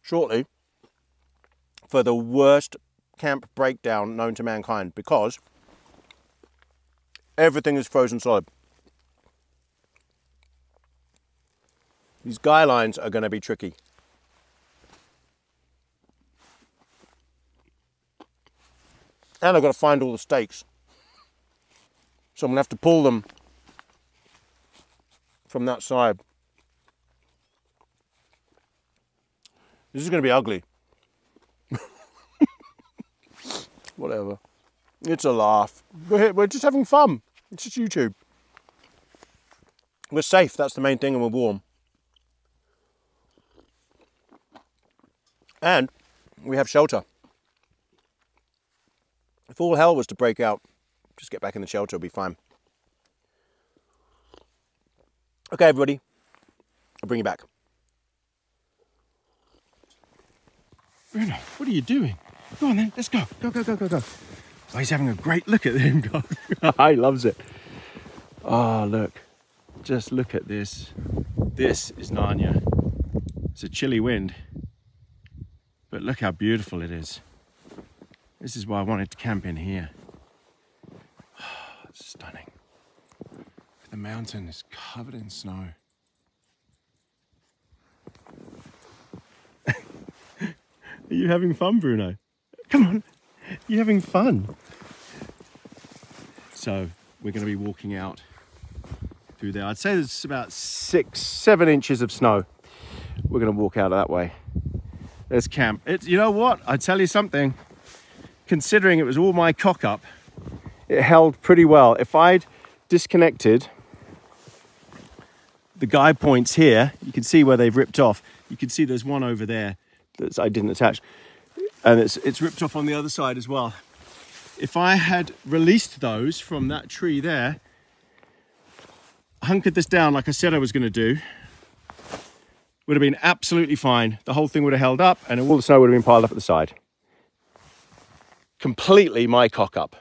shortly for the worst camp breakdown known to mankind, because everything is frozen solid. These guy lines are going to be tricky. And I've got to find all the stakes. So I'm going to have to pull them from that side. This is going to be ugly. Whatever. It's a laugh. We're just having fun. It's just YouTube. We're safe, that's the main thing, and we're warm. And we have shelter. If all hell was to break out, just get back in the shelter, it'll be fine. Okay, everybody. I'll bring you back. Bruno, what are you doing? Go on then, let's go. Go, go, go, go, go. Oh, he's having a great look at him, guys. He loves it. Oh, look. Just look at this. This is Narnia. It's a chilly wind. But look how beautiful it is. This is why I wanted to camp in here. Oh, it's stunning. The mountain is covered in snow. Are you having fun, Bruno? Come on, you having fun? So we're going to be walking out through there. I'd say there's about 6-7 inches of snow. We're going to walk out of that way. There's camp. You know what? I'd tell you something. Considering it was all my cock up, it held pretty well. If I'd disconnected the guide points here, you can see where they've ripped off. You can see there's one over there that I didn't attach, and it's ripped off on the other side as well. If I had released those from that tree there, hunkered this down like I said I was going to do, would have been absolutely fine. The whole thing would have held up and all the snow would have been piled up at the side. Completely my cock up.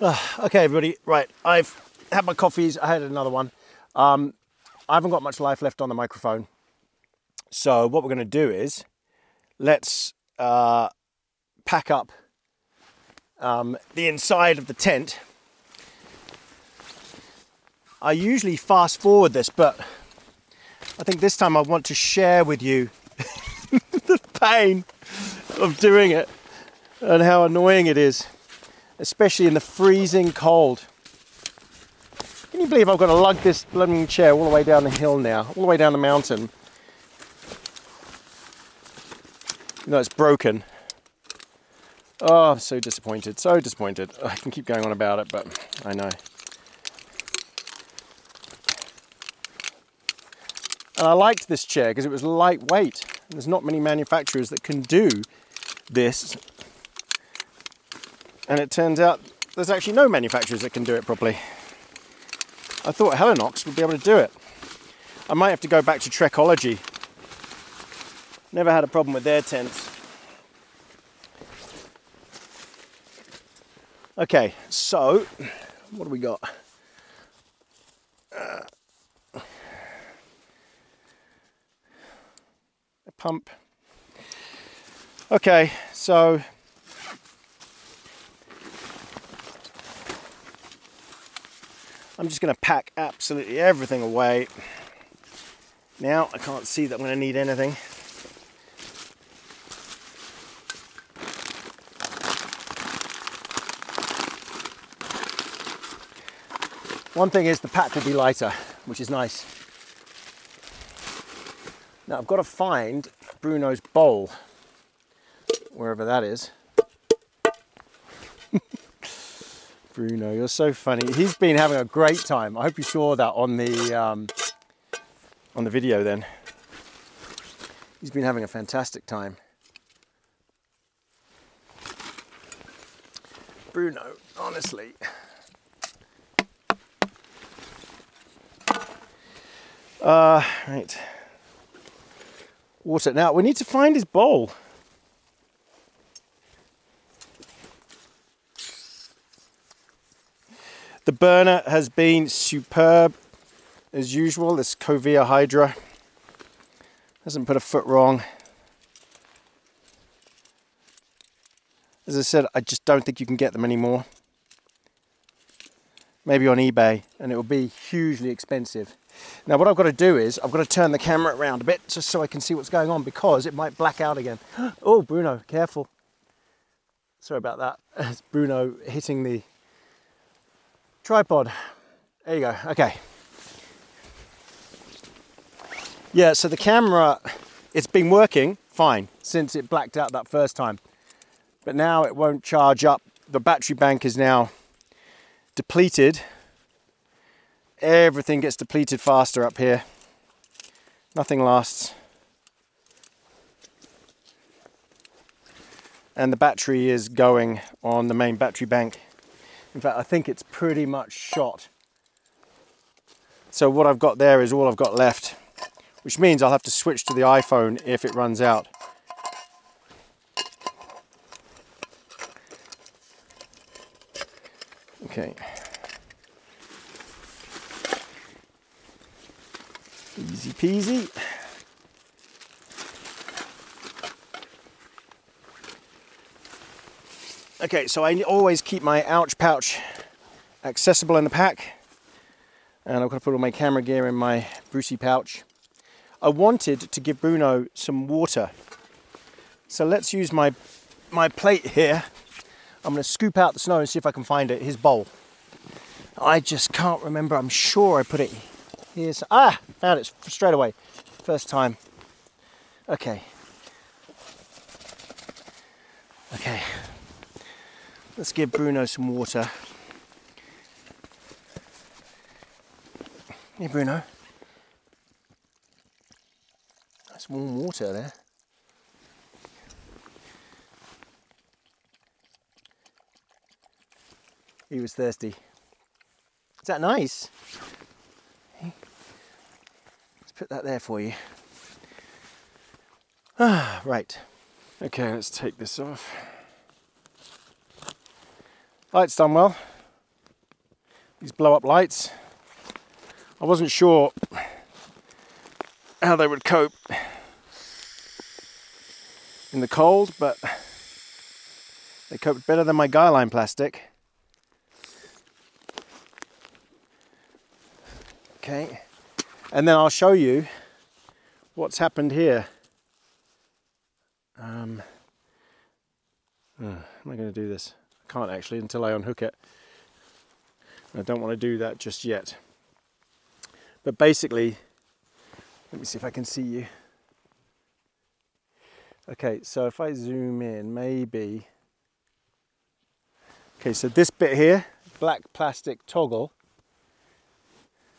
Okay, everybody, right, I've had my coffees, I had another one. I haven't got much life left on the microphone. So what we're going to do is, let's pack up the inside of the tent. I usually fast forward this, but I think this time I want to share with you the pain of doing it and how annoying it is, especially in the freezing cold. Can you believe I've got to lug this blooming chair all the way down the hill now, all the way down the mountain? You know, it's broken. Oh, I'm so disappointed, so disappointed. I can keep going on about it, but I know. And I liked this chair because it was lightweight. There's not many manufacturers that can do this. And it turns out there's actually no manufacturers that can do it properly. I thought Helinox would be able to do it. I might have to go back to Trekology. Never had a problem with their tents. Okay, so what do we got? A pump. Okay, so I'm just going to pack absolutely everything away. Now I can't see that I'm going to need anything. One thing is the pack will be lighter, which is nice. Now I've got to find Bruno's bowl, wherever that is. Bruno, you're so funny. He's been having a great time. I hope you saw that on the video then. He's been having a fantastic time. Bruno, honestly. Right. Water. Now, we need to find his bowl. The burner has been superb, as usual. This Covia Hydra hasn't put a foot wrong. As I said, I just don't think you can get them anymore. Maybe on eBay, and it will be hugely expensive. Now what I've got to do is, I've got to turn the camera around a bit just so I can see what's going on, because it might black out again. Oh, Bruno, careful. Sorry about that. It's Bruno hitting the tripod. There you go, okay. Yeah, so the camera, it's been working fine since it blacked out that first time. But now it won't charge up. The battery bank is now depleted. Everything gets depleted faster up here. Nothing lasts. And the battery is going on the main battery bank. In fact, I think it's pretty much shot. So what I've got there is all I've got left, which means I'll have to switch to the iPhone if it runs out. Okay. Easy peasy. Okay, so I always keep my ouch pouch accessible in the pack, and I've got to put all my camera gear in my Brucey pouch. I wanted to give Bruno some water So let's use my plate here. I'm going to scoop out the snow and see if I can find it, his bowl. I just can't remember. I'm sure I put it here. Ah, found it straight away. First time. Okay. Okay. Let's give Bruno some water. Hey, Bruno. That's warm water there. He was thirsty. Is that nice? Let's put that there for you. Ah, right. Okay, let's take this off. Lights done well. These blow-up lights. I wasn't sure how they would cope in the cold, but they coped better than my guy line plastic. Okay, and then I'll show you what's happened here. How am I going to do this? I can't actually until I unhook it. I don't want to do that just yet. But basically, let me see if I can see you. Okay, so if I zoom in, maybe. Okay, so this bit here, black plastic toggle,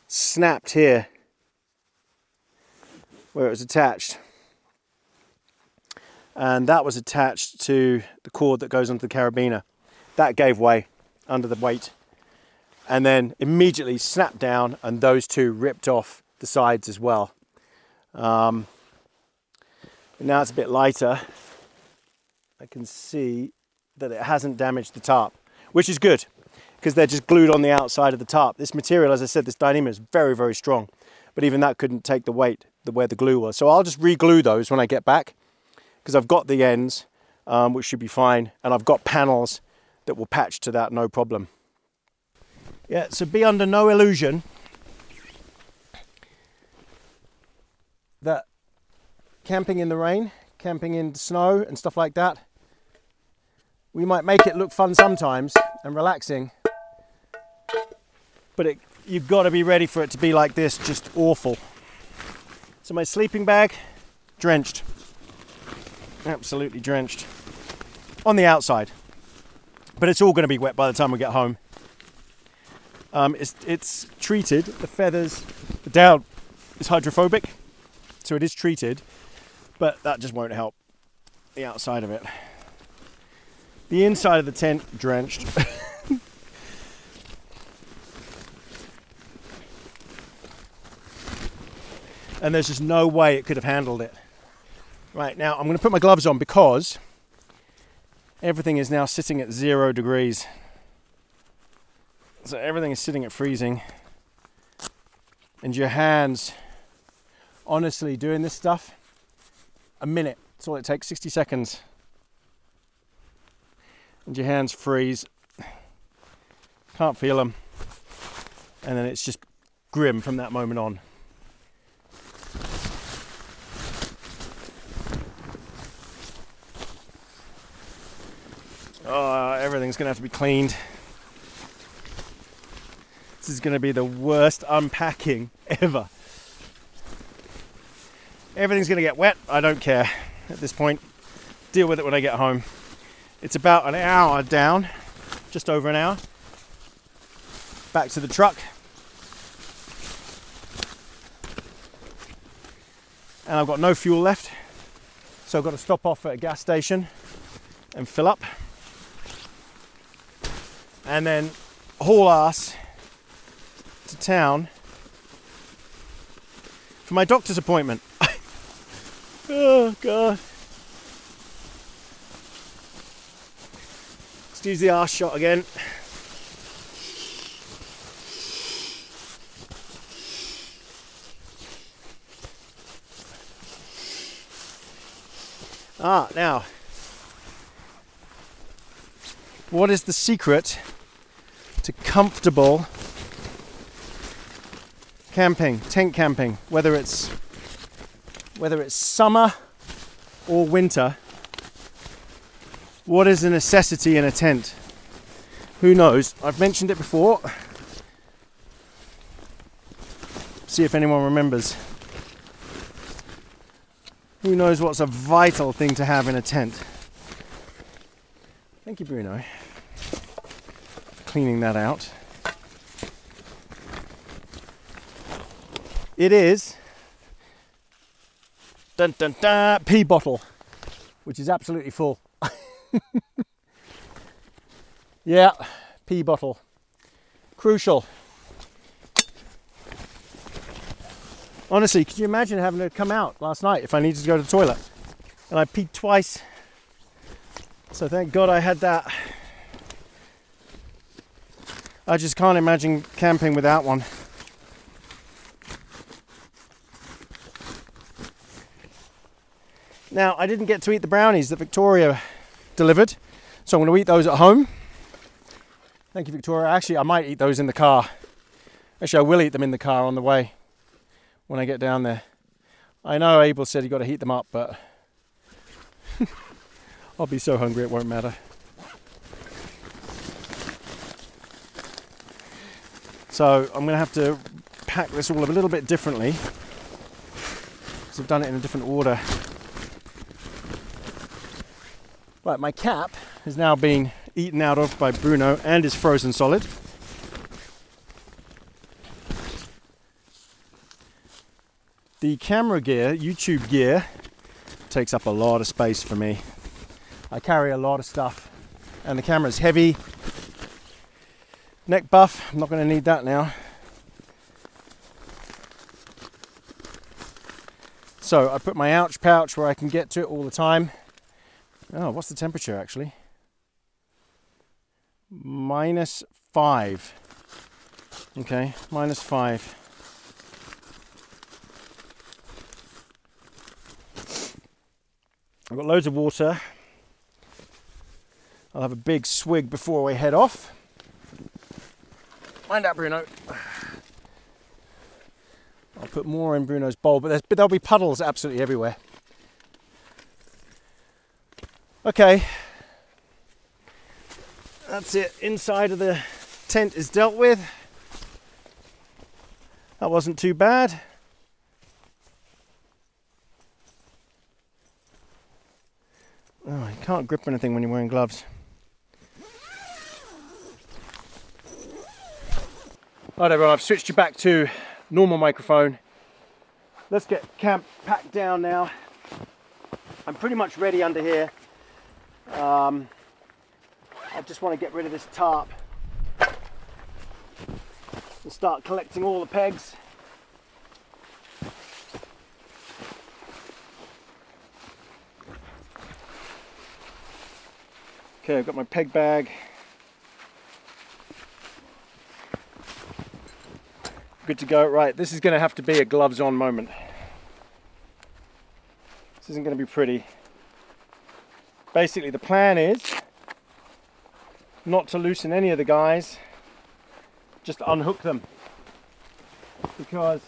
snapped here where it was attached. And that was attached to the cord that goes onto the carabiner. That gave way under the weight. And then immediately snapped down, and those two ripped off the sides as well. Now it's a bit lighter. I can see that it hasn't damaged the tarp, which is good because they're just glued on the outside of the tarp. This material, as I said, this Dyneema is very, very strong, but even that couldn't take the weight where the glue was. So I'll just re-glue those when I get back because I've got the ends, which should be fine, and I've got panels that will patch to that, no problem. Yeah, so be under no illusion that camping in the rain, camping in the snow and stuff like that, we might make it look fun sometimes and relaxing, but you've got to be ready for it to be like this, just awful. So my sleeping bag, drenched, absolutely drenched on the outside, but it's all going to be wet by the time we get home. It's treated, the feathers, the down is hydrophobic, so it is treated, but that just won't help the outside of it. The inside of the tent, drenched. And there's just no way it could have handled it. Right, now I'm going to put my gloves on because everything is now sitting at 0 degrees. So everything is sitting at freezing. And your hands, honestly, doing this stuff, a minute. That's all it takes, 60 seconds. And your hands freeze. Can't feel them. And then it's just grim from that moment on. Oh, everything's going to have to be cleaned. This is going to be the worst unpacking ever. Everything's going to get wet. I don't care at this point. Deal with it when I get home. It's about an hour down, just over an hour. Back to the truck. And I've got no fuel left. So I've got to stop off at a gas station and fill up. And then haul ass to town for my doctor's appointment. Oh God. Let's use the arse shot again. Now, what is the secret to comfortable camping, tent camping, whether it's summer or winter? What is a necessity in a tent? Who knows? I've mentioned it before. See if anyone remembers. Who knows what's a vital thing to have in a tent? Thank you, Bruno. Cleaning that out. It is dun, dun, dun, pee bottle, which is absolutely full. Yeah, pee bottle. Crucial. Honestly, could you imagine having to come out last night if I needed to go to the toilet? And I peed twice. So thank God I had that. I just can't imagine camping without one. Now, I didn't get to eat the brownies that Victoria delivered, so I'm going to eat those at home. Thank you, Victoria. Actually, I might eat those in the car. Actually, I will eat them in the car on the way when I get down there. I know Abel said you got to heat them up, but I'll be so hungry it won't matter. So I'm going to have to pack this all a little bit differently because I've done it in a different order. Right, my cap is now being eaten out of by Bruno and is frozen solid. The camera gear, YouTube gear, takes up a lot of space for me. I carry a lot of stuff and the camera's heavy. Neck buff, I'm not going to need that now. So I put my ouch pouch where I can get to it all the time. Oh, what's the temperature actually? -5. Okay, -5. I've got loads of water. I'll have a big swig before we head off. Mind out, Bruno. I'll put more in Bruno's bowl, but there'll be puddles absolutely everywhere. Okay, that's it. Inside of the tent is dealt with. That wasn't too bad. Oh, you can't grip anything when you're wearing gloves. Alright everyone, I've switched you back to normal microphone. Let's get camp packed down now. I'm pretty much ready under here. I just want to get rid of this tarp and start collecting all the pegs. Okay, I've got my peg bag. Good to go. Right, this is going to have to be a gloves on moment. This isn't going to be pretty. Basically the plan is not to loosen any of the guys, just unhook them, because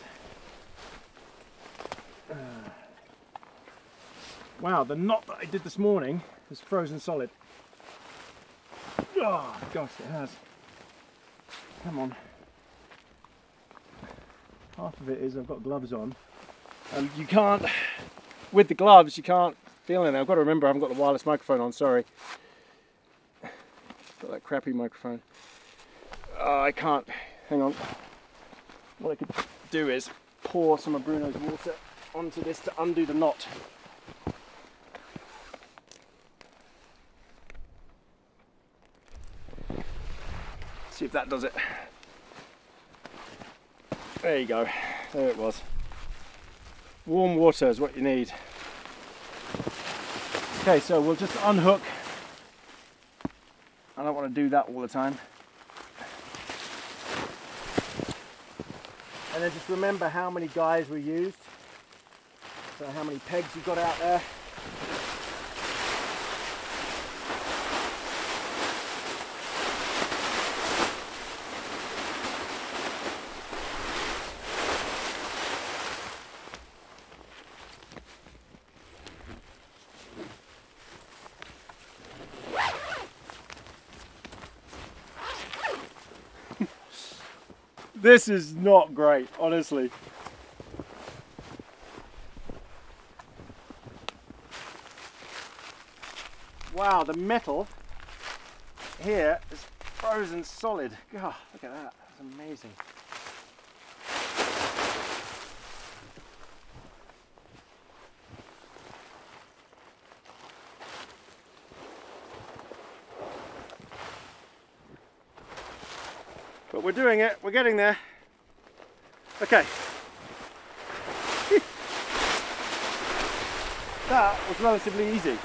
wow, the knot that I did this morning is frozen solid. Oh gosh, it has. Come on. Half of it is I've got gloves on, and you can't, with the gloves you can't feel anything. I've got to remember I haven't got the wireless microphone on, sorry. Got that crappy microphone. I can't, hang on. What I could do is pour some of Bruno's water onto this to undo the knot. See if that does it. There you go, there it was. Warm water is what you need. Okay, so we'll just unhook. I don't want to do that all the time. And then just remember how many guys were used. So how many pegs you've got out there. This is not great, honestly. Wow, the metal here is frozen solid. God, look at that. That's amazing. But we're doing it. We're getting there. Okay. That was relatively easy.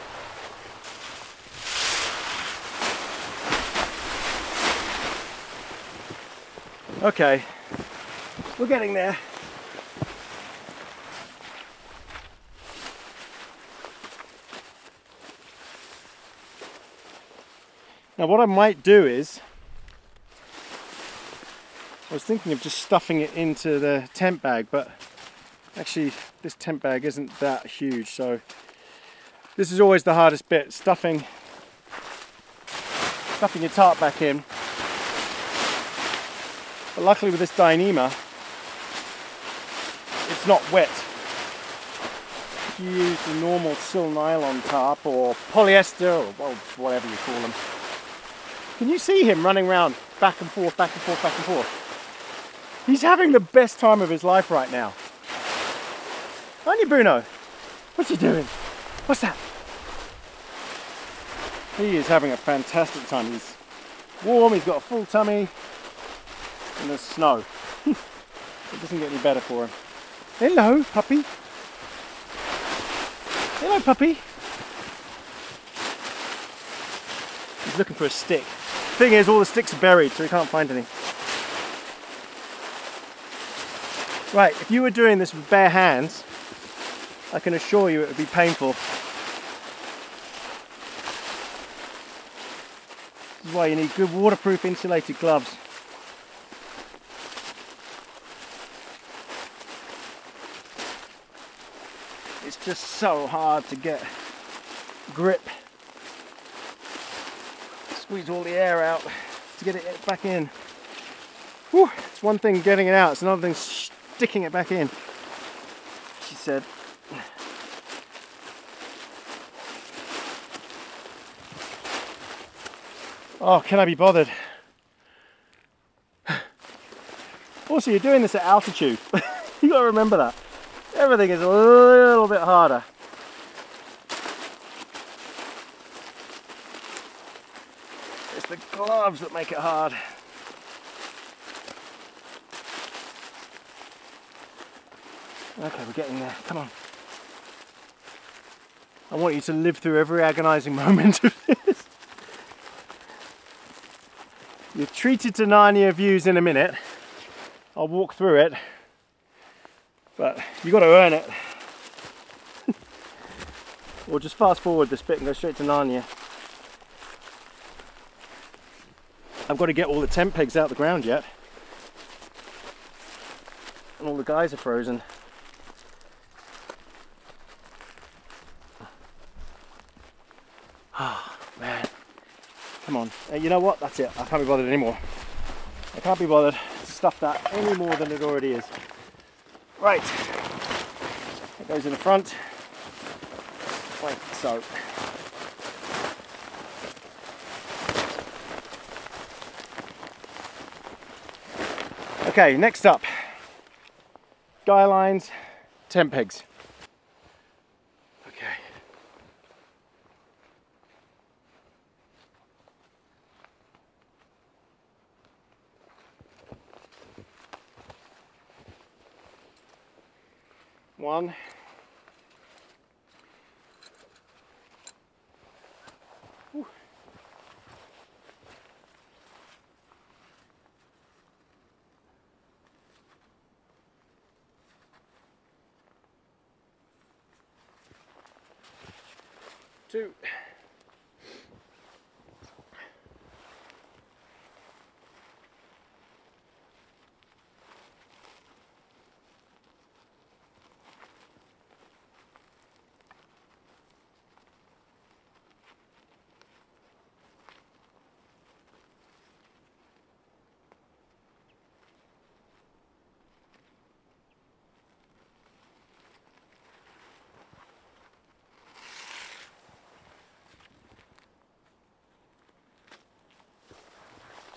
Okay, we're getting there. Now what I might do is, I was thinking of just stuffing it into the tent bag, but actually this tent bag isn't that huge, so this is always the hardest bit, stuffing your tarp back in. But luckily with this Dyneema, it's not wet. If you use the normal sil nylon tarp or polyester or well, whatever you call them. Can you see him running around back and forth, back and forth, back and forth? He's having the best time of his life right now. Aren't you, Bruno? What's he doing? What's that? He is having a fantastic time. He's warm, he's got a full tummy. And there's snow. It doesn't get any better for him. Hello, puppy. Hello, puppy. He's looking for a stick. Thing is, all the sticks are buried, so he can't find any. Right, if you were doing this with bare hands, I can assure you it would be painful. This is why you need good waterproof insulated gloves. It's just so hard to get grip. Squeeze all the air out to get it back in. Whew, it's one thing getting it out, it's another thing sticking it back in, she said. Oh, can I be bothered? Also, you're doing this at altitude. You got to remember that. Everything is a little bit harder. It's the gloves that make it hard. Okay, we're getting there. Come on. I want you to live through every agonizing moment of this. You're treated to Narnia views in a minute. I'll walk through it. But you got to earn it. Or just fast forward this bit and go straight to Narnia. I've got to get all the tent pegs out the ground yet. And all the guys are frozen. Oh man. Come on. You know what? That's it. I can't be bothered anymore. I can't be bothered to stuff that any more than it already is. Right, it goes in the front, like so. Okay, next up, guy lines, tent pegs. Okay. One. Whew. 2.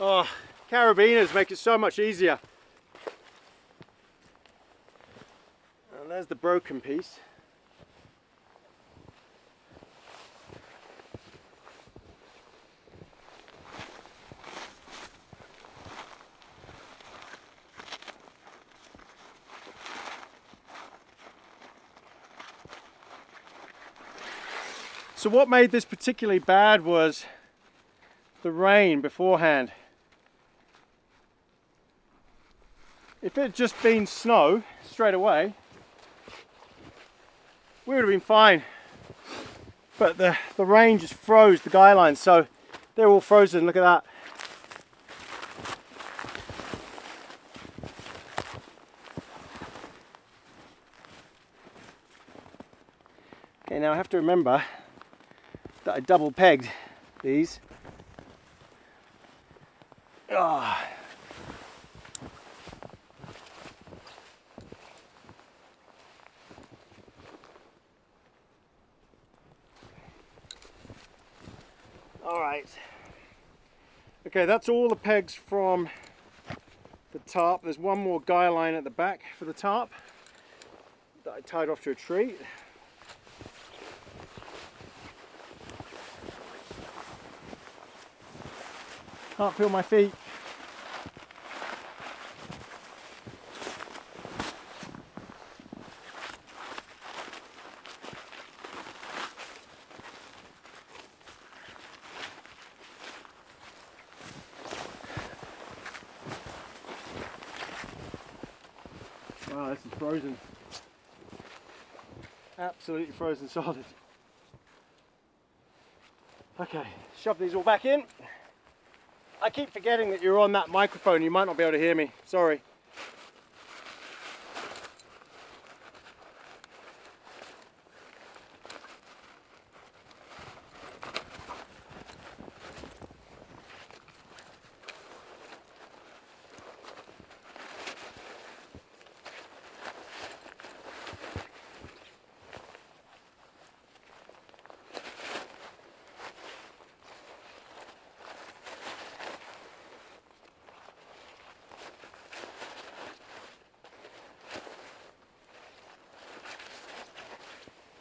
Oh, carabiners make it so much easier. And there's the broken piece. So what made this particularly bad was the rain beforehand. If it had just been snow straight away, we would have been fine. But the rain just froze the guy lines, so they're all frozen. Look at that. Okay, now I have to remember that I double pegged these. Oh. All right. Okay, that's all the pegs from the tarp. There's one more guy line at the back for the tarp that I tied off to a tree. Can't feel my feet. Wow, this is frozen. Absolutely frozen solid. Okay, shove these all back in. I keep forgetting that you're on that microphone. You might not be able to hear me. Sorry.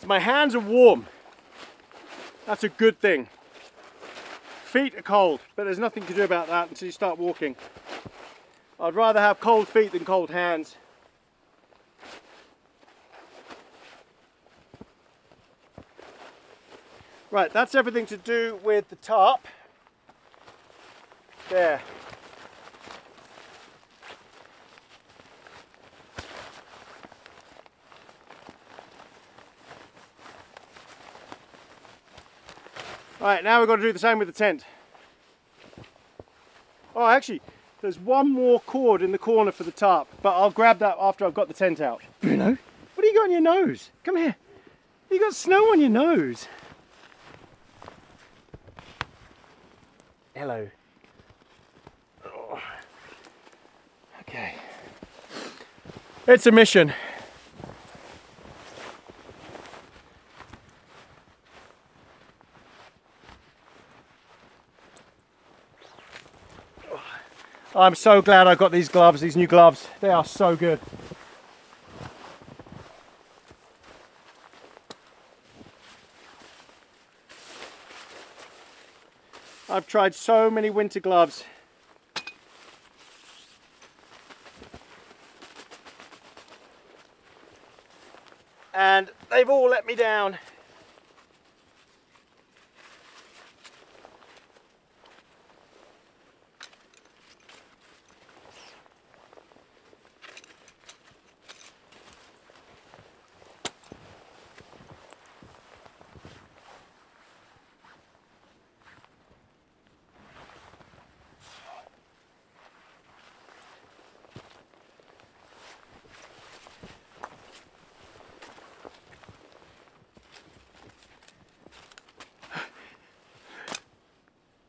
My hands are warm. That's a good thing. Feet are cold, but there's nothing to do about that until you start walking. I'd rather have cold feet than cold hands. Right, that's everything to do with the tarp. There. Right, now we've got to do the same with the tent. Oh, actually, there's one more cord in the corner for the tarp, but I'll grab that after I've got the tent out. Bruno, what do you got on your nose? Come here. You got snow on your nose. Hello. Oh. Okay. It's a mission. I'm so glad I got these gloves, these new gloves. They are so good. I've tried so many winter gloves. And they've all let me down.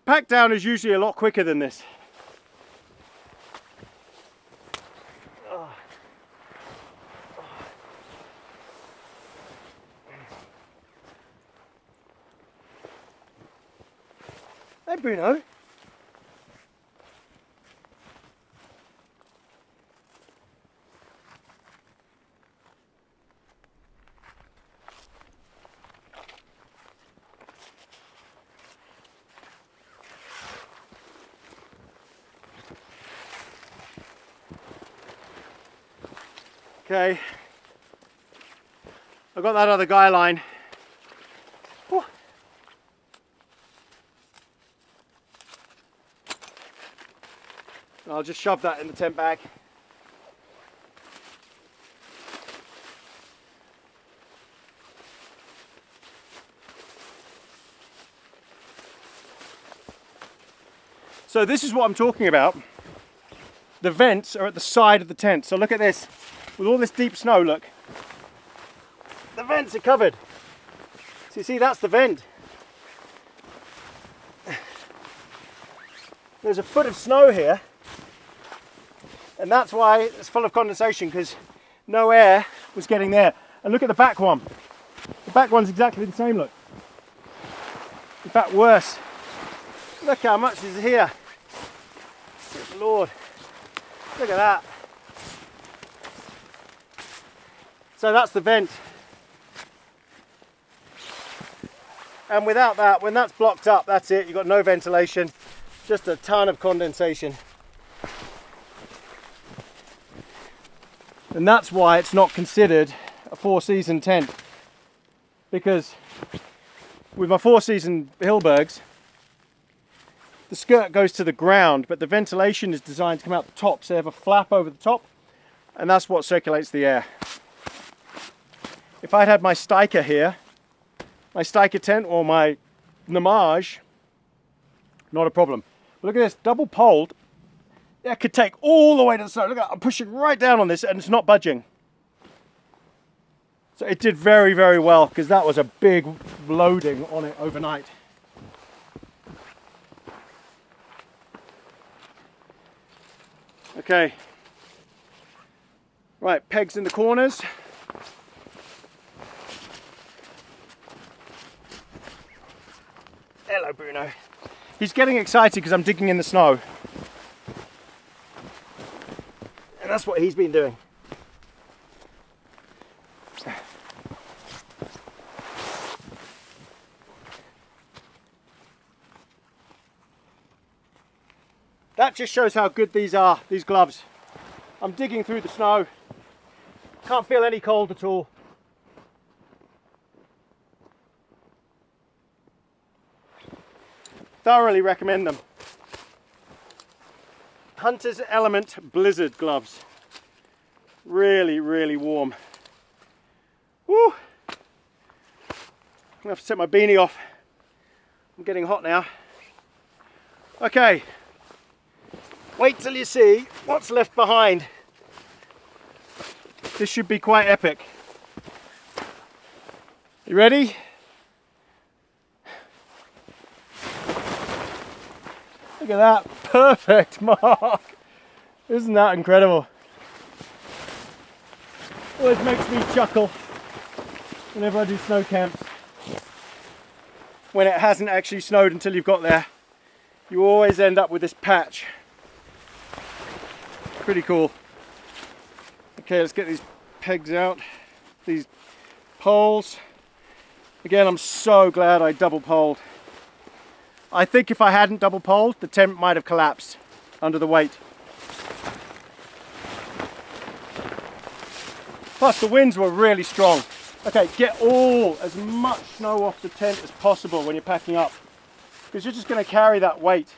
Pack down is usually a lot quicker than this. Hey Bruno. Okay, I've got that other guy line. Whew. I'll just shove that in the tent bag. So this is what I'm talking about. The vents are at the side of the tent. So look at this. With all this deep snow, look. The vents are covered. So you see, that's the vent. There's a foot of snow here. And that's why it's full of condensation, because no air was getting there. And look at the back one. The back one's exactly the same, look. In fact, worse. Look how much is here. Good Lord. Look at that. So that's the vent. And without that, when that's blocked up, that's it. You've got no ventilation, just a ton of condensation. And that's why it's not considered a 4-season tent. Because with my 4-season Hillbergs, the skirt goes to the ground, but the ventilation is designed to come out the top, so they have a flap over the top, and that's what circulates the air. If I'd had my Steiker here, my Steiker tent or my Namage, not a problem. But look at this, double poled. That could take all the way to the side. Look at that, I'm pushing right down on this and it's not budging. So it did very, very well, because that was a big loading on it overnight. Okay, right, pegs in the corners. Hello, Bruno. He's getting excited because I'm digging in the snow. And that's what he's been doing. That just shows how good these are, these gloves. I'm digging through the snow. Can't feel any cold at all. Thoroughly recommend them. Hunter's Element Blizzard gloves. Really, really warm. Woo! I'm gonna have to take my beanie off. I'm getting hot now. Okay. Wait till you see what's left behind. This should be quite epic. You ready? Look at that, perfect mark. Isn't that incredible? Always makes me chuckle whenever I do snow camps. When it hasn't actually snowed until you've got there, you always end up with this patch. Pretty cool. Okay, let's get these pegs out, these poles. Again, I'm so glad I double poled. I think if I hadn't double poled, the tent might have collapsed under the weight. Plus the winds were really strong. Okay, get as much snow off the tent as possible when you're packing up, because you're just going to carry that weight.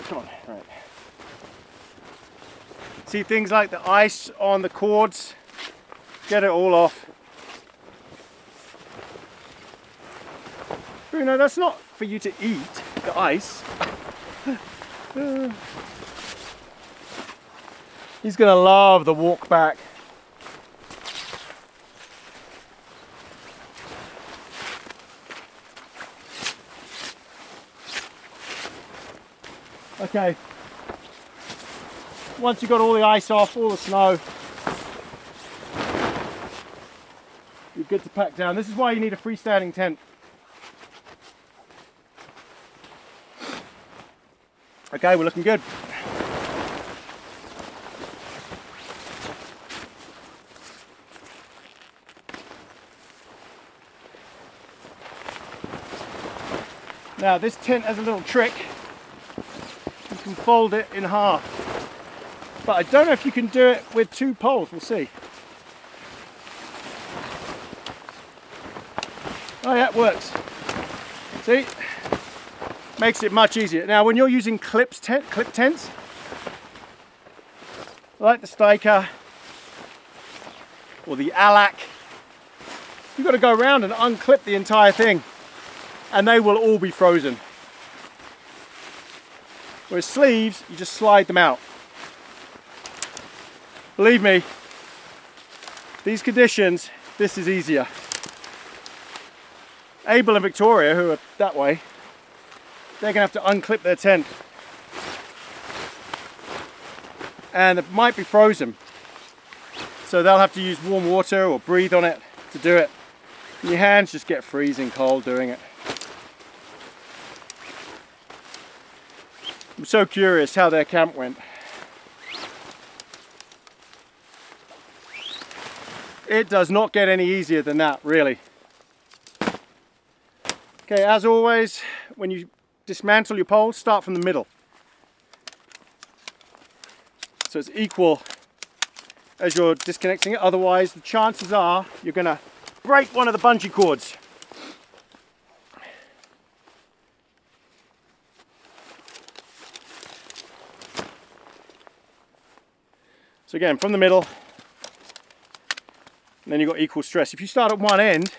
Come on, right. See things like the ice on the cords, get it all off. Bruno, that's not for you to eat, the ice. He's gonna love the walk back. Okay, once you've got all the ice off, all the snow, you're good to pack down. This is why you need a freestanding tent. Okay, we're looking good. Now this tent has a little trick. You can fold it in half. But I don't know if you can do it with 2 poles, we'll see. Oh yeah, it works. See? Makes it much easier. Now when you're using clip tents, like the Steiker or the Alak, you've got to go around and unclip the entire thing and they will all be frozen. Whereas sleeves, you just slide them out. Believe me, these conditions, this is easier. Abel and Victoria, who are that way, they're going to have to unclip their tent. And it might be frozen. So they'll have to use warm water or breathe on it to do it. And your hands just get freezing cold doing it. I'm so curious how their camp went. It does not get any easier than that, really. Okay, as always, when you dismantle your pole, start from the middle. So it's equal as you're disconnecting it, otherwise the chances are you're going to break one of the bungee cords. So again, from the middle, and then you've got equal stress. If you start at one end,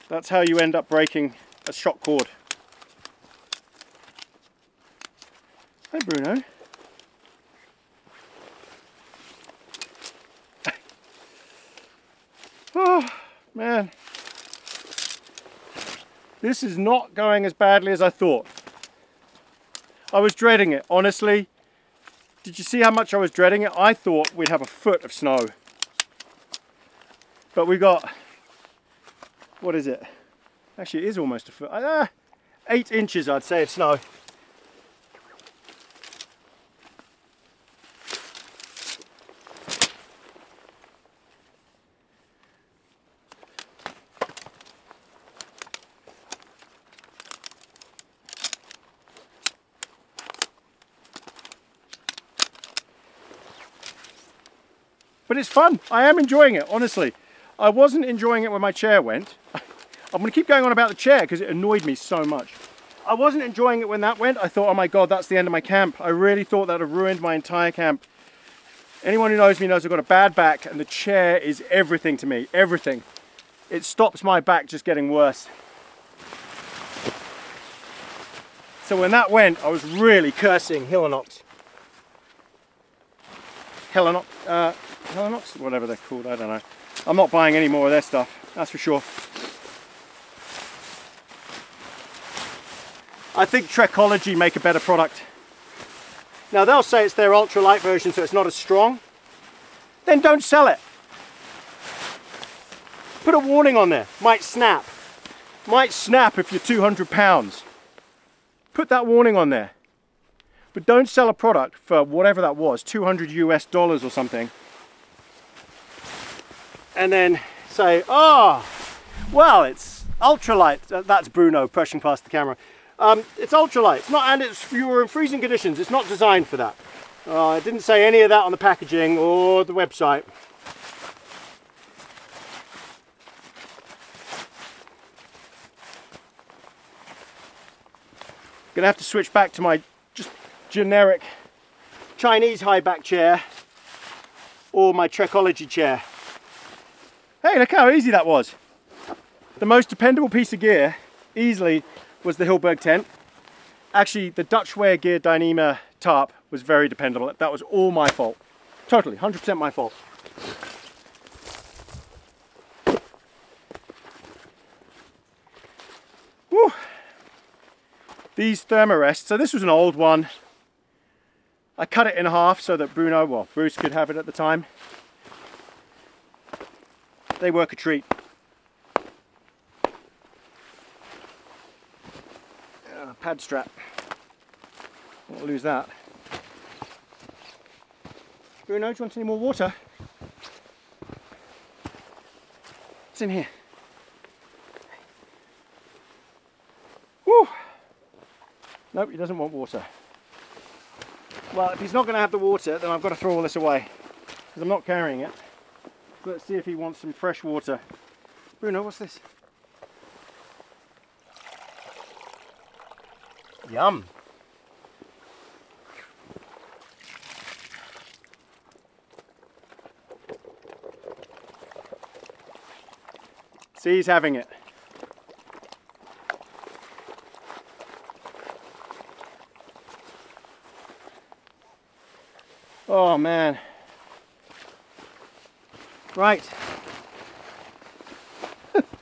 that's how you end up breaking a shock cord. Hey Bruno. Oh man, this is not going as badly as I thought. I was dreading it, honestly. Did you see how much I was dreading it? I thought we'd have a foot of snow. But we got, what is it? Actually, it is almost a foot. 8 inches, I'd say, of snow. But it's fun. I am enjoying it, honestly. I wasn't enjoying it when my chair went. I'm going to keep going on about the chair because it annoyed me so much. I wasn't enjoying it when that went. I thought, oh my God, that's the end of my camp. I really thought that would have ruined my entire camp. Anyone who knows me knows I've got a bad back and the chair is everything to me, everything. It stops my back just getting worse. So when that went, I was really cursing Hillanox. Hillanox, whatever they're called, I don't know. I'm not buying any more of their stuff, that's for sure. I think Trekology make a better product. Now they'll say it's their ultralight version so it's not as strong. Then don't sell it. Put a warning on there, might snap. Might snap if you're 200 pounds. Put that warning on there. But don't sell a product for whatever that was, $200 US or something. And then say, oh, well, it's ultralight. That's Bruno pushing past the camera. It's ultralight. It's not, and it's, you were in freezing conditions. It's not designed for that. I didn't say any of that on the packaging or the website. Gonna have to switch back to my just generic Chinese high back chair or my Trekology chair. Hey, look how easy that was. The most dependable piece of gear, easily, was the Hilberg tent. Actually, the Dutch Wear Gear Dyneema tarp was very dependable. That was all my fault. Totally, 100% my fault. Woo. These thermarests, so this was an old one. I cut it in half so that Bruce could have it at the time. They work a treat. Pad strap. Won't lose that. Bruno, do you want any more water? What's in here? Woo! Nope, he doesn't want water. Well, if he's not going to have the water, then I've got to throw all this away, because I'm not carrying it. So let's see if he wants some fresh water. Bruno, what's this? Yum. See, he's having it. Oh man. Right.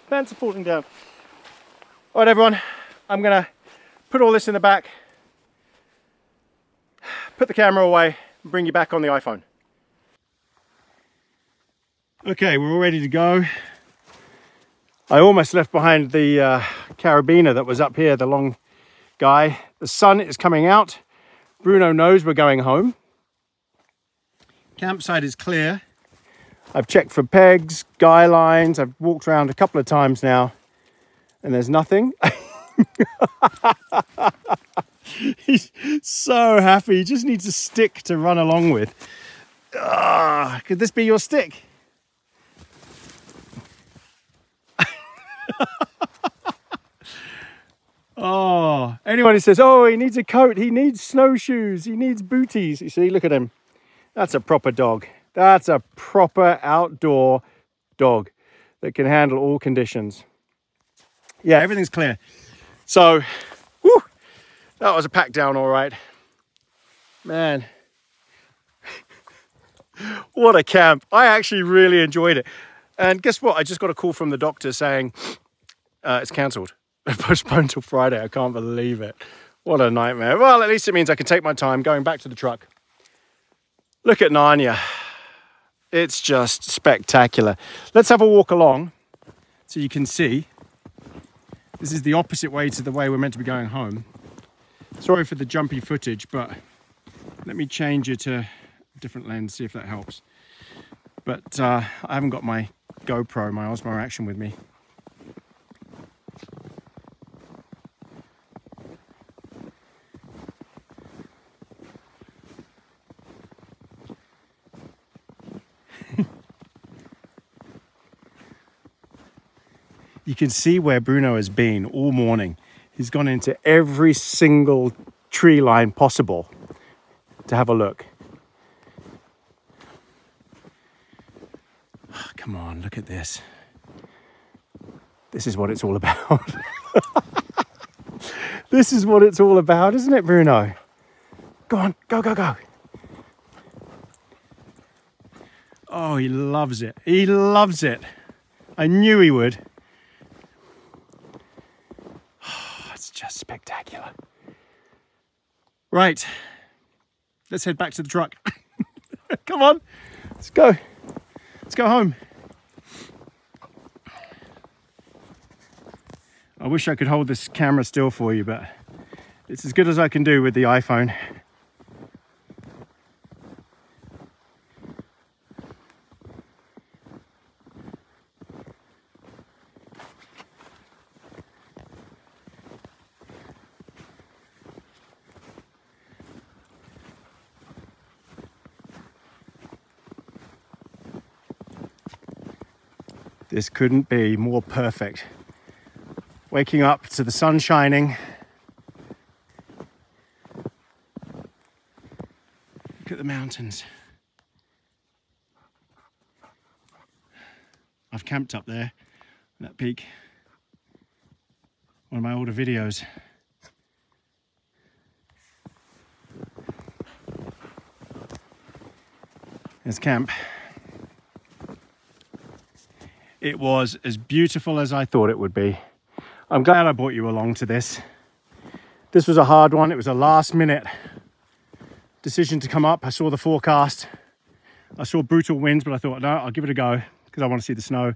Pants are falling down. All right, everyone. I'm gonna put all this in the back, put the camera away, and bring you back on the iPhone. Okay, we're all ready to go. I almost left behind the carabiner that was up here, the long guy. The sun is coming out. Bruno knows we're going home. Campsite is clear. I've checked for pegs, guy lines. I've walked around a couple of times now and there's nothing. He's so happy. He just needs a stick to run along with. Could this be your stick? Oh, anyone who says, oh, he needs a coat, he needs snowshoes, he needs booties. You see, look at him. That's a proper dog. That's a proper outdoor dog that can handle all conditions. Yeah, everything's clear. So, whew, that was a pack down, all right. Man, what a camp. I actually really enjoyed it. And guess what? I just got a call from the doctor saying it's cancelled. Postponed till Friday. I can't believe it. What a nightmare. Well, at least it means I can take my time going back to the truck. Look at Narnia. It's just spectacular. Let's have a walk along so you can see. This is the opposite way to the way we're meant to be going home. Sorry for the jumpy footage, but let me change it to a different lens, see if that helps. But I haven't got my GoPro, my Osmo Action with me. You can see where Bruno has been all morning. He's gone into every single tree line possible to have a look. Oh, come on, look at this. This is what it's all about. This is what it's all about, isn't it, Bruno? Go on, go, go, go. Oh, he loves it. He loves it. I knew he would. Just spectacular. Right, let's head back to the truck. Come on, let's go. Let's go home. I wish I could hold this camera still for you, but it's as good as I can do with the iPhone. This couldn't be more perfect. Waking up to the sun shining. Look at the mountains. I've camped up there, that peak. One of my older videos. There's camp. It was as beautiful as I thought it would be. I'm glad I brought you along to this. This was a hard one. It was a last minute decision to come up. I saw the forecast. I saw brutal winds, but I thought, no, I'll give it a go because I want to see the snow.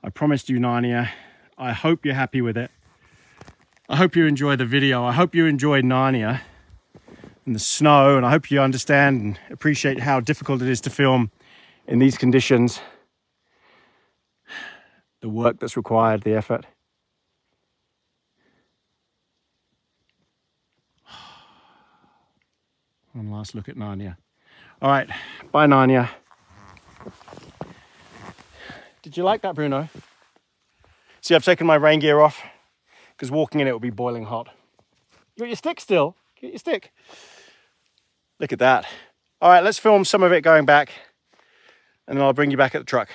I promised you Narnia. I hope you're happy with it. I hope you enjoy the video. I hope you enjoyed Narnia and the snow, and I hope you understand and appreciate how difficult it is to film in these conditions. The work that's required, the effort. One last look at Narnia. All right, bye Narnia. Did you like that, Bruno? See, I've taken my rain gear off because walking in it will be boiling hot. You got your stick still? Get your stick. Look at that. All right, let's film some of it going back and then I'll bring you back at the truck.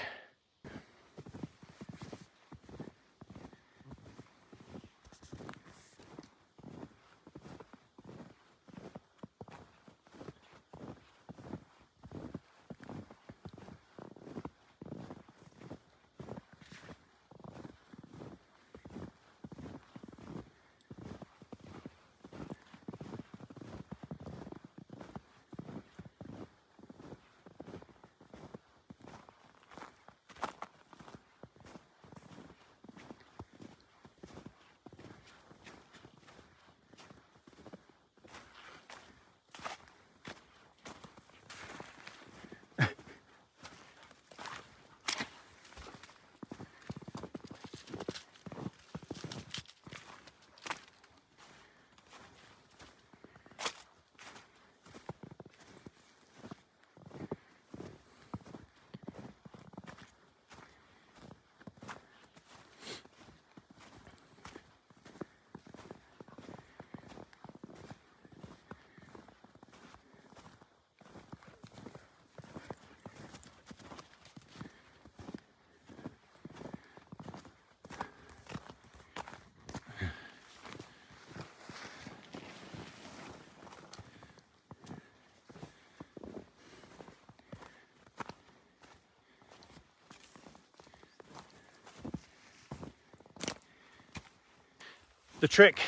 The trick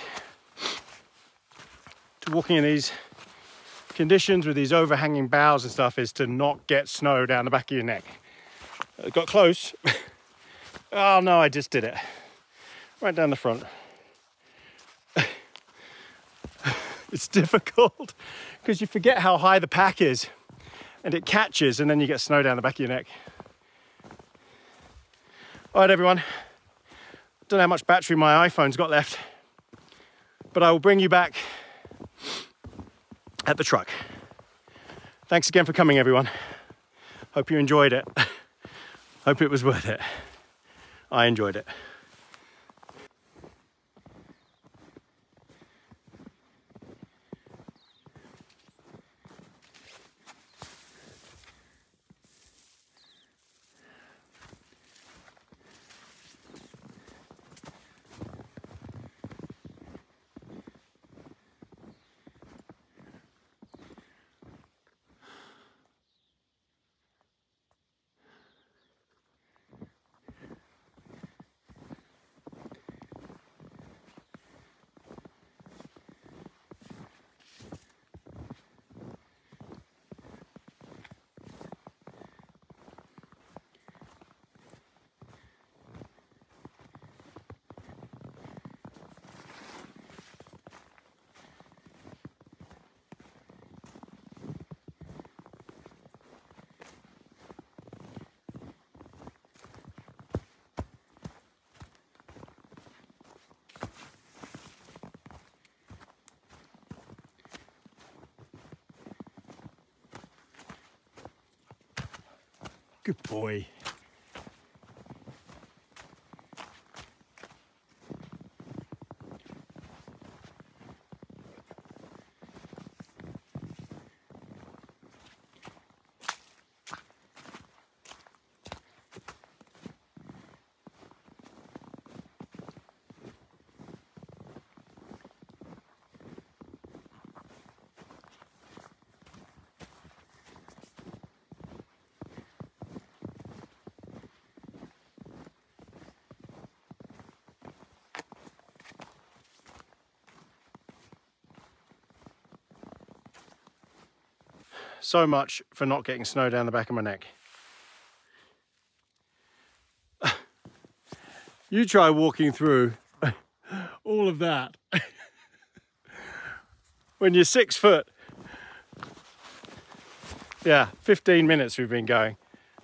to walking in these conditions with these overhanging boughs and stuff is to not get snow down the back of your neck. I got close. Oh no, I just did it. Right down the front. It's difficult because you forget how high the pack is and it catches and then you get snow down the back of your neck. All right, everyone. Don't know how much battery my iPhone's got left, but I will bring you back at the truck. Thanks again for coming, everyone. Hope you enjoyed it. Hope it was worth it. I enjoyed it. Good boy. So much for not getting snow down the back of my neck. You try walking through all of that when you're 6 foot. Yeah, 15 minutes we've been going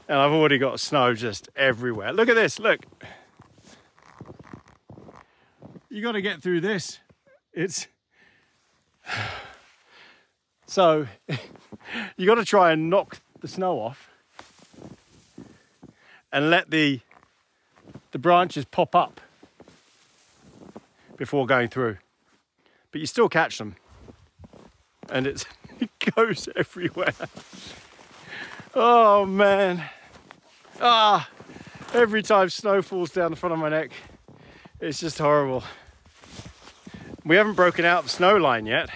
and I've already got snow just everywhere. Look at this, look. You got to get through this. It's So you got to try and knock the snow off and let the branches pop up before going through. But you still catch them, and it goes everywhere. Oh man. Every time snow falls down the front of my neck, it's just horrible. We haven't broken out the snow line yet.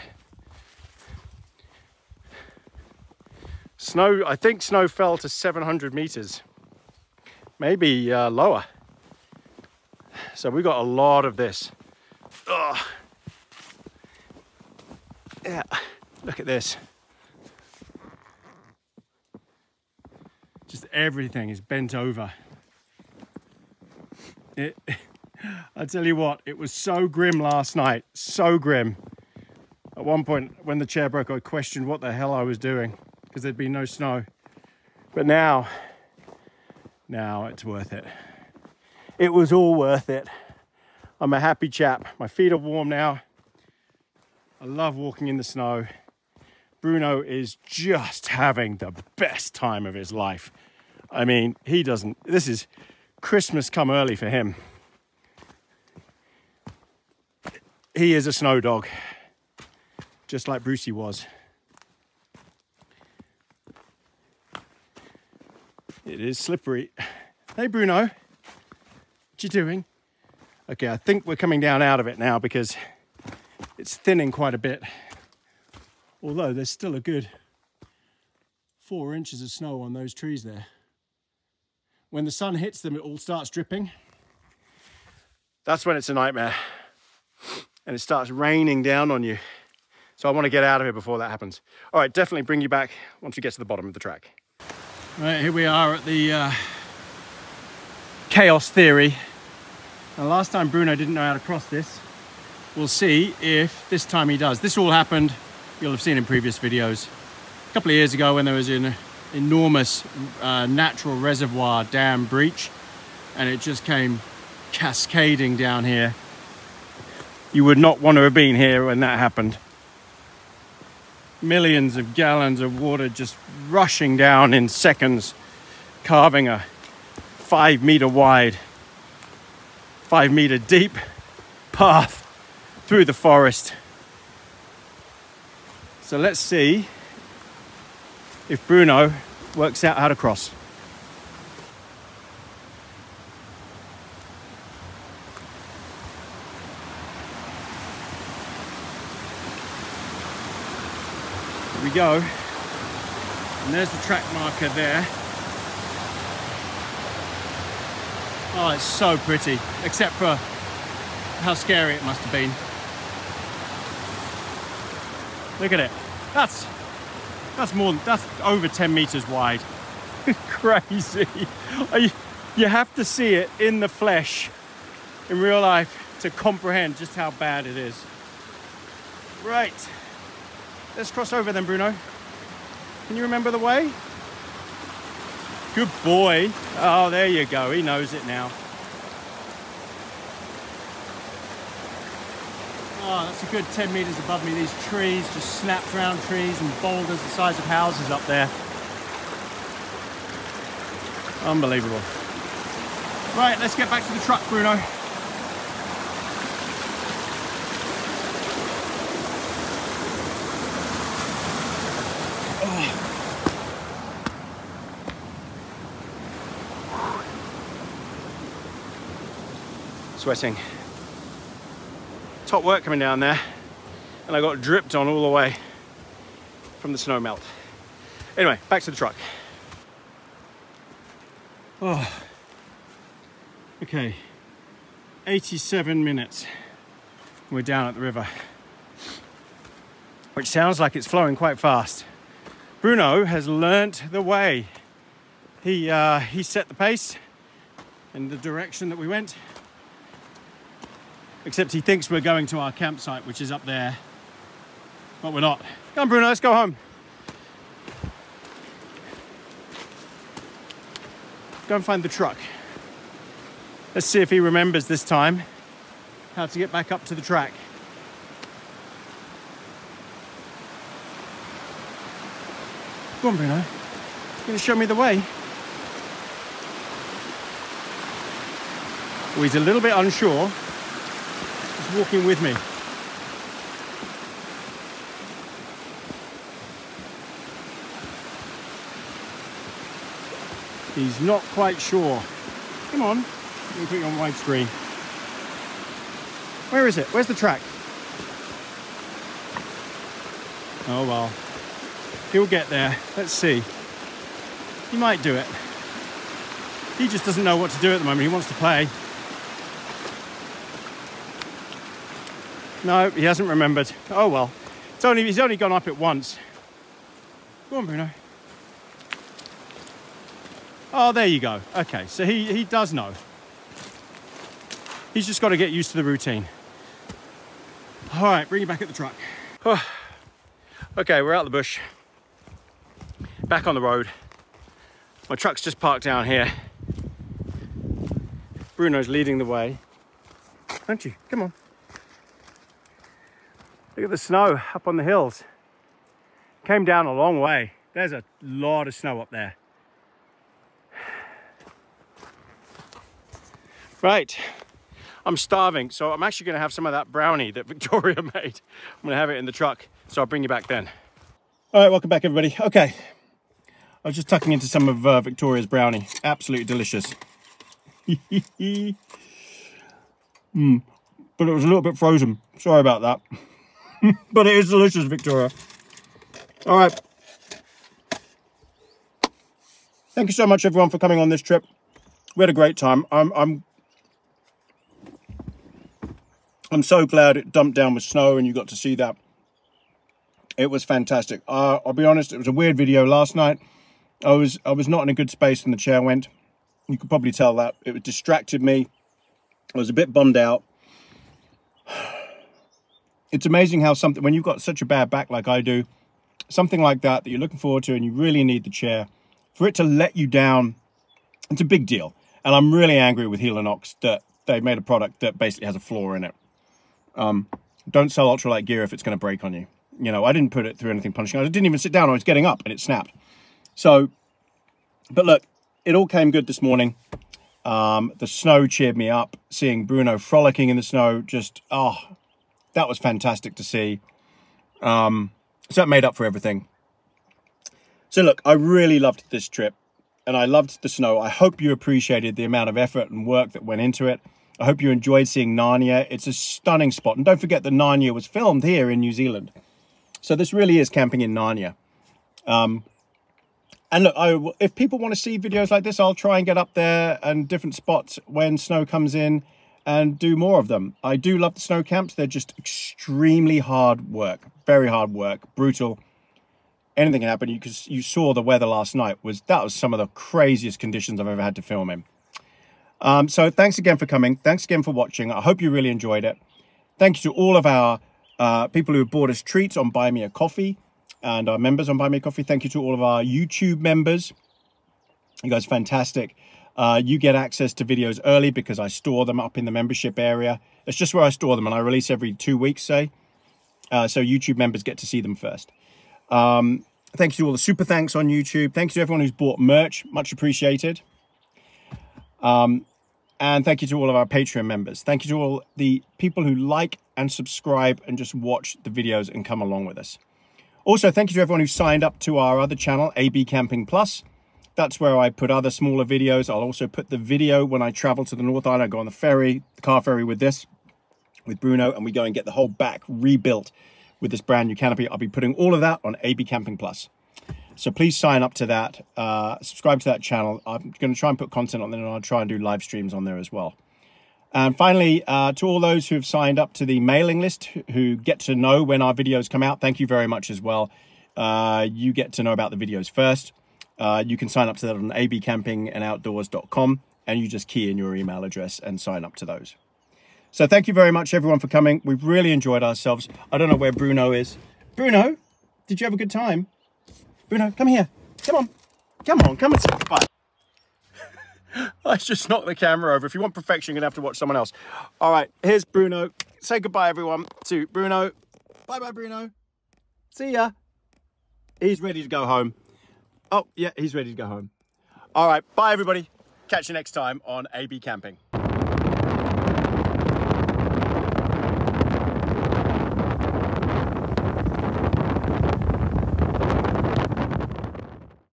Snow, I think snow fell to 700 meters, maybe lower. So we got a lot of this. Oh. Yeah, look at this. Just everything is bent over. I tell you what, it was so grim last night, so grim. At one point, when the chair broke, I questioned what the hell I was doing because there'd been no snow. But now it's worth it. It was all worth it. I'm a happy chap. My feet are warm now. I love walking in the snow. Bruno is just having the best time of his life. I mean, this is Christmas come early for him. He is a snow dog, just like Brucey was. It is slippery. Hey, Bruno, what you doing? Okay, I think we're coming down out of it now because it's thinning quite a bit. Although there's still a good 4 inches of snow on those trees there. When the sun hits them, it all starts dripping. That's when it's a nightmare. And it starts raining down on you. So I want to get out of here before that happens. All right, definitely bring you back once we get to the bottom of the track. Right, here we are at the chaos theory. Now, last time Bruno didn't know how to cross this. We'll see if this time he does. This all happened, you'll have seen in previous videos, a couple of years ago when there was an enormous natural reservoir dam breach, and it just came cascading down here. You would not want to have been here when that happened. Millions of gallons of water just rushing down in seconds, carving a 5 meter wide, 5 meter deep path through the forest. So let's see if Bruno works out how to cross. Here we go. And there's the track marker there. Oh, it's so pretty, except for how scary it must have been. Look at it. That's over 10 meters wide. Crazy. You have to see it in the flesh, in real life, to comprehend just how bad it is. Right. Let's cross over then, Bruno. Can you remember the way? Good boy. Oh, there you go. He knows it now. Oh, that's a good 10 meters above me. These trees, just snapped round trees and boulders the size of houses up there. Unbelievable. Right, let's get back to the truck, Bruno. Sweating. Top work coming down there, and I got dripped on all the way from the snow melt. Anyway, back to the truck. Oh, okay, 87 minutes. We're down at the river, which sounds like it's flowing quite fast. Bruno has learnt the way. He set the pace in the direction that we went. Except he thinks we're going to our campsite, which is up there. But we're not. Come on, Bruno, let's go home. Go and find the truck. Let's see if he remembers this time how to get back up to the track. Go on, Bruno. You're going to show me the way? Well, he's a little bit unsure. He's walking with me. He's not quite sure. Come on. Let me put you on widescreen. Where is it? Where's the track? Oh well. He'll get there. Let's see. He might do it. He just doesn't know what to do at the moment. He wants to play. No, he hasn't remembered. Oh well. He's only gone up it once. Go on, Bruno. Oh, there you go. Okay, so he does know. He's just got to get used to the routine. All right, bring you back at the truck. Okay, we're out the bush. Back on the road. My truck's just parked down here. Bruno's leading the way. Aren't you? Come on. Look at the snow up on the hills. Came down a long way. There's a lot of snow up there. Right, I'm starving, so I'm actually going to have some of that brownie that Victoria made. I'm going to have it in the truck, so I'll bring you back then. All right, welcome back, everybody. Okay, I was just tucking into some of Victoria's brownie. Absolutely delicious. But it was a little bit frozen. Sorry about that. But it is delicious, Victoria. All right. Thank you so much, everyone, for coming on this trip. We had a great time. I'm so glad it dumped down with snow and you got to see that. It was fantastic. I'll be honest, it was a weird video last night. I was not in a good space when the chair went. You could probably tell that. It distracted me. I was a bit bummed out. It's amazing how when you've got such a bad back like I do, something like that you're looking forward to and you really need the chair, for it to let you down, it's a big deal. And I'm really angry with Helinox that they made a product that basically has a flaw in it. Don't sell ultralight gear if it's going to break on you. You know, I didn't put it through anything punishing. I didn't even sit down. I was getting up and it snapped. So, but look, it all came good this morning. The snow cheered me up. Seeing Bruno frolicking in the snow, just, oh, that was fantastic to see. So that made up for everything. So look, I really loved this trip and I loved the snow. I hope you appreciated the amount of effort and work that went into it. I hope you enjoyed seeing Narnia. It's a stunning spot. And don't forget that Narnia was filmed here in New Zealand. So this really is camping in Narnia. And look, if people want to see videos like this, I'll try and get up there and different spots when snow comes in and do more of them. I do love the snow camps. They're just extremely hard work, very hard work, brutal. Anything can happen. You saw the weather last night. That was some of the craziest conditions I've ever had to film in. So thanks again for coming. Thanks again for watching. I hope you really enjoyed it. Thank you to all of our people who have bought us treats on Buy Me a Coffee and our members on Buy Me a Coffee. Thank you to all of our YouTube members. You guys are fantastic. You get access to videos early because I store them up in the membership area. It's just where I store them and I release every 2 weeks, say. So YouTube members get to see them first. Thank you to all the super thanks on YouTube. Thank you to everyone who's bought merch. Much appreciated. And thank you to all of our Patreon members. Thank you to all the people who like and subscribe and just watch the videos and come along with us. Also, thank you to everyone who signed up to our other channel, AB Camping Plus. That's where I put other smaller videos. I'll also put the video when I travel to the North Island. I go on the ferry, the car ferry with Bruno, and we go and get the whole back rebuilt with this brand new canopy. I'll be putting all of that on AB Camping Plus. So please sign up to that, subscribe to that channel. I'm going to try and put content on there and I'll try and do live streams on there as well. And finally, to all those who have signed up to the mailing list, who get to know when our videos come out, thank you very much as well. You get to know about the videos first. You can sign up to that on abcampingandoutdoors.com and you just key in your email address and sign up to those. So thank you very much, everyone, for coming. We've really enjoyed ourselves. I don't know where Bruno is. Bruno, did you have a good time? Bruno, come here. Come on. Come on, come and say goodbye. I just knocked the camera over. If you want perfection, you're going to have to watch someone else. All right, here's Bruno. Say goodbye, everyone, to Bruno. Bye-bye, Bruno. See ya. He's ready to go home. Oh, yeah, he's ready to go home. All right, bye everybody. Catch you next time on AB Camping.